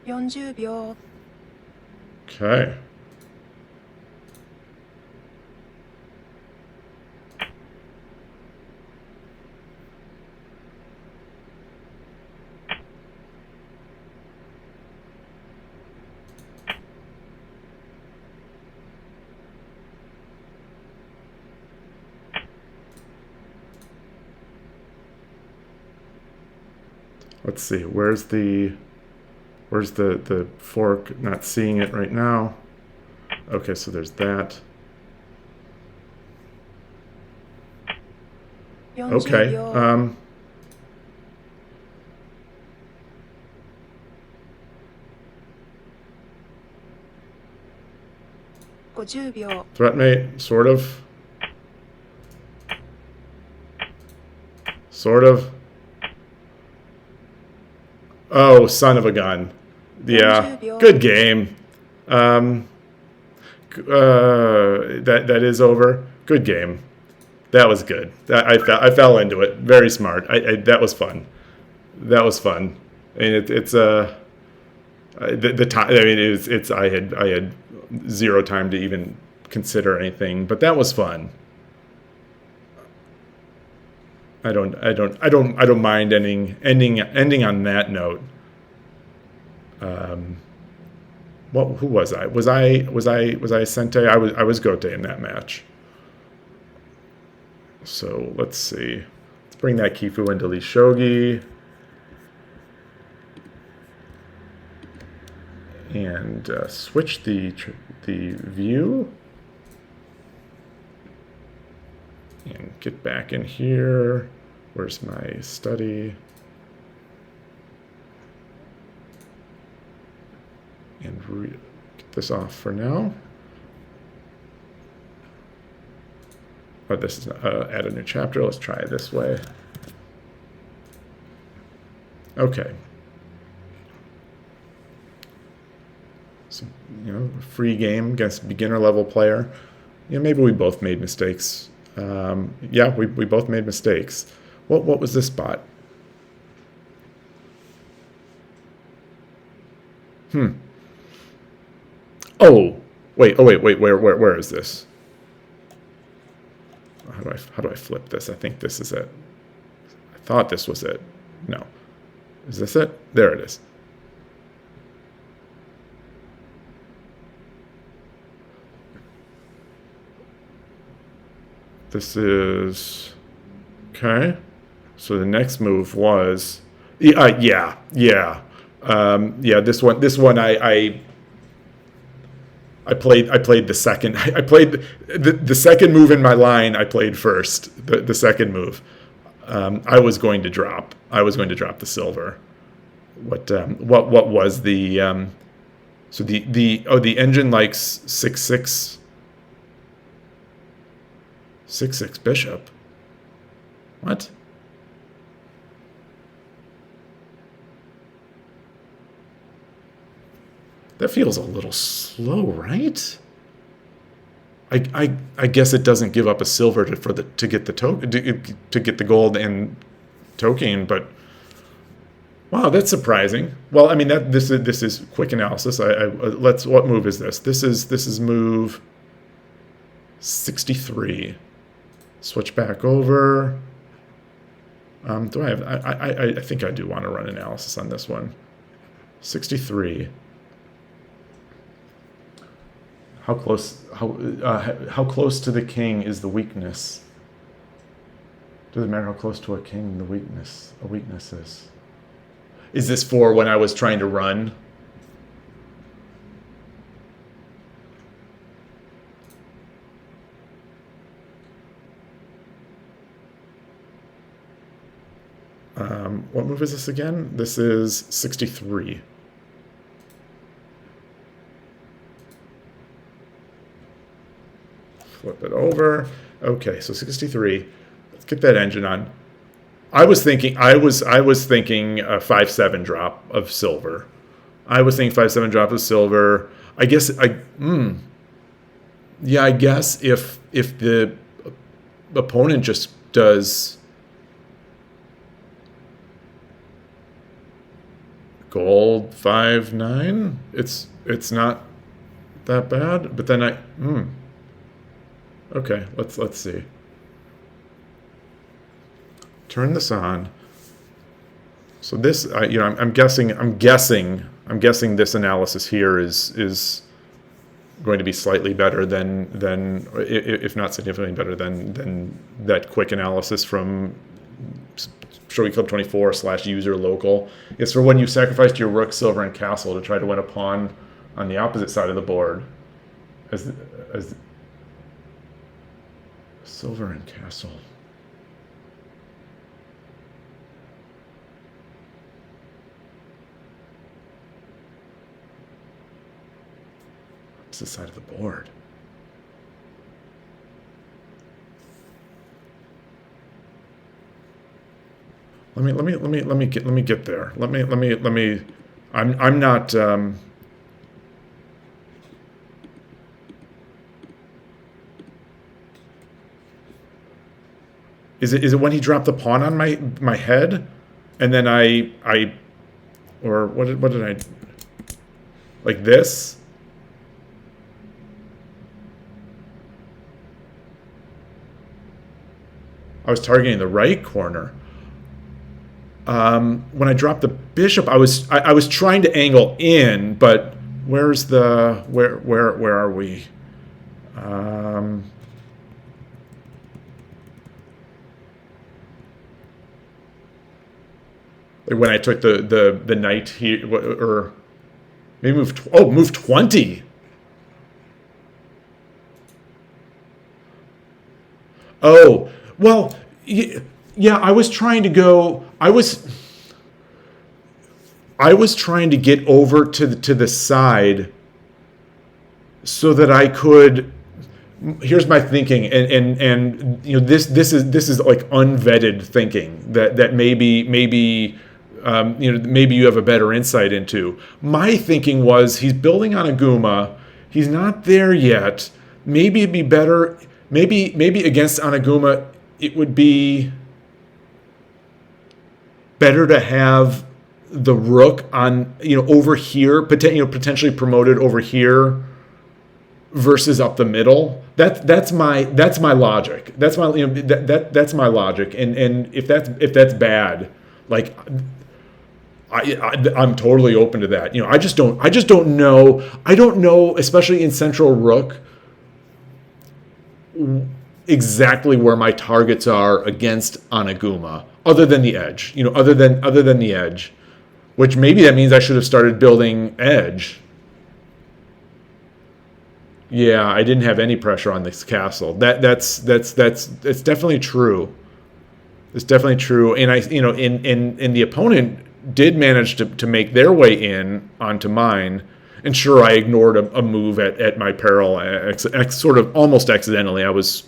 40秒。 Okay. Let's see. Where's the fork? Not seeing it right now. Okay, so there's that. 40 Okay. 秒。 50秒。 Threat mate, sort of. Sort of. Oh, son of a gun. Yeah. Good game. That is over. Good game. That was good. I fell into it. Very smart. That was fun. That was fun. And the time. I mean, it's I had zero time to even consider anything, but that was fun. I don't mind ending on that note. Who was I? Was I Sente? I was Gote in that match. So let's see. Let's bring that Kifu into Lee Shogi. And switch the view. And get back in here. Where's my study? And this off for now. Oh, this is add a new chapter. Let's try it this way. Okay. So, free game against beginner level player. Maybe we both made mistakes. Yeah, we both made mistakes. What was this spot? Oh, wait. Where is this? How do I flip this? I think this is it. I thought this was it. No. Is this it? There it is. This is okay. So the next move was, yeah. This one I played the second. I played the second move in my line. I played first. The second move. I was going to drop. The silver. What was the so the engine likes 6/6 bishop. What? That feels a little slow, right? I guess it doesn't give up a silver to get the token to get the gold and token, but wow, that's surprising. Well, I mean this is quick analysis. What move is this? This is move 63. Switch back over. Do I have? I think I do want to run analysis on this one. 63. How close to the king is the weakness? Doesn't matter how close to a king a weakness is. Is this for when I was trying to run? What move is this again? This is 63. Flip it over. Okay, so 63. Let's get that engine on. I was thinking a 5/7 drop of silver. I guess yeah, I guess if the opponent just does gold 5/9, it's not that bad. But then okay, let's see. Turn this on. So this, I'm guessing this analysis here is going to be slightly better than if not significantly better than that quick analysis from Shogi Club 24/user local. It's for when you sacrificed your rook, silver, and castle to try to win a pawn on the opposite side of the board. As silver and castle. It's the side of the board. Let me get there. I'm not. Is it when he dropped the pawn on my head, and then or what did I, like this? I was targeting the right corner. When I dropped the bishop, I was trying to angle in, but where's the where are we? Like when I took the knight here, or maybe move 20. Oh, well, yeah, I was trying to go. I was trying to get over to the side so that I could. Here's my thinking, and this is like unvetted thinking that maybe maybe you have a better insight into. My thinking was he's building on Aguma. He's not there yet. Maybe it'd be better. Maybe against Anaguma, it would be better to have the rook on over here, potentially promoted over here versus up the middle. That's my logic. That's my that's my logic. And if that's bad, like I'm totally open to that. I just don't know. I don't know, especially in central rook, exactly where my targets are against Anaguma, other than the edge. Other than the edge, which maybe that means I should have started building edge. Yeah, I didn't have any pressure on this castle. That's definitely true. It's definitely true. And and the opponent did manage to make their way in onto mine. And sure, I ignored a move at my peril, sort of almost accidentally. I was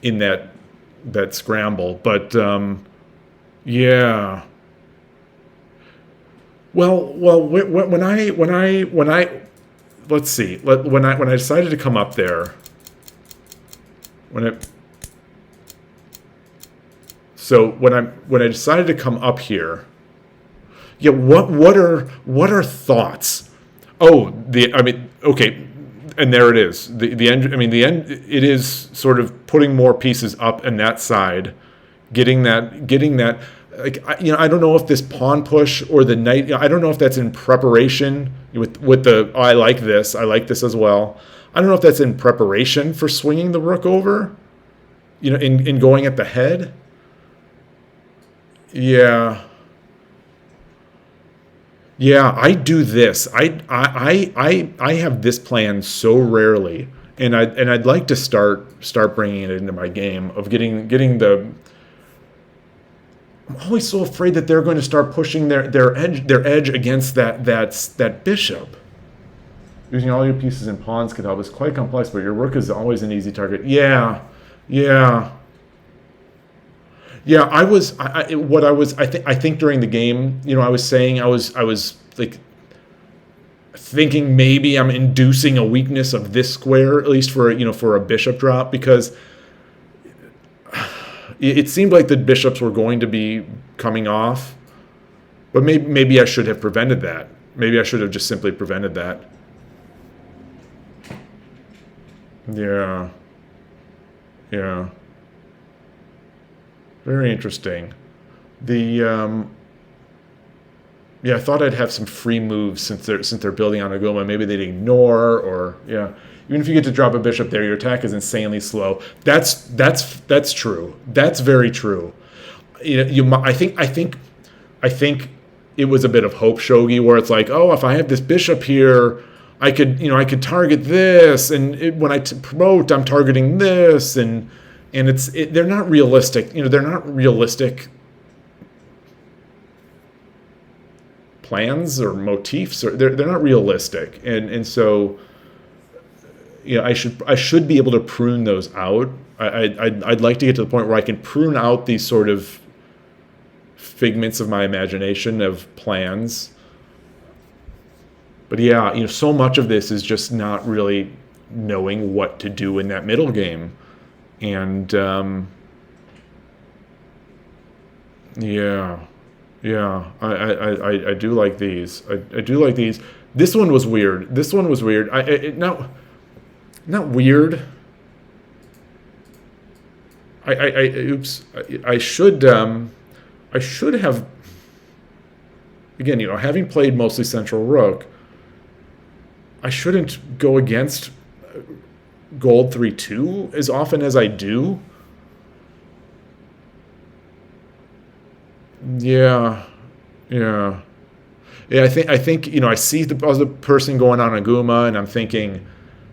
in that scramble, but yeah. Well, when I let's see. When I decided to come up there, when I decided to come up here, yeah. What are thoughts? Oh, okay, and there it is. The end. The end. It is sort of putting more pieces up in that side, getting that. Like I don't know if this pawn push or the knight. I don't know if that's in preparation with the. Oh, I like this as well. I don't know if that's in preparation for swinging the rook over. In going at the head. Yeah. Yeah, I do this. I have this plan so rarely, and I'd like to start bringing it into my game of getting the. I'm always so afraid that they're going to start pushing their edge against that bishop. Using all your pieces and pawns could help. It's quite complex, but your rook is always an easy target. Yeah. I think during the game, I was saying I was like thinking maybe I'm inducing a weakness of this square, at least for a bishop drop, because it seemed like the bishops were going to be coming off, but maybe I should have prevented that. Maybe I should have just simply prevented that. Yeah. Very interesting. I thought I'd have some free moves since they're building on Aguma. Maybe they'd ignore, or yeah. Even if you get to drop a bishop there, your attack is insanely slow. That's true. That's very true. I think it was a bit of hope shogi where it's like, oh, if I have this bishop here, I could target this, and when I promote, I'm targeting this, and they're not realistic. They're not realistic plans or motifs, or they're not realistic, and so. I should be able to prune those out. I'd like to get to the point where I can prune out these sort of figments of my imagination of plans. But yeah, so much of this is just not really knowing what to do in that middle game, and yeah, I do like these. I do like these. This one was weird. Not weird. Oops. I should have. Again, having played mostly central rook, I shouldn't go against gold 3-2 as often as I do. Yeah. I think I see the other person going on Aguma, and I'm thinking,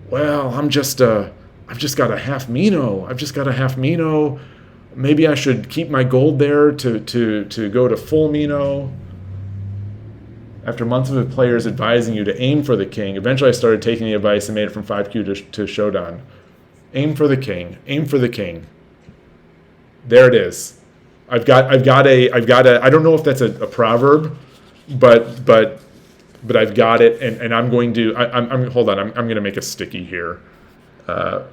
well, I've just got a half Mino. Maybe I should keep my gold there to go to full Mino. After months of players advising you to aim for the king, eventually I started taking the advice and made it from 5Q to Shodan. Aim for the king. Aim for the king. There it is. I've got a. I don't know if that's a proverb, but I've got it, and I'm going to. I'm hold on. I'm going to make a sticky here. Aim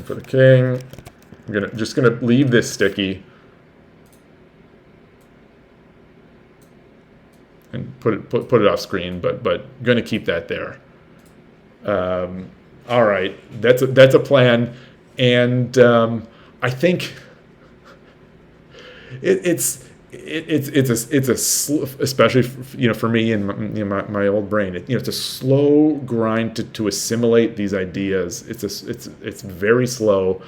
for the king. I'm just gonna leave this sticky and put it off screen, but gonna keep that there. All right, that's a plan, and I think it's especially for me and my old brain. It's a slow grind to assimilate these ideas. It's very slow.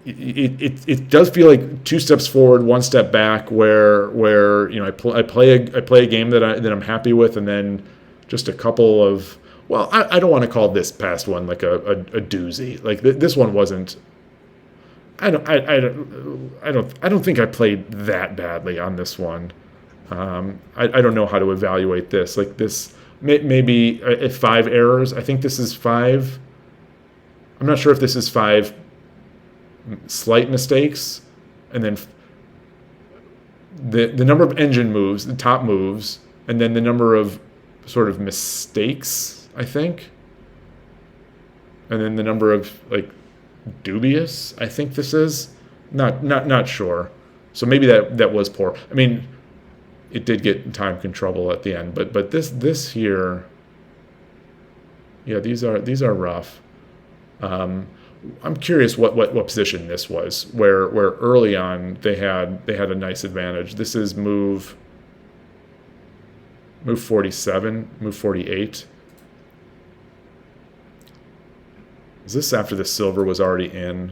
It does feel like 2 steps forward, 1 step back. Where I play a game that I'm happy with, and then just a couple of. Well, I don't want to call this past one like a doozy. Like this one wasn't. I don't think I played that badly on this one. I don't know how to evaluate this. Like this, maybe 5 errors. I think this is 5. I'm not sure if this is 5 slight mistakes, and then the number of engine moves, the top moves, and then the number of sort of mistakes, I think, and then the number of like dubious, I think this is not sure. So maybe that was poor. I mean, it did get time trouble at the end, but this here, yeah, these are rough. I'm curious what position this was, where early on they had a nice advantage. This is move 47, move 48. Is this after the silver was already in?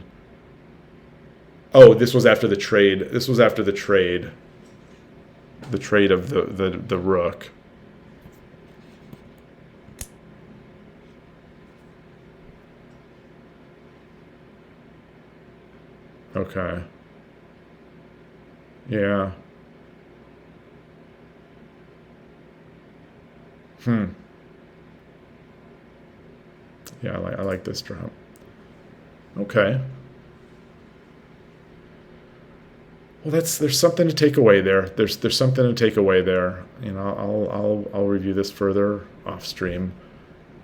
Oh, this was after the trade. This was after the trade. The trade of the rook. Okay. Yeah. Yeah, I like this drop. Okay. Well, there's something to take away there. There's something to take away there. I'll review this further off stream,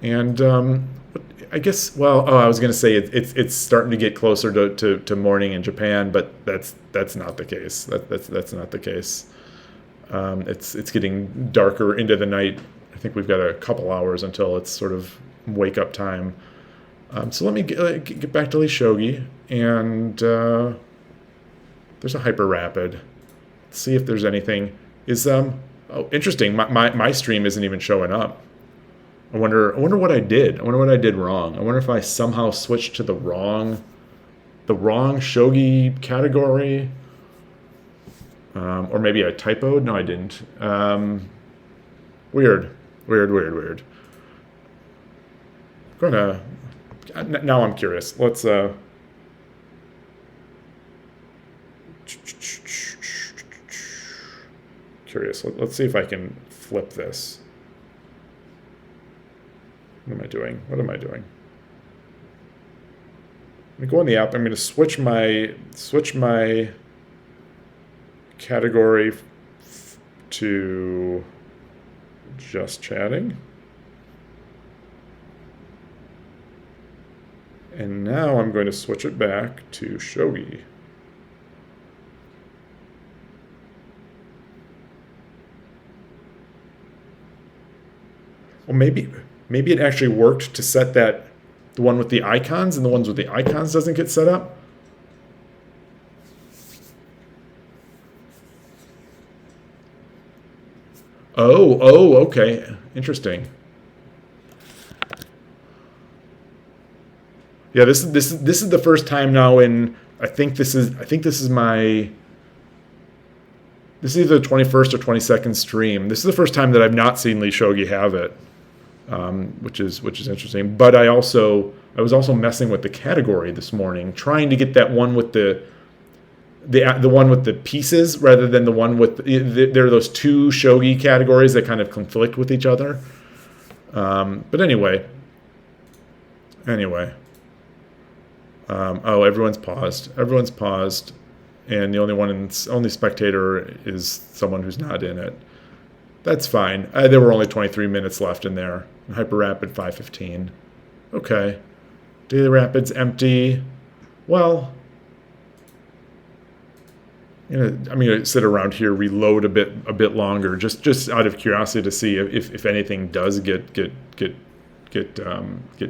and I guess. Well, I was gonna say it's starting to get closer to morning in Japan, but that's not the case. That's not the case. It's getting darker into the night. I think we've got a couple hours until it's sort of wake up time. So let me get back to Lee Shogi, and there's a hyper rapid. Let's see if there's anything. Interesting. My stream isn't even showing up. I wonder what I did. I wonder what I did wrong. I wonder if I somehow switched to the wrong Shogi category, or maybe I typoed. No, I didn't. Weird. Now I'm curious. Let's curious. Let's see if I can flip this. What am I doing? I'm going to go in the app. I'm going to switch my category to just chatting. And now I'm going to switch it back to Shogi. Well, maybe it actually worked to set that the one with the icons, and the ones with the icons doesn't get set up. Oh, okay. Interesting. Yeah, this is the first time now in I think this is my this is either the 21st or 22nd stream. This is the first time that I've not seen Lee Shogi have it, which is interesting. But I was also messing with the category this morning, trying to get that one with the the one with the pieces rather than the one with there are those two shogi categories that kind of conflict with each other. But anyway. Oh, everyone's paused. Everyone's paused, and the only spectator is someone who's not in it. That's fine. There were only 23 minutes left in there. Hyper Rapid 5:15. Okay. Daily Rapid's empty. Well, I'm gonna sit around here, reload a bit longer, just out of curiosity to see if anything does get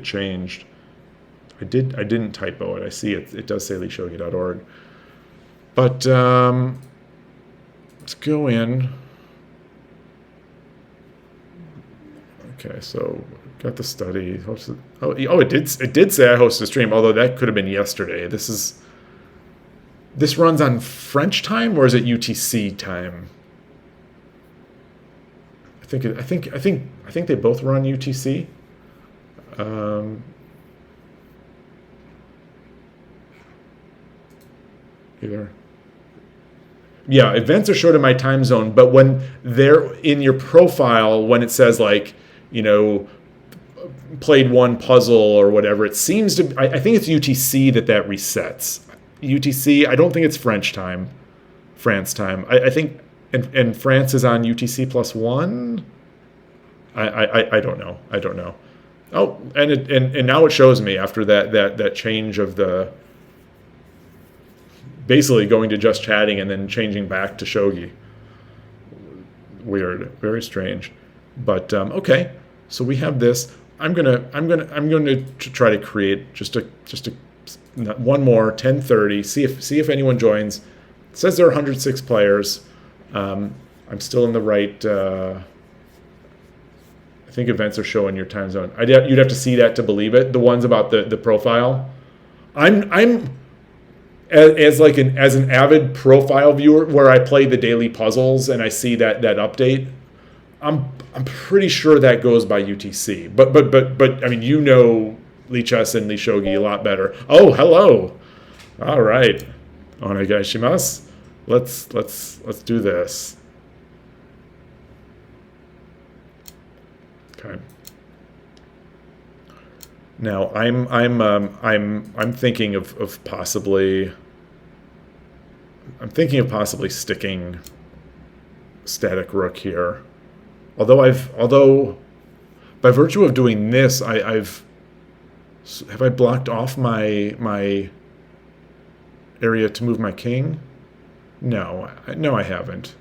changed. I didn't typo it. I see it. It does say leeshogi.org. But let's go in. Okay, so got the study. It did say I hosted a stream, although that could have been yesterday. This runs on French time, or is it UTC time? I think they both run UTC. Either. Yeah, events are showed in my time zone, but when they're in your profile, when it says like, played one puzzle or whatever, it seems to. I think it's UTC that resets. UTC. I don't think it's France time. I think, and France is on UTC +1. I don't know. Oh, and now it shows me after that change of the. Basically going to just chatting and then changing back to shogi. Weird, very strange, but okay. So we have this. I'm gonna try to create just a one more 10:30. See if anyone joins. It says there are 106 players. I'm still in the right. I think events are showing your time zone. You'd have to see that to believe it. The ones about the profile. I'm as an avid profile viewer where I play the daily puzzles and I see that update. I'm pretty sure that goes by UTC. But I mean, Lee Chess and Lee Shogi a lot better. Oh, hello. All right. Onegaishimasu. Let's do this. Okay. Now I'm thinking of possibly. I'm thinking of possibly sticking static rook here. Although by virtue of doing this, have I blocked off my area to move my king? No, I haven't.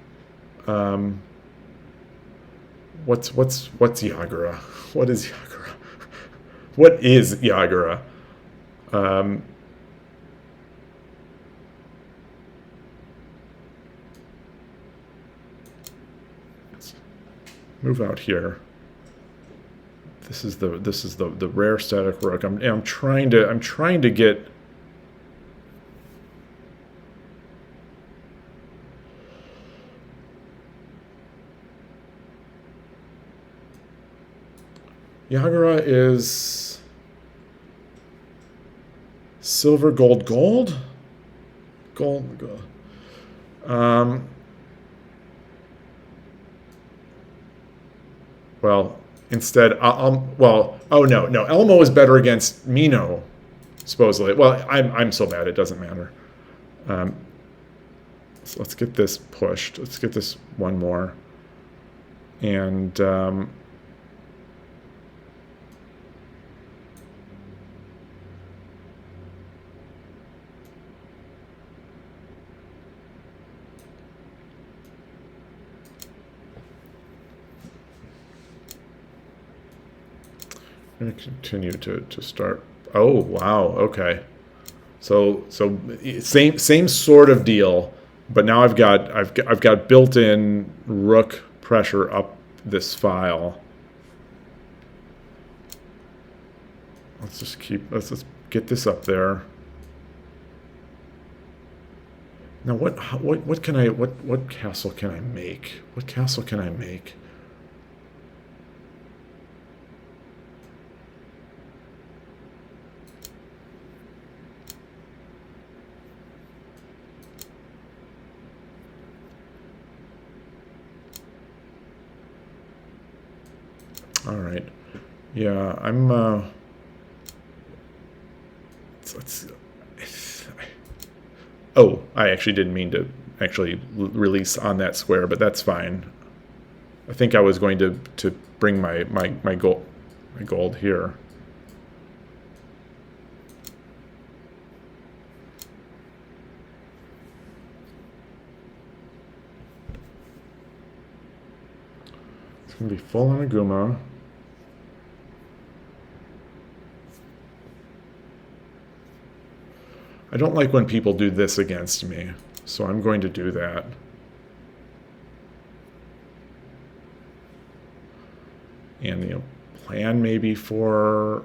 What's Yagura? What is Yagura? What is Yagura? Let's move out here. This is the rare static rook. I'm trying to get. Yagura is silver, gold. Well, instead, oh no, Elmo is better against Mino, supposedly. Well, I'm so bad it doesn't matter. So let's get this pushed. Let's get this one more, and. I'm going to continue to start. Oh wow, okay. So same sort of deal, but now I've got built-in rook pressure up this file. Let's just get this up there. Now what castle can I make? What castle can I make? Yeah, I'm. Let's. Oh, I actually didn't mean to actually release on that square, but that's fine. I think I was going to bring my gold here. It's gonna be full on Aguma. I don't like when people do this against me, so I'm going to do that. And plan maybe for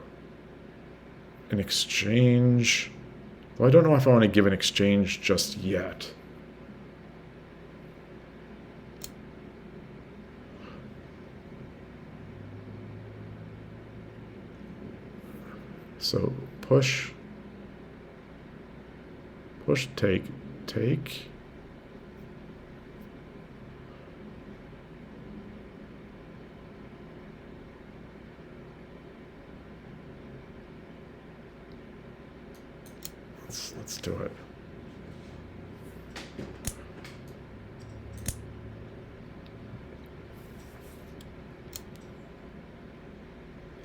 an exchange. Well, I don't know if I want to give an exchange just yet. So push, take, take. Let's do it.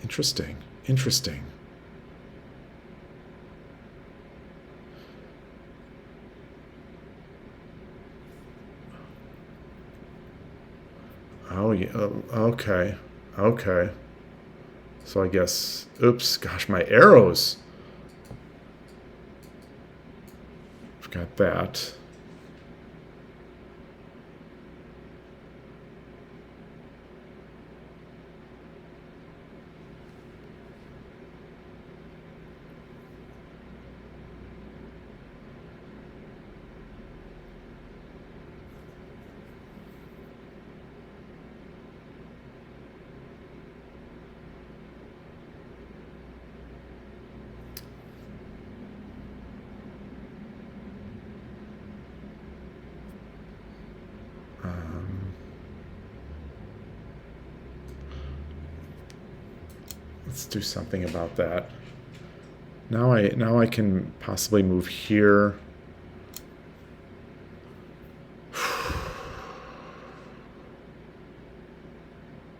Interesting. Interesting. Oh yeah. Okay. Okay. So I guess. Oops. Gosh, my arrows. Got that. Let's do something about that. Now I can possibly move here.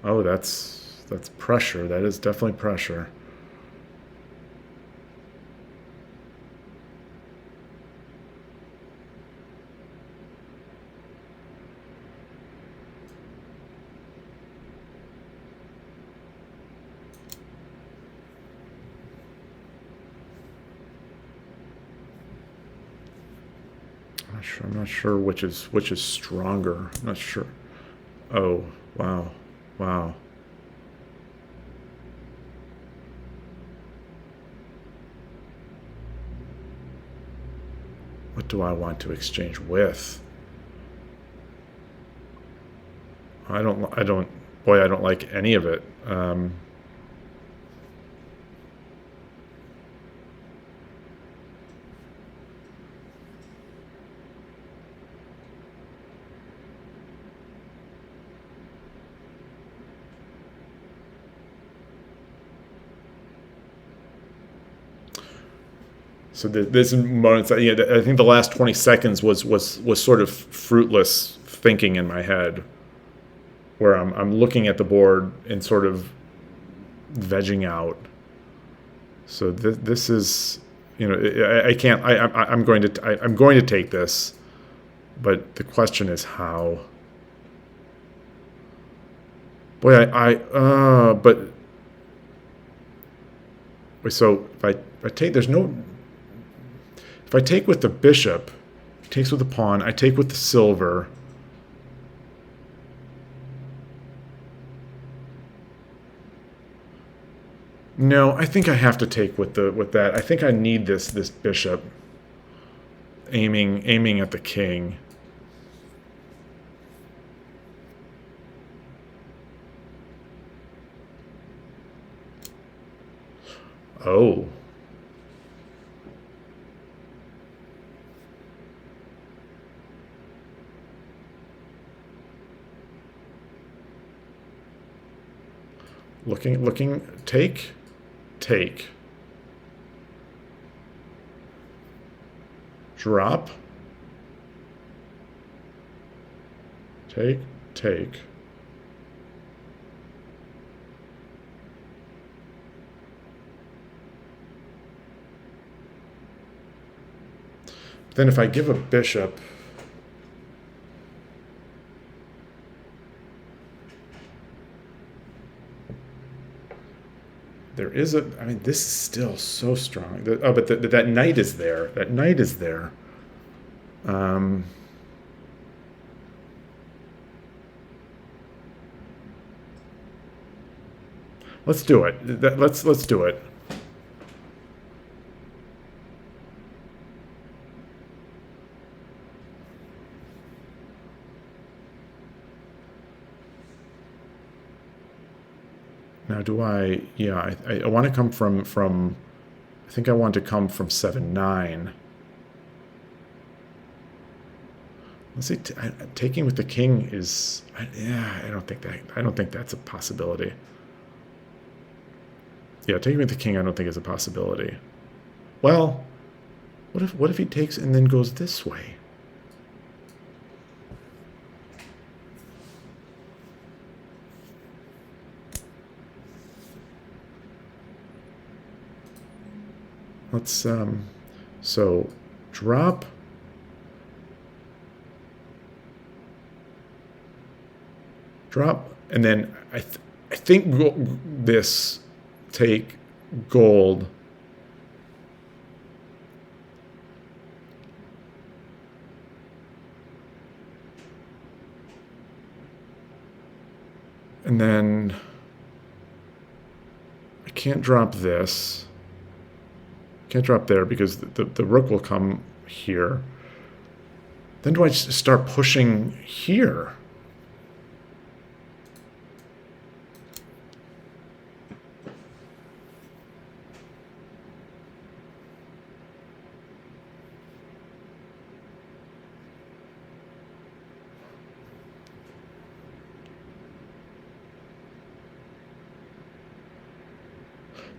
Oh, that's pressure. That is definitely pressure. I'm not sure which is stronger. I'm not sure. Oh, wow. Wow. What do I want to exchange with? I don't, boy, I don't like any of it. So there's moments that, I think the last 20 seconds was sort of fruitless thinking in my head, where I'm looking at the board and sort of vegging out. So this is, I can't. I'm going to take this, but the question is how. Boy, but so if I take, there's no. If I take with the bishop, he takes with the pawn. I take with the silver. No, I think I have to take with that. I think I need this bishop aiming at the king. Oh. Looking, take. Drop. Take. Then if I give a bishop, there is a, I mean, this is still so strong. But that knight is there. That knight is there. Let's do it. Let's do it. Now, do I? Yeah, I want to come from. I think I want to come from 7-9. Let's see. Taking with the king is. Yeah, I don't think that's a possibility. Yeah, taking with the king, I don't think is a possibility. Well, what if he takes and then goes this way? Let's so drop. And then I think this take gold. And then I can't drop this. Can't drop there because the rook will come here. Then do I just start pushing here?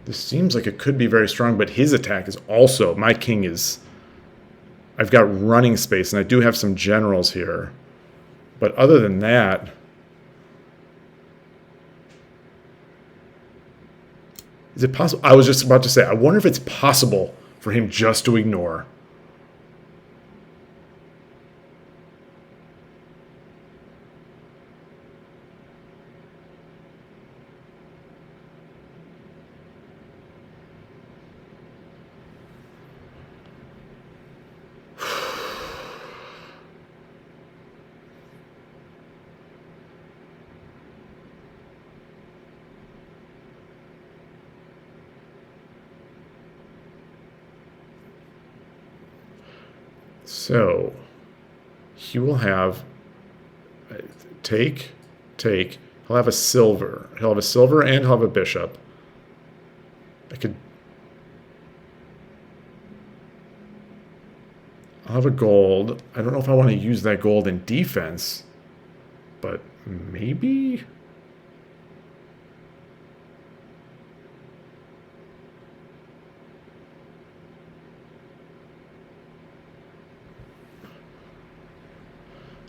This seems like it could be very strong, but his attack is also, my king is, I've got running space, and I do have some generals here. But other than that, is it possible? I was just about to say, I wonder if it's possible for him just to ignore. So he will have take. He'll have a silver. He'll have a silver and he'll have a bishop. I'll have a gold. I don't know if I want to use that gold in defense, but maybe.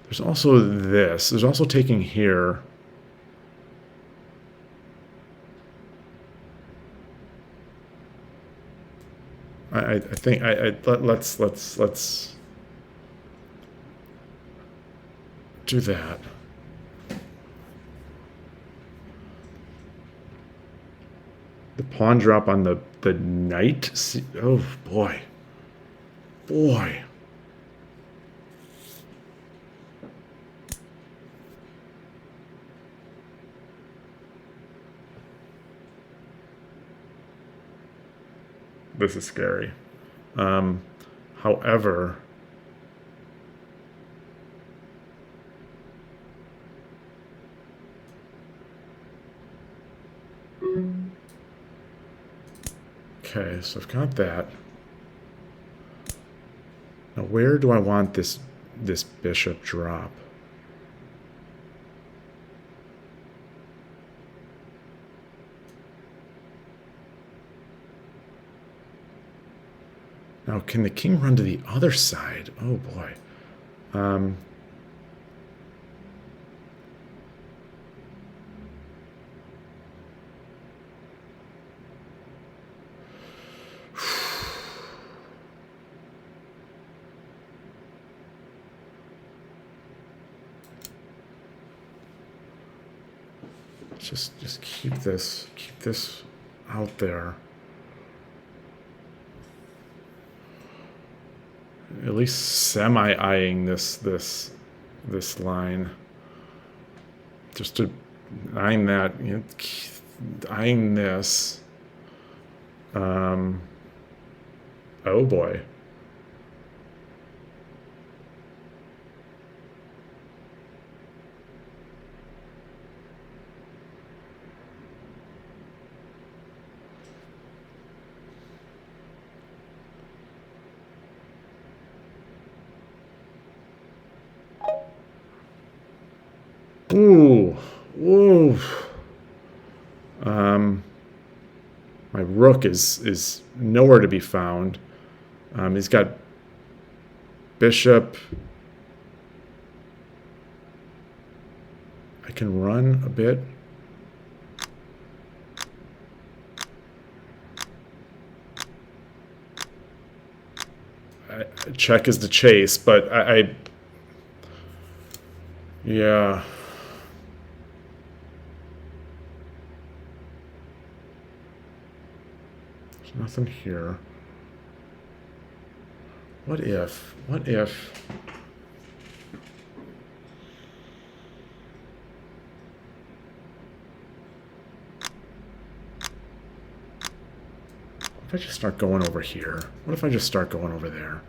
There's also this. There's also taking here. I think let's do that. The pawn drop on the knight. Oh boy. This is scary. However, okay, so I've got that. Now, where do I want this bishop drop? Now, can the king run to the other side? Oh, boy. Just keep this out there. At least semi-eyeing this line. Just to eyeing that, you know, eyeing this. Oh boy. Ooh, ooh. My rook is nowhere to be found. He's got bishop. I can run a bit. Check is the chase, but yeah. There's nothing here. What if? What if? What if I just start going over here? What if I just start going over there?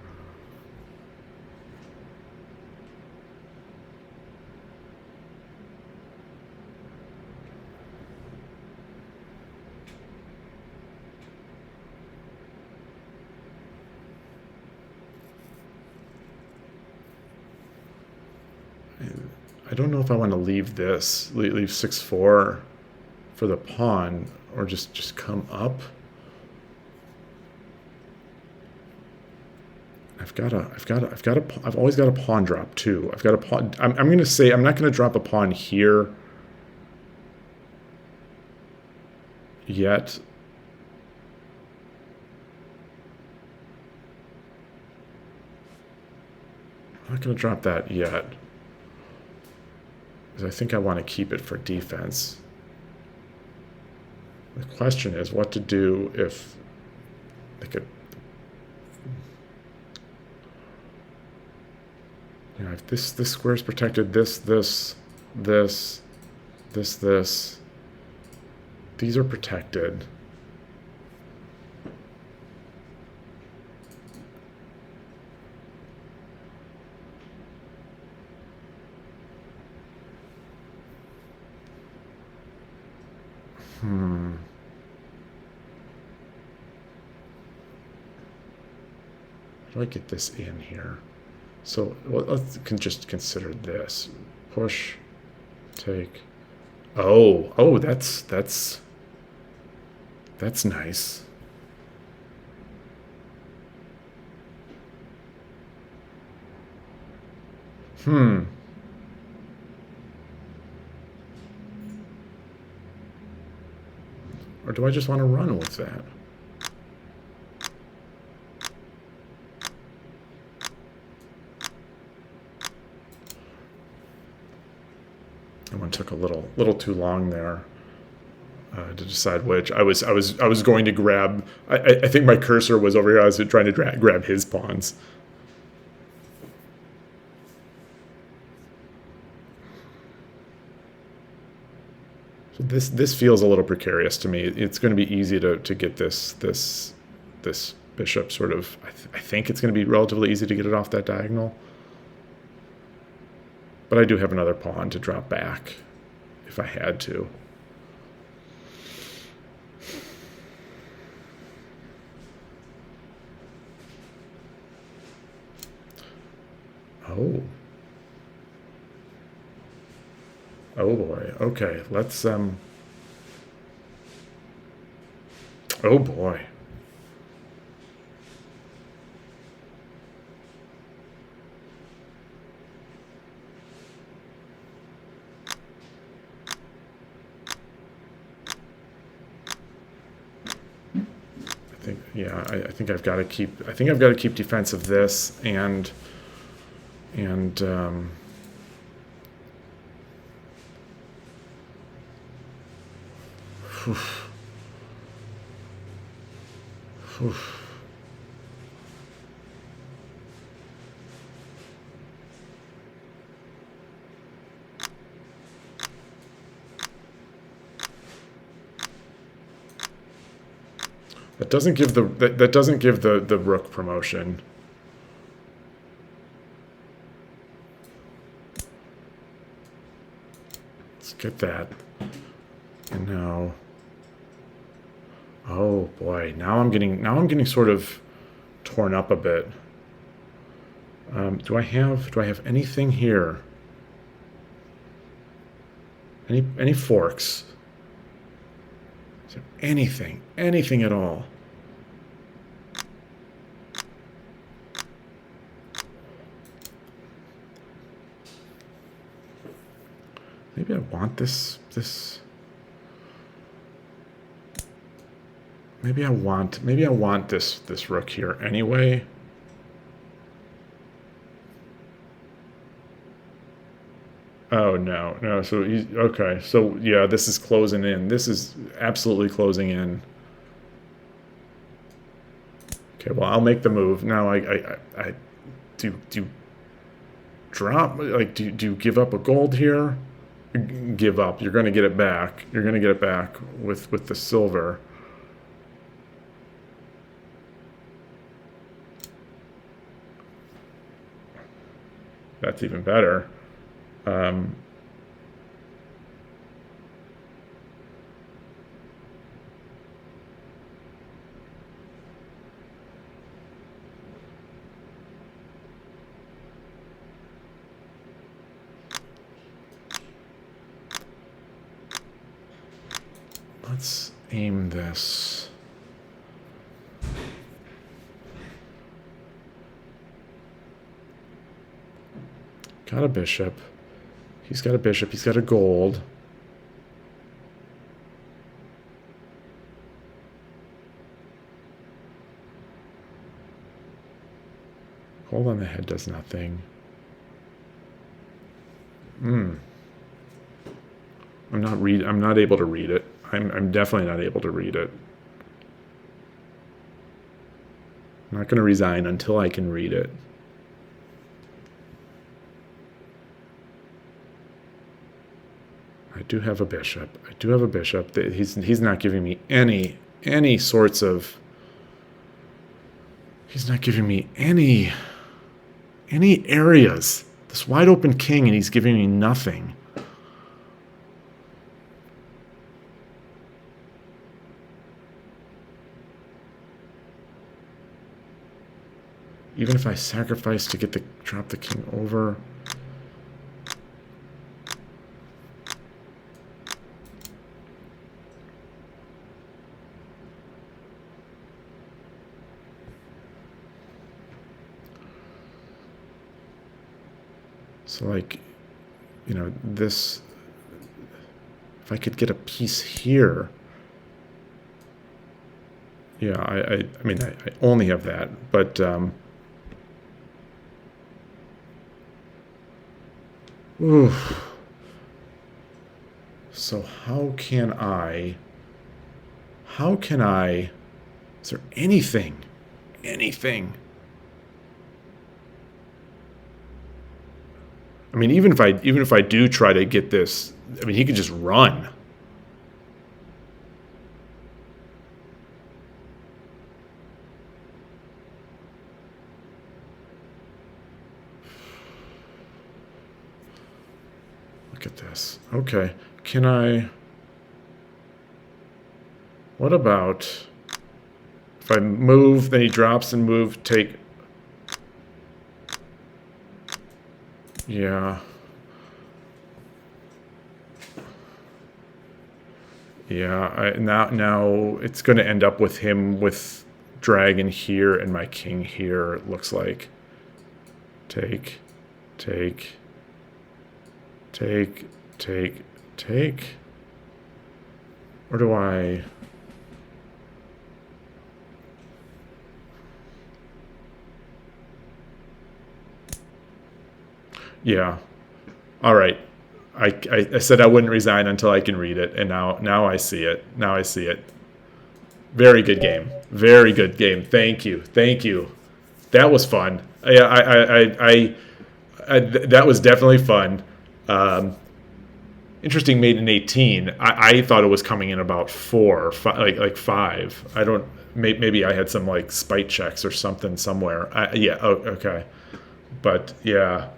I don't know if I want to leave this, leave 6-4 for the pawn, or just come up. I've always got a pawn drop too. I've got a pawn. I'm going to say I'm not going to drop a pawn here yet. I'm not going to drop that yet, because I think I want to keep it for defense. The question is what to do if they could. You know, if this square is protected, this, these are protected. How do I get this in here? So let's just consider this. Push, take. Oh, that's nice. Or do I just want to run with that? That one took a little too long there to decide which. I was going to grab. I think my cursor was over here. I was trying to grab his pawns. So this feels a little precarious to me. It's going to be easy to get this bishop sort of. I think it's going to be relatively easy to get it off that diagonal. But I do have another pawn to drop back if I had to. Oh. Oh boy. Okay, let's oh boy. I think I've got to keep defense of this and oof. Oof. That doesn't give the rook promotion. Let's get that. And now, oh boy, now I'm getting sort of torn up a bit. Do I have anything here? Any forks? Is there anything at all? Maybe I want this. Maybe I want this rook here anyway. Oh no. So he's okay. So yeah, this is closing in. This is absolutely closing in. Okay, well I'll make the move now. I do drop, like do you give up a gold here? Give up. You're going to get it back. You're going to get it back with the silver. That's even better. Let's aim this. Got a bishop. He's got a bishop. He's got a gold. Gold on the head does nothing. I'm not able to read it. I'm definitely not able to read it. I'm not going to resign until I can read it. I do have a bishop. He's not giving me any sorts of. He's not giving me any areas. This wide open king, and he's giving me nothing. Even if I sacrifice to drop the king over. So like, this, if I could get a piece here. Yeah, I mean, I only have that, but oof. So how can I, is there anything? I mean, even if I do try to get this, I mean, he could just run. Look at this. Okay, can I? What about if I move, then he drops and move, take. Yeah. Yeah, now it's going to end up with him with dragon here and my king here, it looks like. Take. Or do I... Yeah. All right. I said I wouldn't resign until I can read it, and now I see it. Now I see it. Very good game. Very good game. Thank you. Thank you. That was fun. Yeah, that was definitely fun. Interesting. Made in 18. I thought it was coming in about 4, like 5. I don't. Maybe I had some like spite checks or something somewhere. Yeah. Oh, okay. But yeah.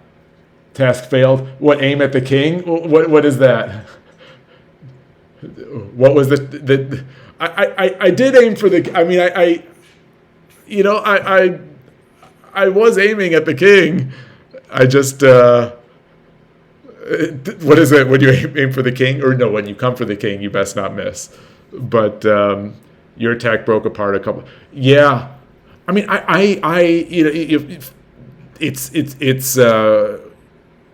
Task failed. What, aim at the king? What is that? What was the I did aim for the. I mean, I was aiming at the king. I just what is it when you aim for the king, or no, when you come for the king, you best not miss. But your attack broke apart a couple. Yeah, I mean, it's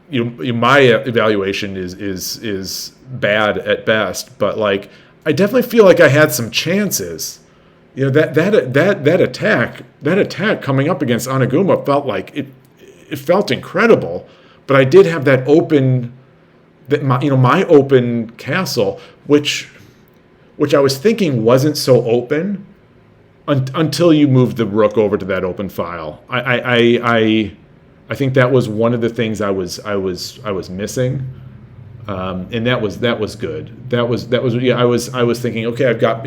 my evaluation is bad at best, but like I definitely feel like I had some chances. That attack coming up against Anaguma felt like it felt incredible, but I did have that open, my open castle, which I was thinking wasn't so open until you moved the rook over to that open file. I think that was one of the things I was missing, and that was good. That was yeah. I was thinking, okay, I've got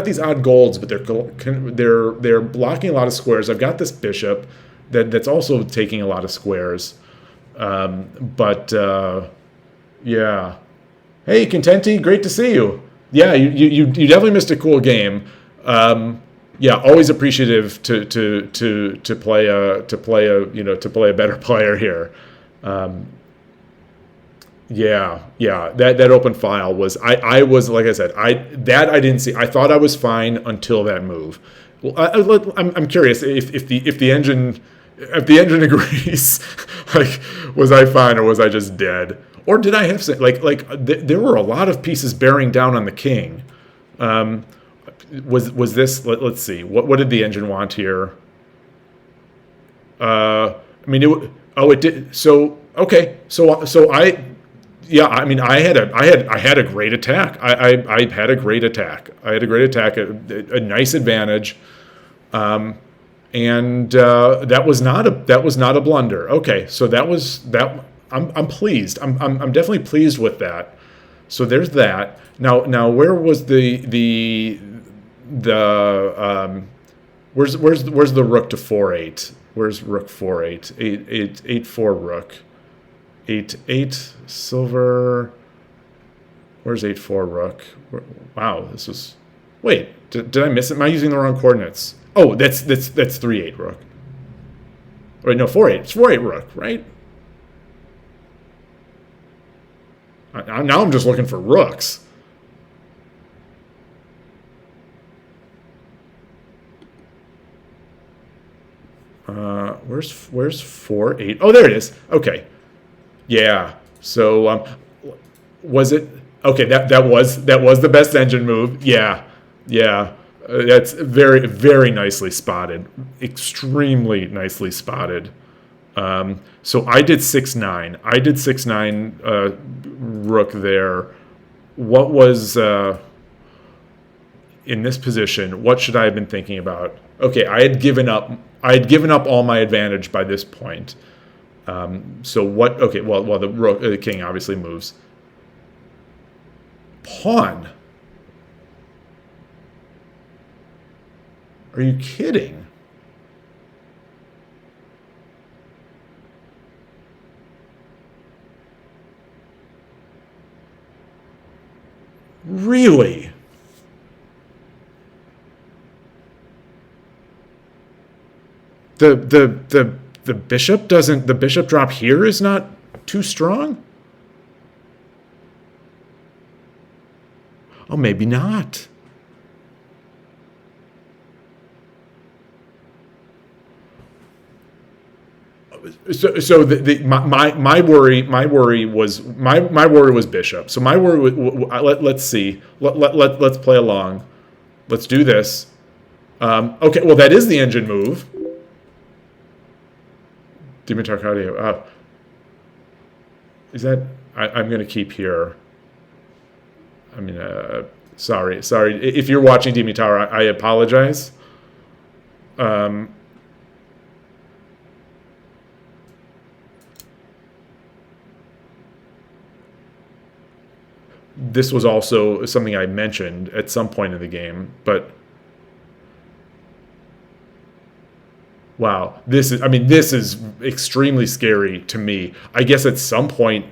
these odd golds, but they're blocking a lot of squares. I've got this bishop that's also taking a lot of squares, but yeah. Hey, Contenti, great to see you. Yeah, you definitely missed a cool game. Yeah, always appreciative to play a better player here. That open file was I was, like I said, I didn't see. I thought I was fine until that move. Well, I'm curious if the engine agrees. Like, was I fine or was I just dead? Or did I have some, there were a lot of pieces bearing down on the king. Was this? Let's see. What did the engine want here? I mean, it did. So okay. So I. Yeah, I mean, I had a great attack. I had a great attack. A nice advantage, and that was not a blunder. Okay, so that. I'm pleased. I'm definitely pleased with that. So there's that. Now where was the where's the rook to 4-8? Where's rook 4-8? 8-4 rook. 8-8 silver. Where's 8-4 rook? Wow, this was. Wait, did I miss it? Am I using the wrong coordinates? Oh, that's 3-8 rook. Wait, no, 4-8. It's 4-8 rook, right? Now I'm just looking for rooks. Where's 4-8? Oh, there it is. Okay. Yeah. So was it okay? That was the best engine move. Yeah. That's very, very nicely spotted. Extremely nicely spotted. So I did 6-9. I did 6-9 rook there. What was in this position? What should I have been thinking about? Okay, I had given up all my advantage by this point. So what? Okay, well the king obviously moves. Pawn. Are you kidding? Really? The bishop doesn't. The bishop drop here is not too strong. Oh, maybe not. So my worry was bishop. So my worry let's see. Let's play along. Let's do this. Okay, well that is the engine move. Dimitar Cardio. Is that I'm going to keep here. I mean, sorry. If you're watching Demi Tower, I apologize. This was also something I mentioned at some point in the game, but wow, this is extremely scary to me. I guess at some point,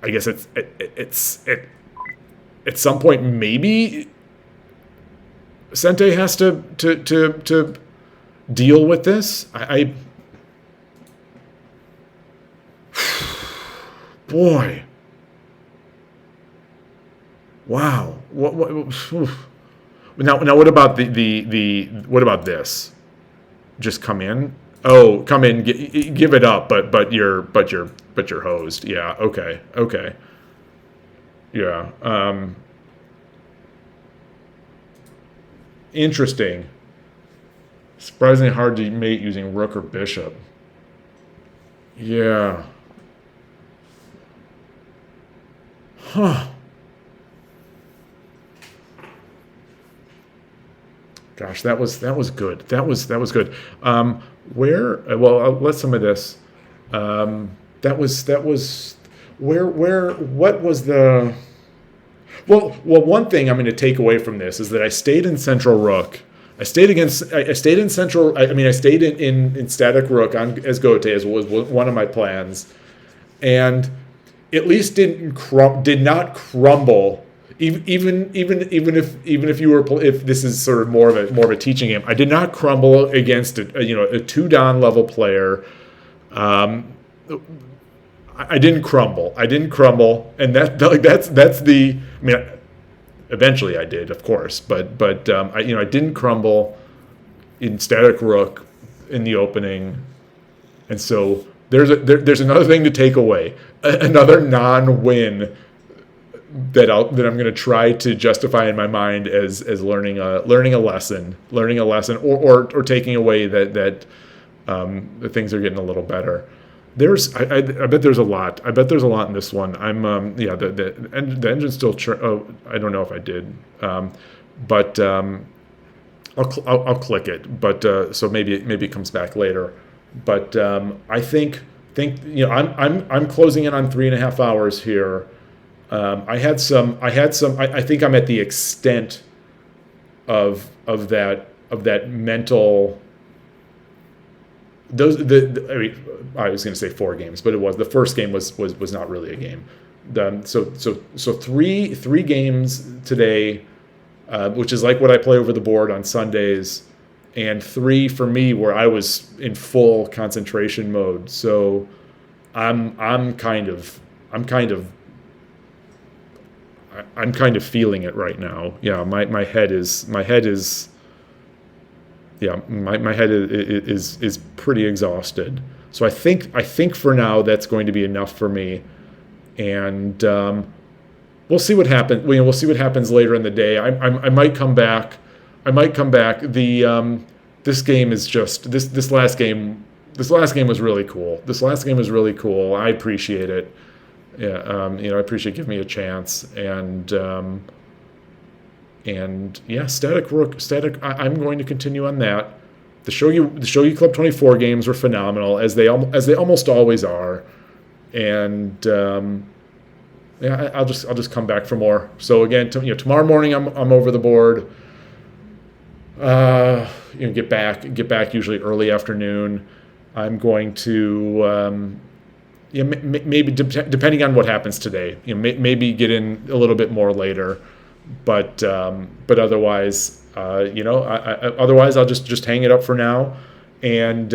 at some point maybe Sente has to deal with this. Boy. Wow. What now what about the what about this? Just come in? Oh, come in, give it up, but you're hosed. Yeah, okay. Yeah. Interesting. Surprisingly hard to mate using rook or bishop. Yeah. Huh. Gosh, that was good. That was good. Let's some of this. That was what was the well, one thing I'm going to take away from this is that I stayed in central rook. I stayed in central. I stayed in static rook as Gote, as was one of my plans, and at least did not crumble. Even if you were, if this is sort of more of a teaching game, I did not crumble against a 2 Don level player. I didn't crumble, and that's the. I mean, eventually I did, of course, but I didn't crumble in static rook in the opening, and so there's another thing to take away, another non-win that I'm going to try to justify in my mind as learning a lesson, or taking away that the things are getting a little better. I bet there's a lot. I bet there's a lot in this one. The engine's still. I don't know if I did, but I'll click it. But so maybe it comes back later. But I think I'm closing in on 3.5 hours here. I think I'm at the extent of that mental. I was going to say 4 games, but it was the first game was not really a game. So three games today, which is like what I play over the board on Sundays, and 3 for me where I was in full concentration mode. So I'm kind of feeling it right now. Yeah, my head is pretty exhausted. So I think for now that's going to be enough for me, and we'll see what happens. We'll see what happens later in the day. I might come back. This game is just this last game. This last game was really cool. I appreciate it. Yeah, I appreciate giving me a chance, and yeah, static rook. I'm going to continue on that. The Shogi Club 24 games were phenomenal, as they almost always are, and yeah, I'll just come back for more. So again, tomorrow morning I'm over the board. Get back usually early afternoon. I'm going to. Maybe depending on what happens today, maybe get in a little bit more later, but otherwise, otherwise I'll just hang it up for now, and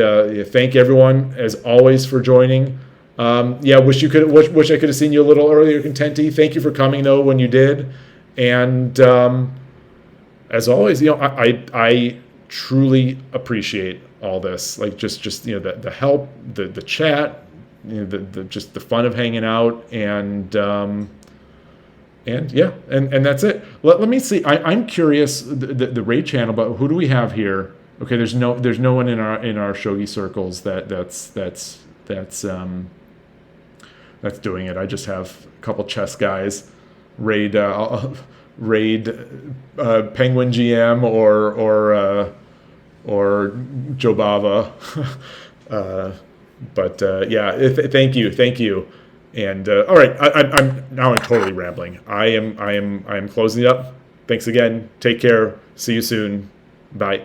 thank everyone as always for joining. Wish I could have seen you a little earlier, Contenti. Thank you for coming though when you did, and as always, I truly appreciate all this, like just the help, the chat. Just the fun of hanging out, and yeah, and that's it. Let me see. I'm curious the raid channel, but who do we have here? Okay, there's no one in our shogi circles that's that's doing it. I just have a couple chess guys raid Penguin GM or Jobava. Thank you. And all right, I'm totally rambling. I am closing it up. Thanks again. Take care. See you soon. Bye.